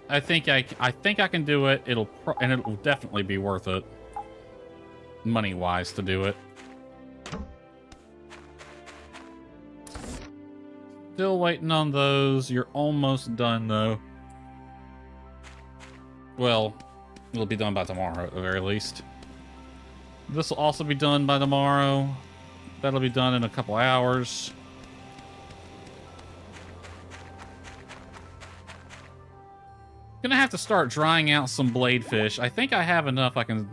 I think I can do it. It'll definitely be worth it, money-wise, to do it. Still waiting on those. You're almost done, though. Well, it'll be done by tomorrow at the very least. This will also be done by tomorrow. That'll be done in a couple hours. Gonna have to start drying out some blade fish. I think I have enough. I can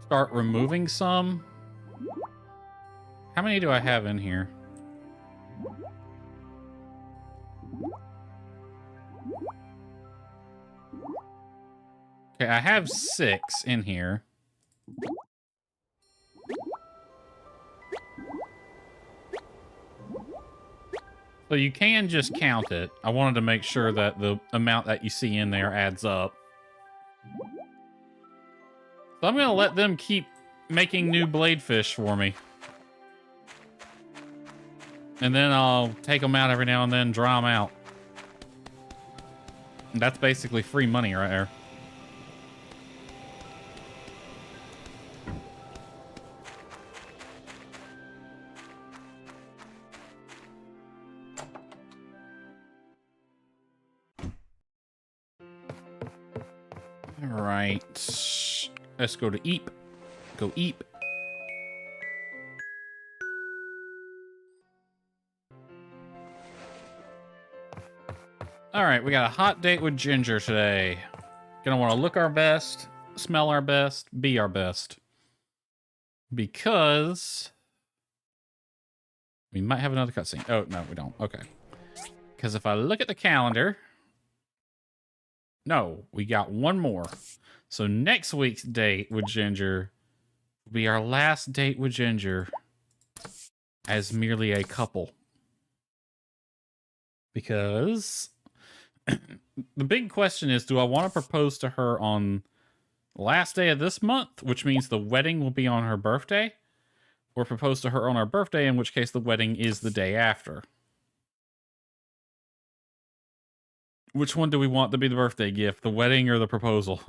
start removing some. How many do I have in here? Okay, I have 6 in here. So you can just count it. I wanted to make sure that the amount that you see in there adds up. So I'm going to let them keep making new blade fish for me. And then I'll take them out every now and then, dry them out. And that's basically free money right there. All right, let's go to Eep. Go Eep. All right, we got a hot date with Ginger today. Gonna want to look our best, smell our best, be our best. Because we might have another cutscene. Oh, no, we don't. Okay. Because if I look at the calendar... No, we got one more. So next week's date with Ginger will be our last date with Ginger as merely a couple. Because the big question is, do I want to propose to her on the last day of this month, which means the wedding will be on her birthday, or propose to her on her birthday, in which case the wedding is the day after? Which one do we want to be the birthday gift, the wedding or the proposal?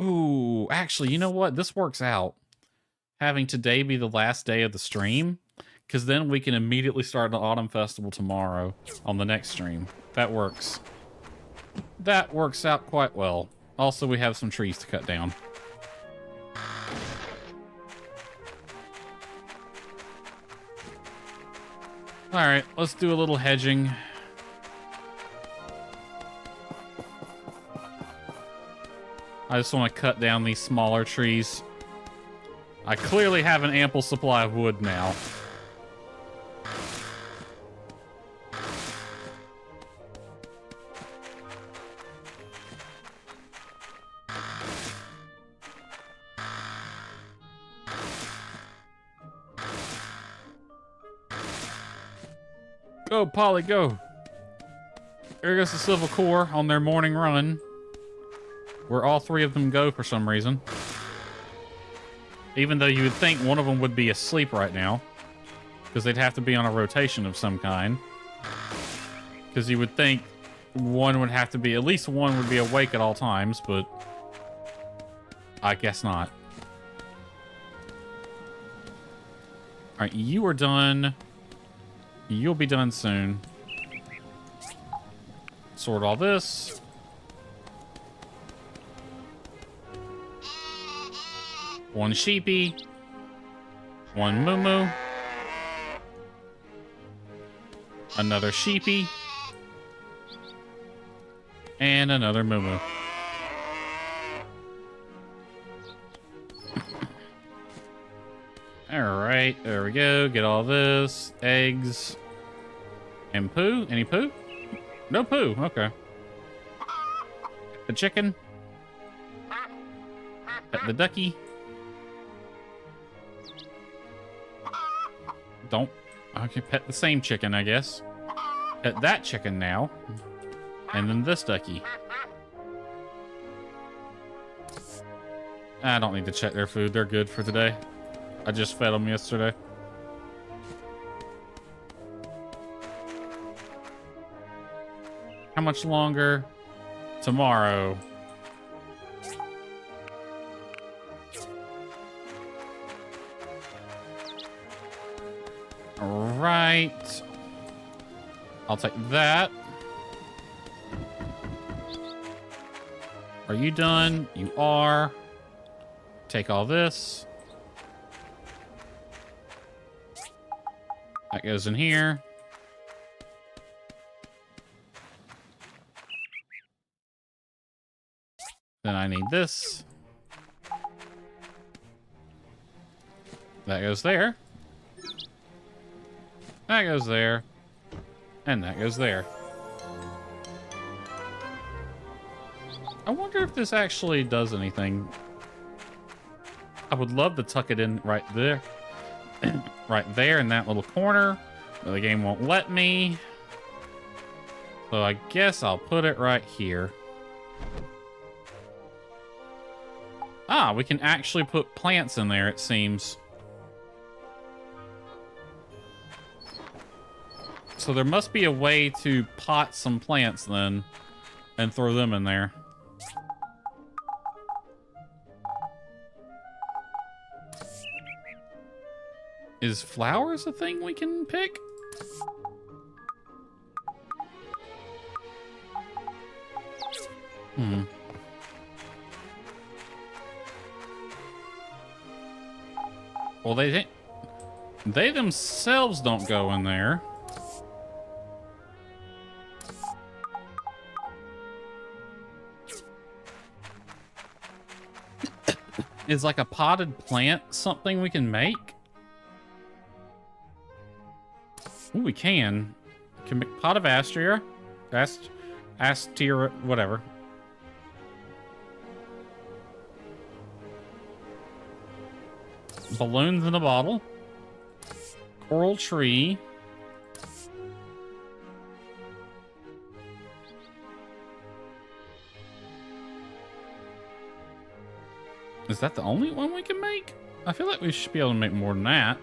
Ooh, actually, you know what? This works out. Having today be the last day of the stream, because then we can immediately start the Autumn Festival tomorrow on the next stream. That works. That works out quite well. Also, we have some trees to cut down. Alright, let's do a little hedging. I just want to cut down these smaller trees. I clearly have an ample supply of wood now. Go, Polly, go. There goes the Civil Corps on their morning run, where all three of them go for some reason. Even though you would think one of them would be asleep right now, because they'd have to be on a rotation of some kind. Because you would think one would have to be, at least one would be awake at all times, but I guess not. Alright, you are done. You'll be done soon. Sort all this. One sheepy. One moo. Another sheepy. And another moo. Alright, there we go. Get all this. Eggs. And poo. Any poo? No poo. Okay. The chicken. Pet the ducky. Don't. Okay, pet the same chicken, I guess. Pet that chicken now. And then this ducky. I don't need to check their food. They're good for today. I just fed them yesterday. How much longer? Tomorrow. All right. I'll take that. Are you done? You are. Take all this. That goes in here. Then I need this. That goes there. That goes there. And that goes there. I wonder if this actually does anything. I would love to tuck it in right there. Right there in that little corner. But the game won't let me. So I guess I'll put it right here. Ah, we can actually put plants in there, it seems. So there must be a way to pot some plants then and throw them in there. Is flowers a thing we can pick? Well, they didn't. They themselves don't go in there. Is like a potted plant something we can make? Ooh, we can. Can make pot of Astria. Astria, whatever. Balloons in a bottle. Coral tree. Is that the only one we can make? I feel like we should be able to make more than that.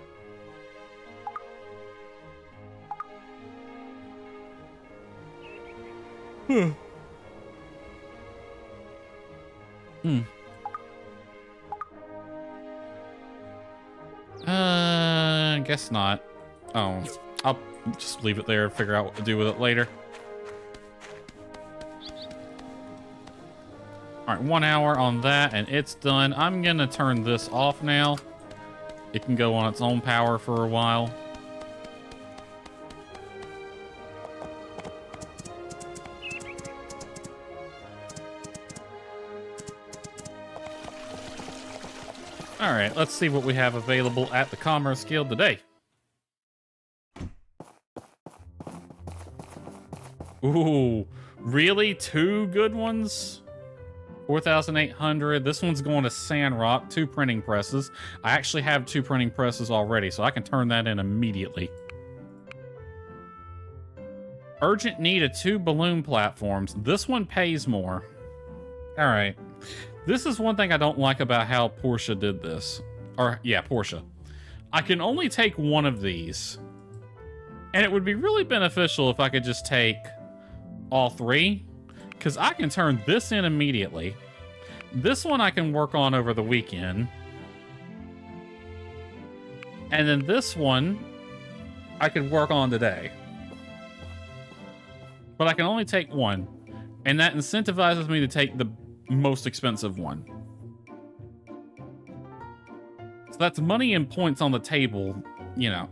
Hmm. Guess not. Oh, I'll just leave it there, figure out what to do with it later. All right, 1 hour on that, and it's done. I'm gonna turn this off now. It can go on its own power for a while. All right, let's see what we have available at the Commerce Guild today. Ooh, really? 2 good ones? 4,800. This one's going to Sandrock. 2 printing presses. I actually have 2 printing presses already, so I can turn that in immediately. Urgent need of 2 balloon platforms. This one pays more. All right. This is one thing I don't like about how Portia did this. Or, yeah, Portia. I can only take 1 of these. And it would be really beneficial if I could just take all 3. Because I can turn this in immediately. This one I can work on over the weekend. And then this one I could work on today. But I can only take 1. And that incentivizes me to take the most expensive one. So that's money and points on the table, you know.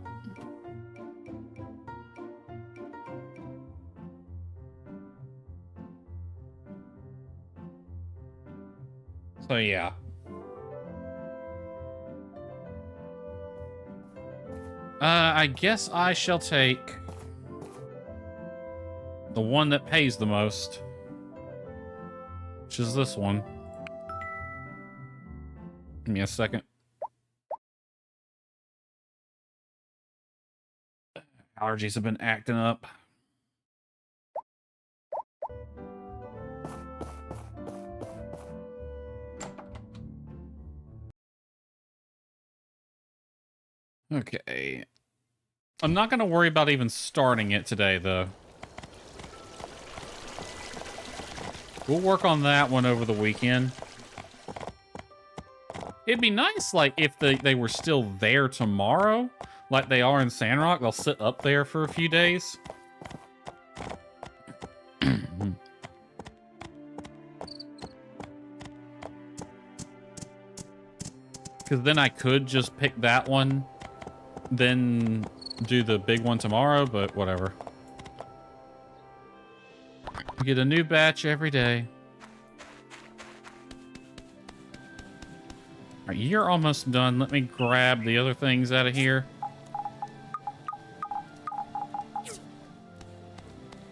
So yeah. I guess I shall take the one that pays the most. Which is this one. Give me a second. Allergies have been acting up. Okay. I'm not going to worry about even starting it today, though. We'll work on that one over the weekend. It'd be nice, like, if they were still there tomorrow, like they are in Sandrock. They'll sit up there for a few days. Because then I could just pick that one, then do the big one tomorrow, but whatever. We get a new batch every day. All right, you're almost done. Let me grab the other things out of here.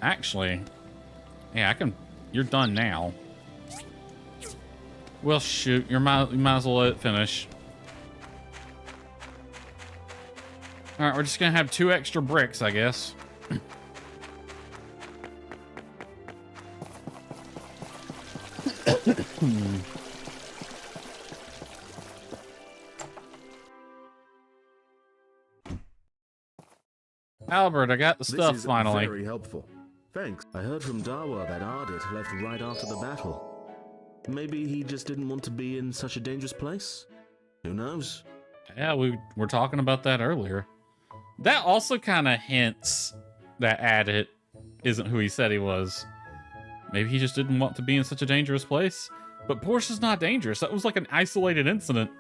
Actually, yeah, I can. You're done now. Well, shoot, you might as well let it finish. All right, we're just gonna have 2 extra bricks, I guess. Albert, I got the stuff This is finally. Very helpful. Thanks. I heard from Dawa that Ardit left right after the battle. Maybe he just didn't want to be in such a dangerous place? Who knows? Yeah, we were talking about that earlier. That also kind of hints that Ardit isn't who he said he was. Maybe he just didn't want to be in such a dangerous place. But Portia's not dangerous. That was like an isolated incident.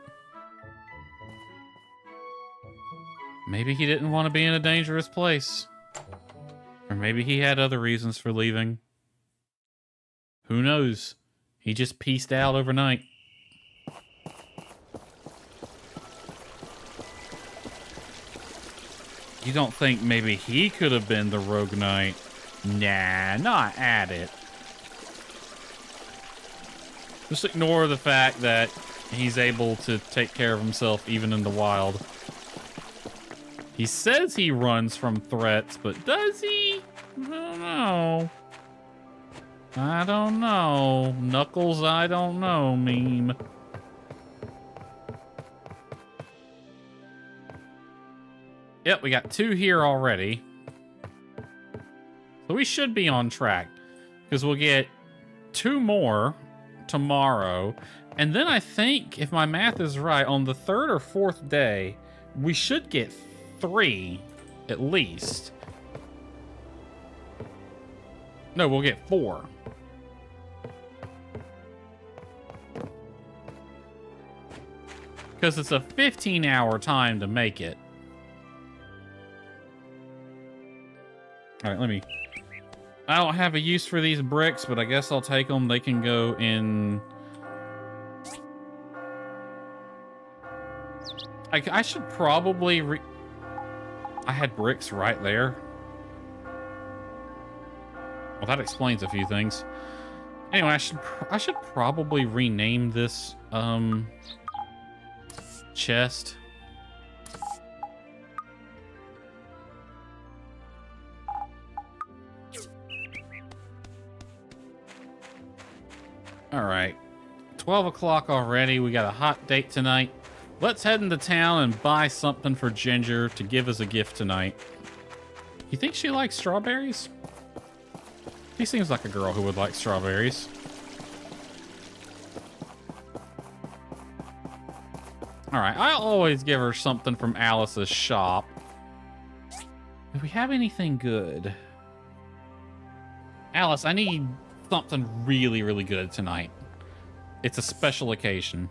Maybe he didn't want to be in a dangerous place. Or maybe he had other reasons for leaving. Who knows? He just peaced out overnight. You don't think maybe he could have been the rogue knight? Nah, not at it. Just ignore the fact that he's able to take care of himself even in the wild. He says he runs from threats, but does he? I don't know. I don't know. Knuckles, I don't know, meme. Yep, we got 2 here already. So we should be on track. Because we'll get 2 more tomorrow. And then I think, if my math is right, on the 3rd or 4th day, we should get 3 at least. No, we'll get 4. Because it's a 15-hour time to make it. Alright, let me... I don't have a use for these bricks, but I guess I'll take them. They can go in... I should probably I had bricks right there. Well, that explains a few things. Anyway, I should probably rename this chest. All right, 12 o'clock already. We got a hot date tonight. Let's head into town and buy something for Ginger to give as a gift tonight. You think she likes strawberries? She seems like a girl who would like strawberries. All right, I always give her something from Alice's shop. Do we have anything good? Alice, I need something really, really good tonight. It's a special occasion.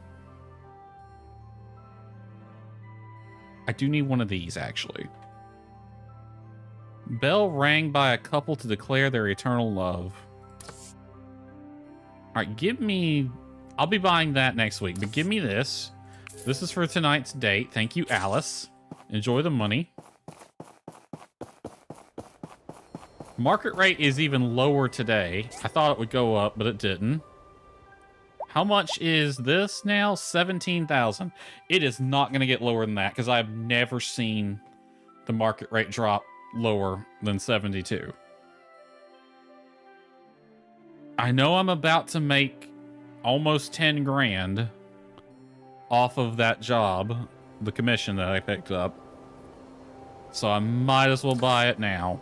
I do need one of these, actually. Bell rang by a couple to declare their eternal love. Alright, give me... I'll be buying that next week, but give me this. This is for tonight's date. Thank you, Alice. Enjoy the money. Market rate is even lower today. I thought it would go up, but it didn't. How much is this now? 17,000. It is not going to get lower than that because I've never seen the market rate drop lower than 72. I know I'm about to make almost 10 grand off of that job, the commission that I picked up. So I might as well buy it now.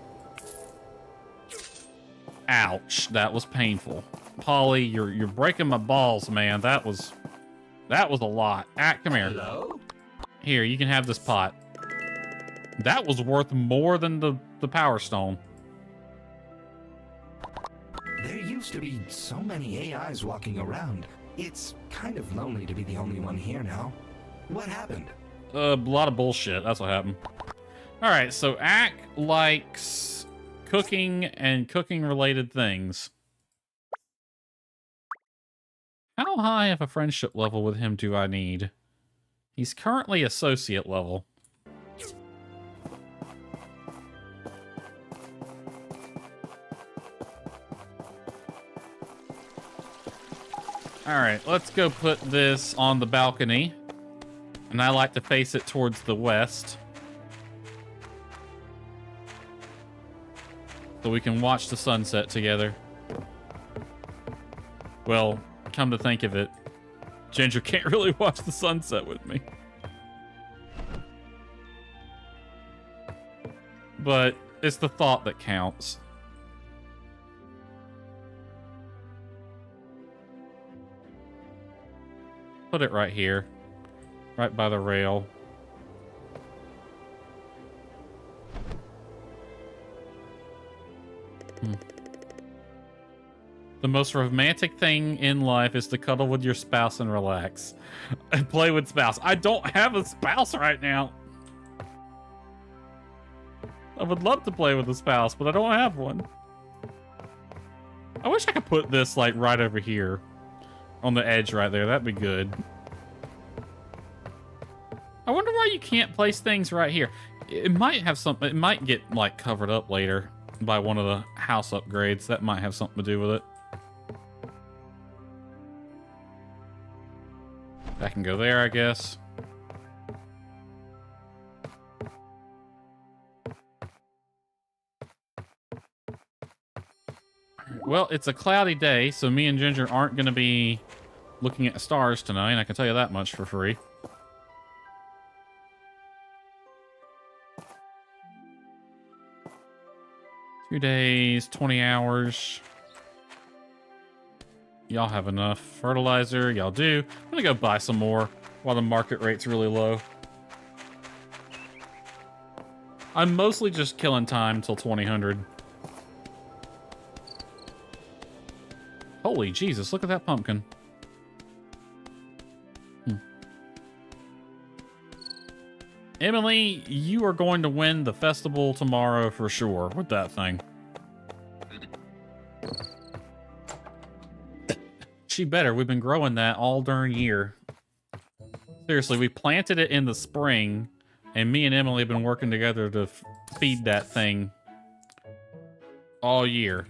Ouch, that was painful. Polly, you're breaking my balls, man. That was a lot. Come here. Hello? Here, you can have this pot. That was worth more than the Power Stone. There used to be so many AIs walking around. It's kind of lonely to be the only one here now. What happened? A lot of bullshit. That's what happened. All right, so Ack likes cooking and cooking-related things. How high of a friendship level with him do I need? He's currently associate level. Alright, let's go put this on the balcony. And I like to face it towards the west. So we can watch the sunset together. Well, come to think of it, Ginger can't really watch the sunset with me. But it's the thought that counts. Put it right here. Right by the rail. The most romantic thing in life is to cuddle with your spouse and relax. And play with spouse. I don't have a spouse right now. I would love to play with a spouse, but I don't have one. I wish I could put this, like, right over here. On the edge right there. That'd be good. I wonder why you can't place things right here. It might have something... It might get, like, covered up later by one of the house upgrades. That might have something to do with it. That can go there, I guess. Well, it's a cloudy day, so me and Ginger aren't going to be looking at stars tonight. I can tell you that much for free. Two days, 20 hours. Y'all have enough fertilizer. Y'all do. I'm going to go buy some more while the market rate's really low. I'm mostly just killing time until 2000. Holy Jesus, look at that pumpkin. Emily, you are going to win the festival tomorrow for sure with that thing. She better. We've been growing that all darn year. Seriously, we planted it in the spring, and me and Emily have been working together to feed that thing all year.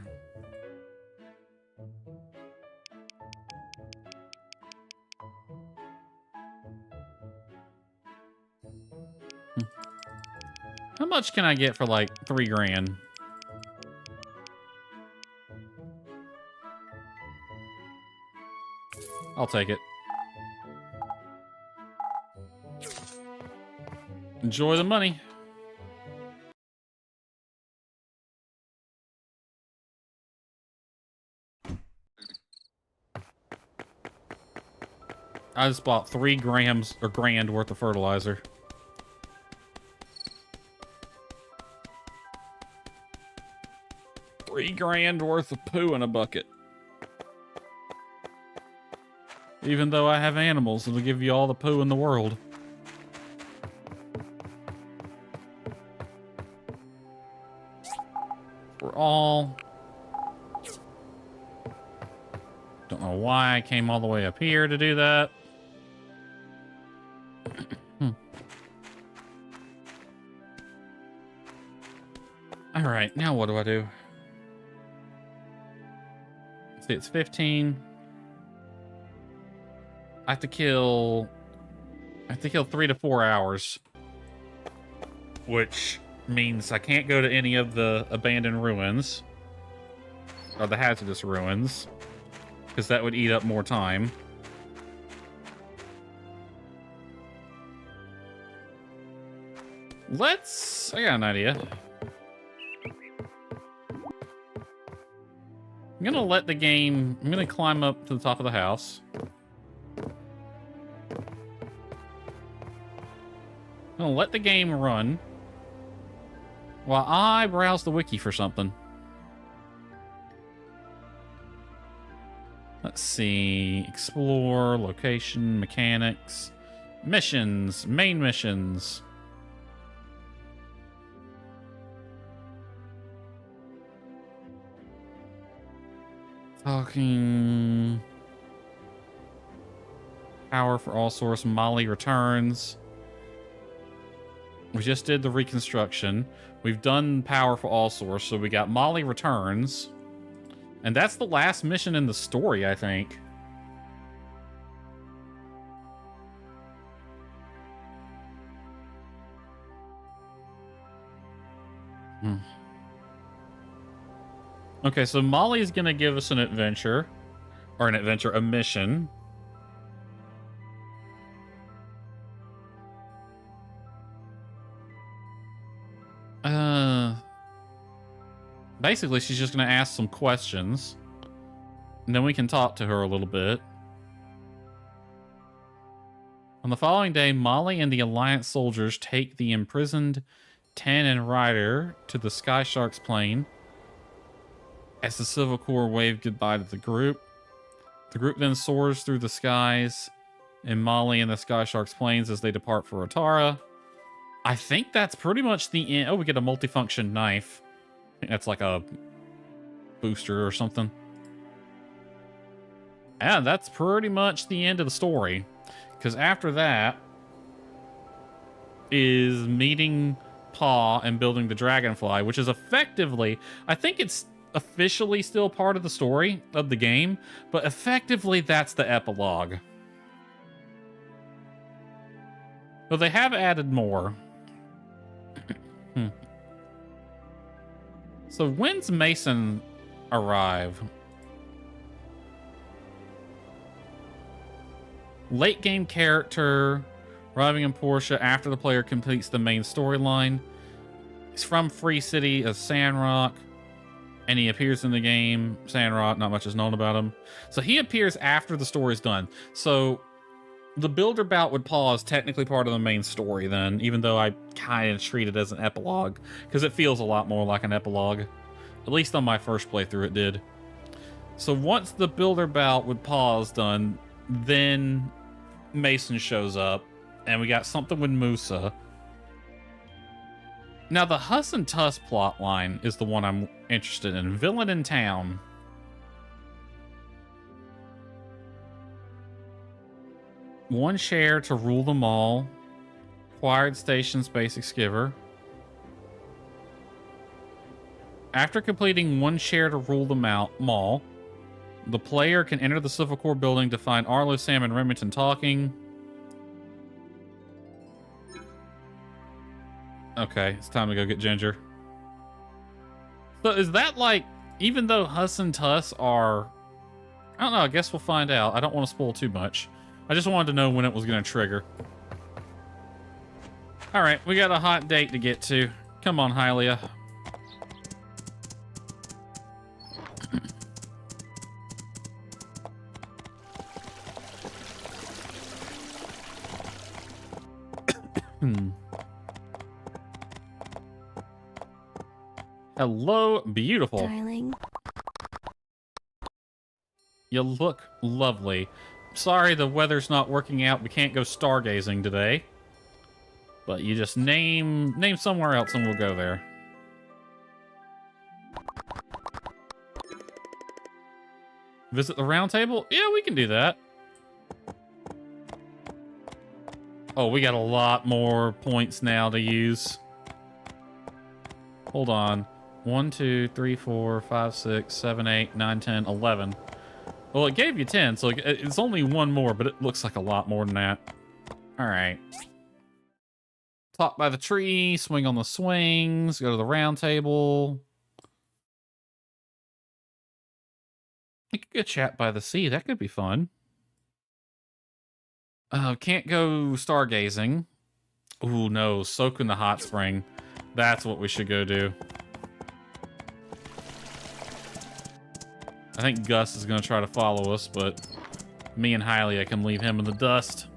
How much can I get for like 3 grand? I'll take it. Enjoy the money. I just bought 3 grams or grand worth of fertilizer. $3 grand worth of poo in a bucket. Even though I have animals, it'll give you all the poo in the world. We're all... Don't know why I came all the way up here to do that. Alright, now what do I do? See, it's 15. I have to kill 3 to 4 hours. Which means I can't go to any of the abandoned ruins. Or the hazardous ruins. Because that would eat up more time. I got an idea. I'm gonna climb up to the top of the house. I'm gonna let the game run while I browse the wiki for something. Let's see. Explore, location, mechanics, missions, main missions. Talking. Power for all source. Molly returns. We just did the reconstruction. We've done power for all source, so we got Molly returns. And that's the last mission in the story, I think. Okay, so Molly's gonna give us an adventure. Or a mission. Basically, she's just gonna ask some questions. And then we can talk to her a little bit. On the following day, Molly and the Alliance soldiers take the imprisoned Tan and Ryder to the Sky Shark's plane. As the Civil Corps wave goodbye to the group then soars through the skies, and Molly and the Sky Shark's planes as they depart for Atara. I think that's pretty much the end. Oh, we get a multifunction knife. I think that's like a booster or something. And that's pretty much the end of the story. Because after that is meeting Paw and building the dragonfly, which is effectively, I think it's officially still part of the story of the game, but effectively that's the epilogue. But they have added more. So when's Mason arrive? Late game character arriving in Portia after the player completes the main storyline. He's from Free City of Sandrock, and he appears in the game Sandrock. Not much is known about him. So he appears after the story's done. So the builder bout with Paw is technically part of the main story then, even though I kind of treat it as an epilogue, because it feels a lot more like an epilogue. At least on my first playthrough it did. So once the builder bout with Paw is done, then Mason shows up, and we got something with Musa. Now, the Huss and Tuss plotline is the one I'm interested in. Villain in town. One share to rule them all. Acquired station space exgiver. After completing one share to rule them all, the player can enter the Civil Core building to find Arlo, Sam, and Remington talking. Okay, it's time to go get Ginger. So is that like, even though Huss and Tuss are... I don't know, I guess we'll find out. I don't want to spoil too much. I just wanted to know when it was going to trigger. Alright, we got a hot date to get to. Come on, Hylia. Hello, beautiful. Darling. You look lovely. Sorry the weather's not working out. We can't go stargazing today. But you just name somewhere else and we'll go there. Visit the round table? Yeah, we can do that. Oh, we got a lot more points now to use. Hold on. 1, 2, 3, 4, 5, 6, 7, 8, 9, 10, 11. Well, it gave you 10, so it's only one more, but it looks like a lot more than that. Alright. Talk by the tree, swing on the swings, go to the round table. We could go chat by the sea. That could be fun. Can't go stargazing. Ooh, no. Soak in the hot spring. That's what we should go do. I think Gus is going to try to follow us, but me and Hylia can leave him in the dust.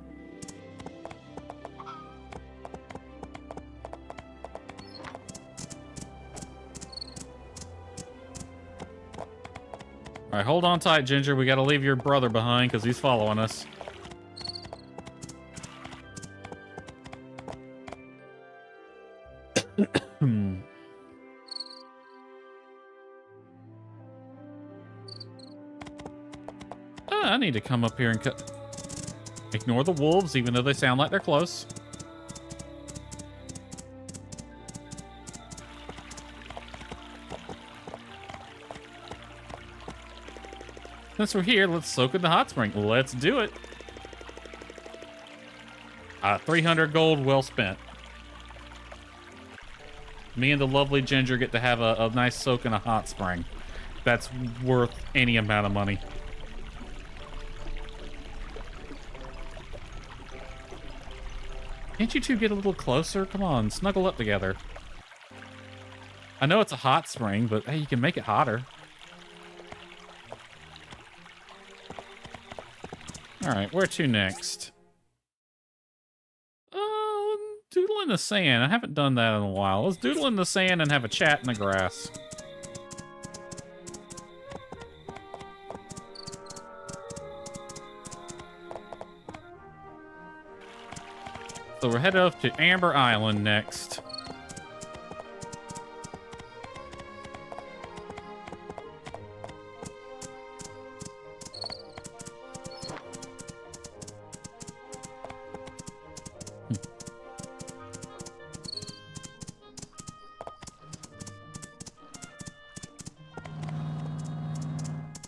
Alright, hold on tight, Ginger. We got to leave your brother behind because he's following us. I need to come up here and cut. Ignore the wolves, even though they sound like they're close. Since we're here, let's soak in the hot spring. Let's do it. 300 gold well spent. Me and the lovely Ginger get to have a nice soak in a hot spring. That's worth any amount of money. Can't you two get a little closer? Come on, snuggle up together. I know it's a hot spring, but hey, you can make it hotter. Alright, where to next? Doodle in the sand. I haven't done that in a while. Let's doodle in the sand and have a chat in the grass. So we're headed up to Amber Island next.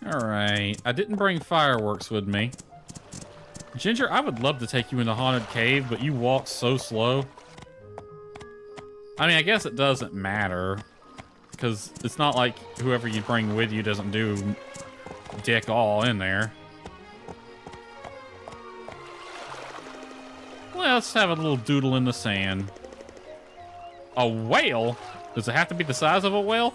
Alright, I didn't bring fireworks with me. Ginger, I would love to take you in the haunted cave, but you walk so slow. I mean, I guess it doesn't matter, because it's not like whoever you bring with you doesn't do dick all in there. Well, let's have a little doodle in the sand. A whale? Does it have to be the size of a whale?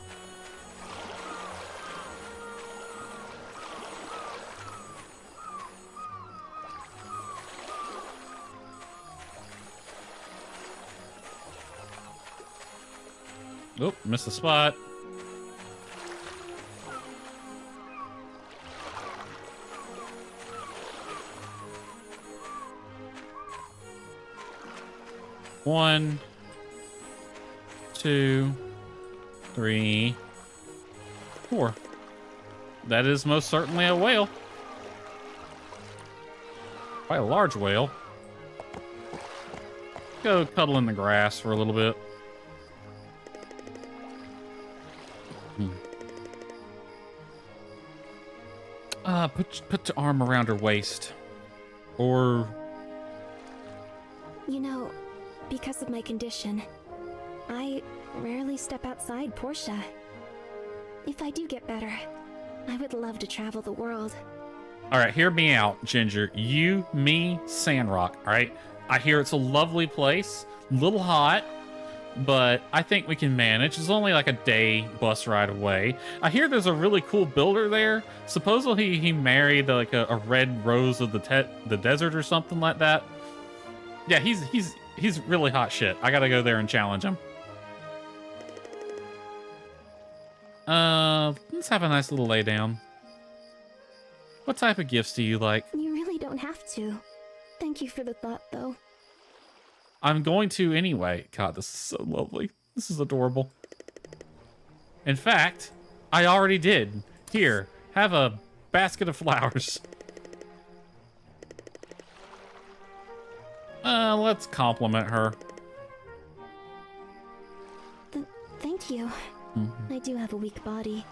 Oh, missed the spot. One, two, three, four. That is most certainly a whale. Quite a large whale. Go cuddle in the grass for a little bit. Put your arm around her waist. Or... You know, because of my condition, I rarely step outside Portia. If I do get better, I would love to travel the world. Alright, hear me out, Ginger. You, me, Sandrock, alright? I hear it's a lovely place, a little hot, but I think we can manage. It's only like a day bus ride away. I hear there's a really cool builder there. Supposedly he married like a red rose of the desert or something like that. Yeah, he's really hot shit. I gotta go there and challenge him. Let's have a nice little lay down. What type of gifts do you like? You really don't have to. Thank you for the thought, though. I'm going to anyway. God, this is so lovely. This is adorable. In fact, I already did. Here, have a basket of flowers. Let's compliment her. Thank you. I do have a weak body,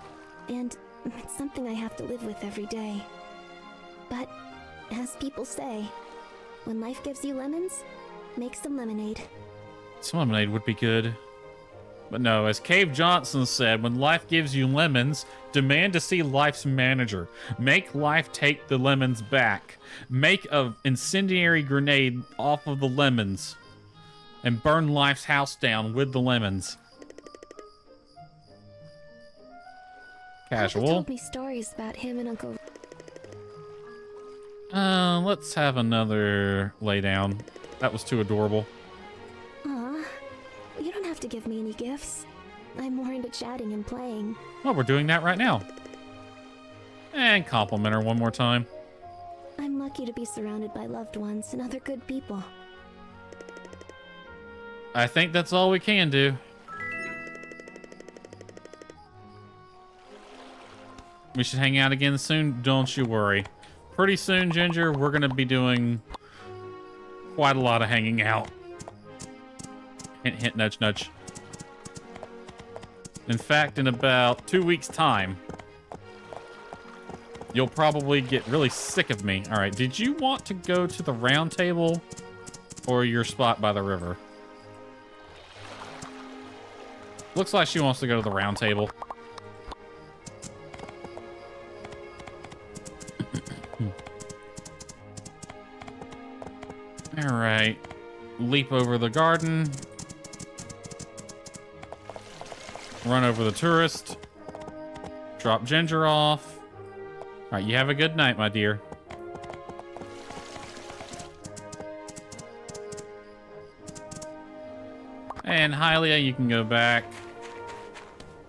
and it's something I have to live with every day. But, as people say, when life gives you lemons, make some lemonade. Some lemonade would be good. But no, as Cave Johnson said, when life gives you lemons, demand to see life's manager. Make life take the lemons back. Make an incendiary grenade off of the lemons. And burn life's house down with the lemons. Casual. Papa told me stories about him and Uncle. Let's have another lay down. That was too adorable. Aw, you don't have to give me any gifts. I'm more into chatting and playing. Well, we're doing that right now. And compliment her one more time. I'm lucky to be surrounded by loved ones and other good people. I think that's all we can do. We should hang out again soon, don't you worry. Pretty soon, Ginger, we're gonna be doing quite a lot of hanging out. Hint, hint, nudge, nudge. In fact, in about 2 weeks' time, you'll probably get really sick of me. All right, did you want to go to the round table or your spot by the river? Looks like she wants to go to the round table. All right, leap over the garden. Run over the tourist. Drop Ginger off. All right, you have a good night, my dear. And Hylia, you can go back.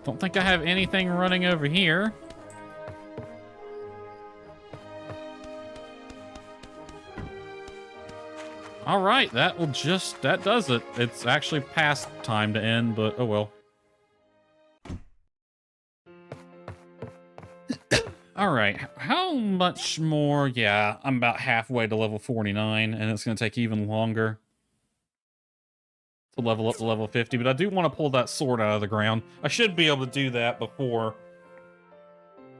Don't think I have anything running over here. All right, that does it. It's actually past time to end, but oh well. All right, how much more? Yeah, I'm about halfway to level 49, and it's going to take even longer to level up to level 50, but I do want to pull that sword out of the ground. I should be able to do that before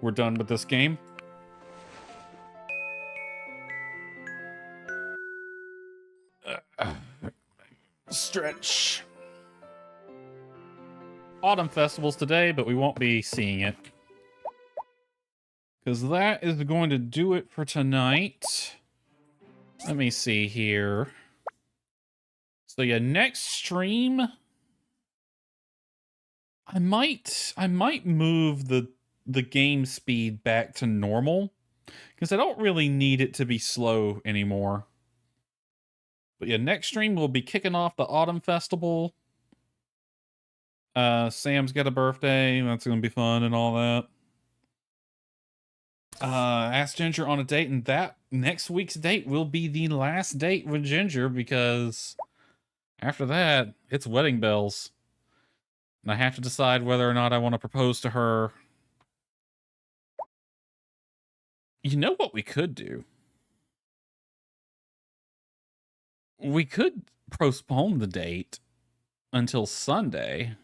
we're done with this game. Stretch. Autumn Festival's today, but we won't be seeing it. Because that is going to do it for tonight. Let me see here. So yeah, next stream, I might move the game speed back to normal, because I don't really need it to be slow anymore. But yeah, next stream we'll be kicking off the Autumn Festival. Sam's got a birthday. That's going to be fun and all that. Ask Ginger on a date, and that next week's date will be the last date with Ginger, because after that, it's wedding bells. And I have to decide whether or not I want to propose to her. You know what we could do? We could postpone the date until Sunday.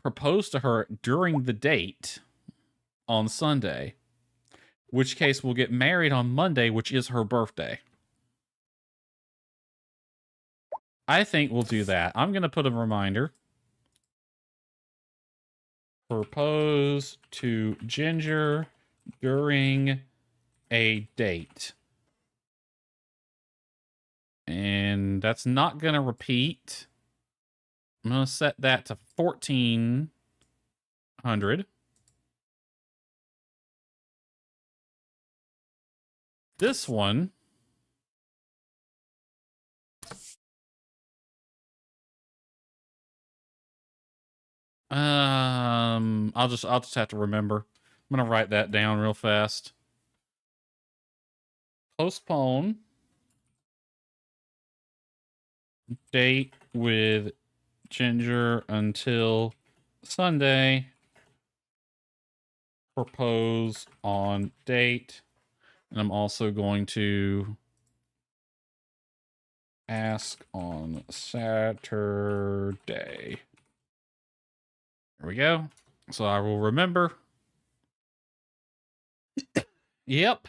Propose to her during the date on Sunday. Which case we'll get married on Monday, which is her birthday. I think we'll do that. I'm going to put a reminder. Propose to Ginger during a date. And that's not going to repeat. I'm going to set that to 1400. This one. I'll just have to remember. I'm going to write that down real fast. Postpone date with Ginger until Sunday. Propose on date. And I'm also going to ask on Saturday. There we go. So I will remember. Yep.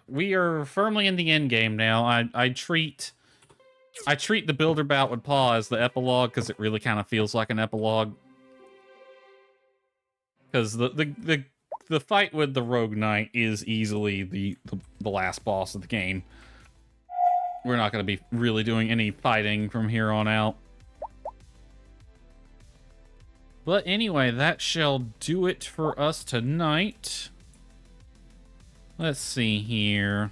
We are firmly in the end game now. I treat the Builder Bout with Paw as the epilogue, because it really kind of feels like an epilogue. Because the fight with the Rogue Knight is easily the last boss of the game. We're not going to be really doing any fighting from here on out. But anyway, that shall do it for us tonight. Let's see here.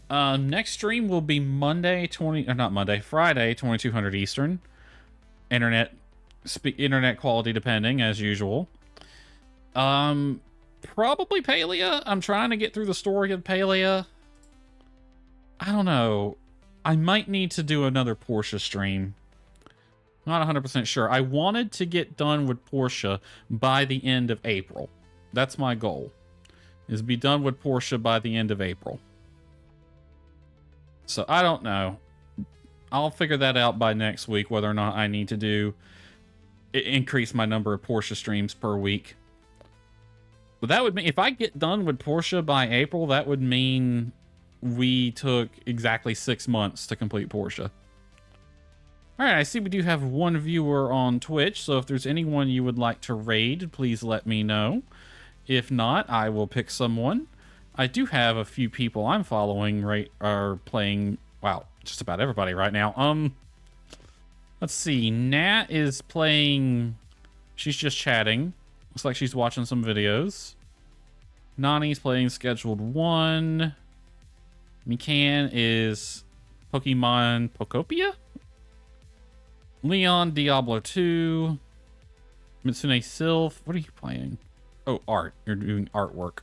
Next stream will be Friday, 2200 Eastern. Internet quality depending, as usual. Probably Palia. I'm trying to get through the story of Palia. I don't know. I might need to do another Portia stream. Not 100% sure. I wanted to get done with Portia by the end of April. That's my goal. Is be done with Portia by the end of April. So I don't know. I'll figure that out by next week, whether or not I need to increase my number of Portia streams per week. But that would mean, if I get done with Portia by April, that would mean we took exactly 6 months to complete Portia. Alright, I see we do have one viewer on Twitch, so if there's anyone you would like to raid, please let me know. If not, I will pick someone. I do have a few people I'm following are playing, wow, just about everybody right now. Let's see, Nat is playing, she's just chatting. Looks like she's watching some videos. Nani's playing Scheduled 1. Mikan is Pokemon Pokopia. Leon, Diablo 2. Mitsune Sylph. What are you playing? Oh, art. You're doing artwork.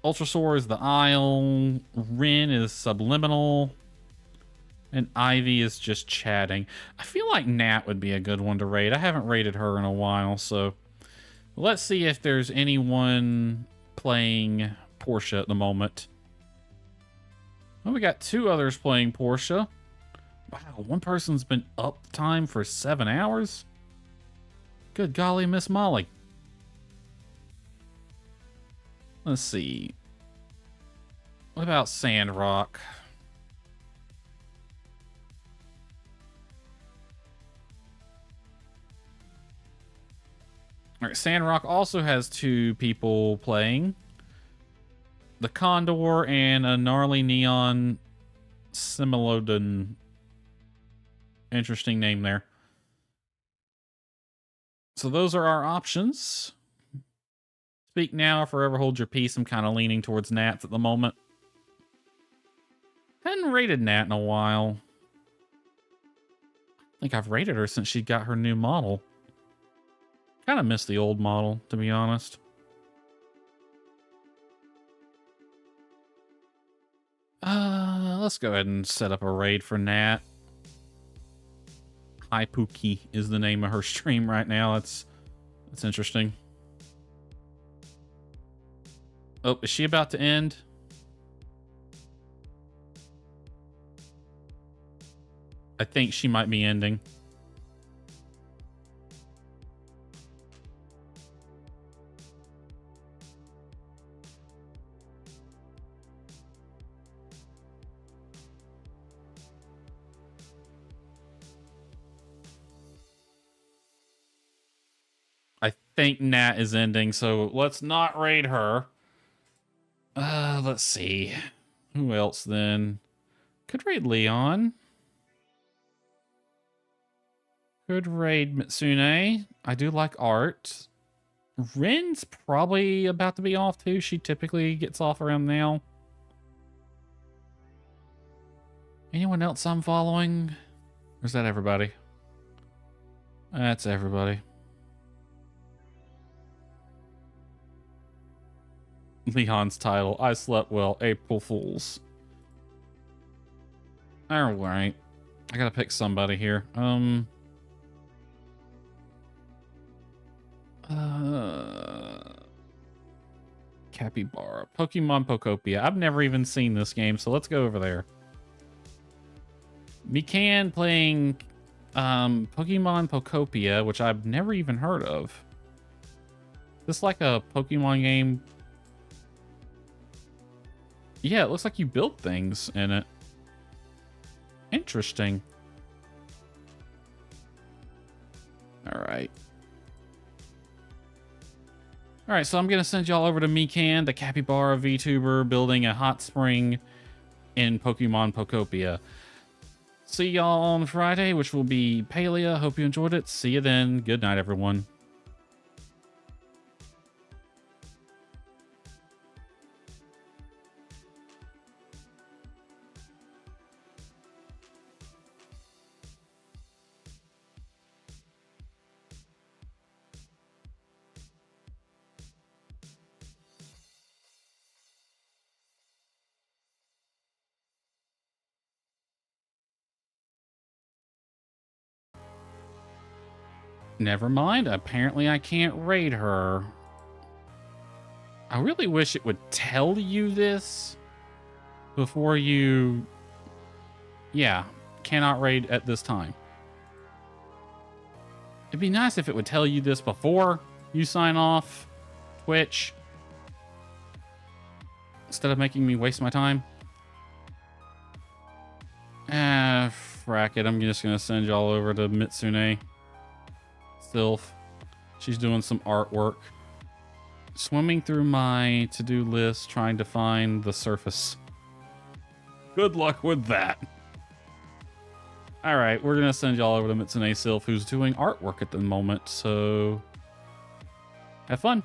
Ultrasaur is the Isle. Rin is Subliminal. And Ivy is just chatting. I feel like Nat would be a good one to raid. I haven't raided her in a while, so let's see if there's anyone playing Portia at the moment. Well, we got 2 others playing Portia. Wow, one person's been up time for 7 hours? Good golly, Miss Molly. Let's see. What about Sandrock? All right, Sandrock also has 2 people playing. The Condor and a gnarly neon Similodon. Interesting name there. So those are our options. Speak now or forever hold your peace. I'm kind of leaning towards Nats at the moment. Hadn't rated Nat in a while. I think I've rated her since she got her new model. Kind of miss the old model, to be honest. Let's go ahead and set up a raid for Nat. Hi Pookie is the name of her stream right now. That's interesting. Oh, is she about to end? I think she might be ending. I think Nat is ending, so let's not raid her. Let's see. Who else then? Could raid Leon. Could raid Mitsune. I do like art. Rin's probably about to be off too. She typically gets off around now. Anyone else I'm following? Or is that everybody? That's everybody. Leon's title. I slept well. April Fools. Alright. I gotta pick somebody here. Capybara. Pokemon Pokopia. I've never even seen this game, so let's go over there. Mikan playing Pokemon Pokopia, which I've never even heard of. Is this like a Pokemon game? Yeah, it looks like you build things in it. Interesting. Alright. Alright, so I'm going to send y'all over to Mikan, the Capybara VTuber, building a hot spring in Pokemon Pokopia. See y'all on Friday, which will be Palea. Hope you enjoyed it. See you then. Good night, everyone. Never mind. Apparently I can't raid her. I really wish it would tell you this before you... Yeah, cannot raid at this time. It'd be nice if it would tell you this before you sign off Twitch, instead of making me waste my time. Frack it. I'm just going to send y'all over to Mitsune Sylph. She's doing some artwork. Swimming through my to-do list, trying to find the surface. Good luck with that. Alright, we're going to send y'all over to Mitsune Sylph, who's doing artwork at the moment, so have fun.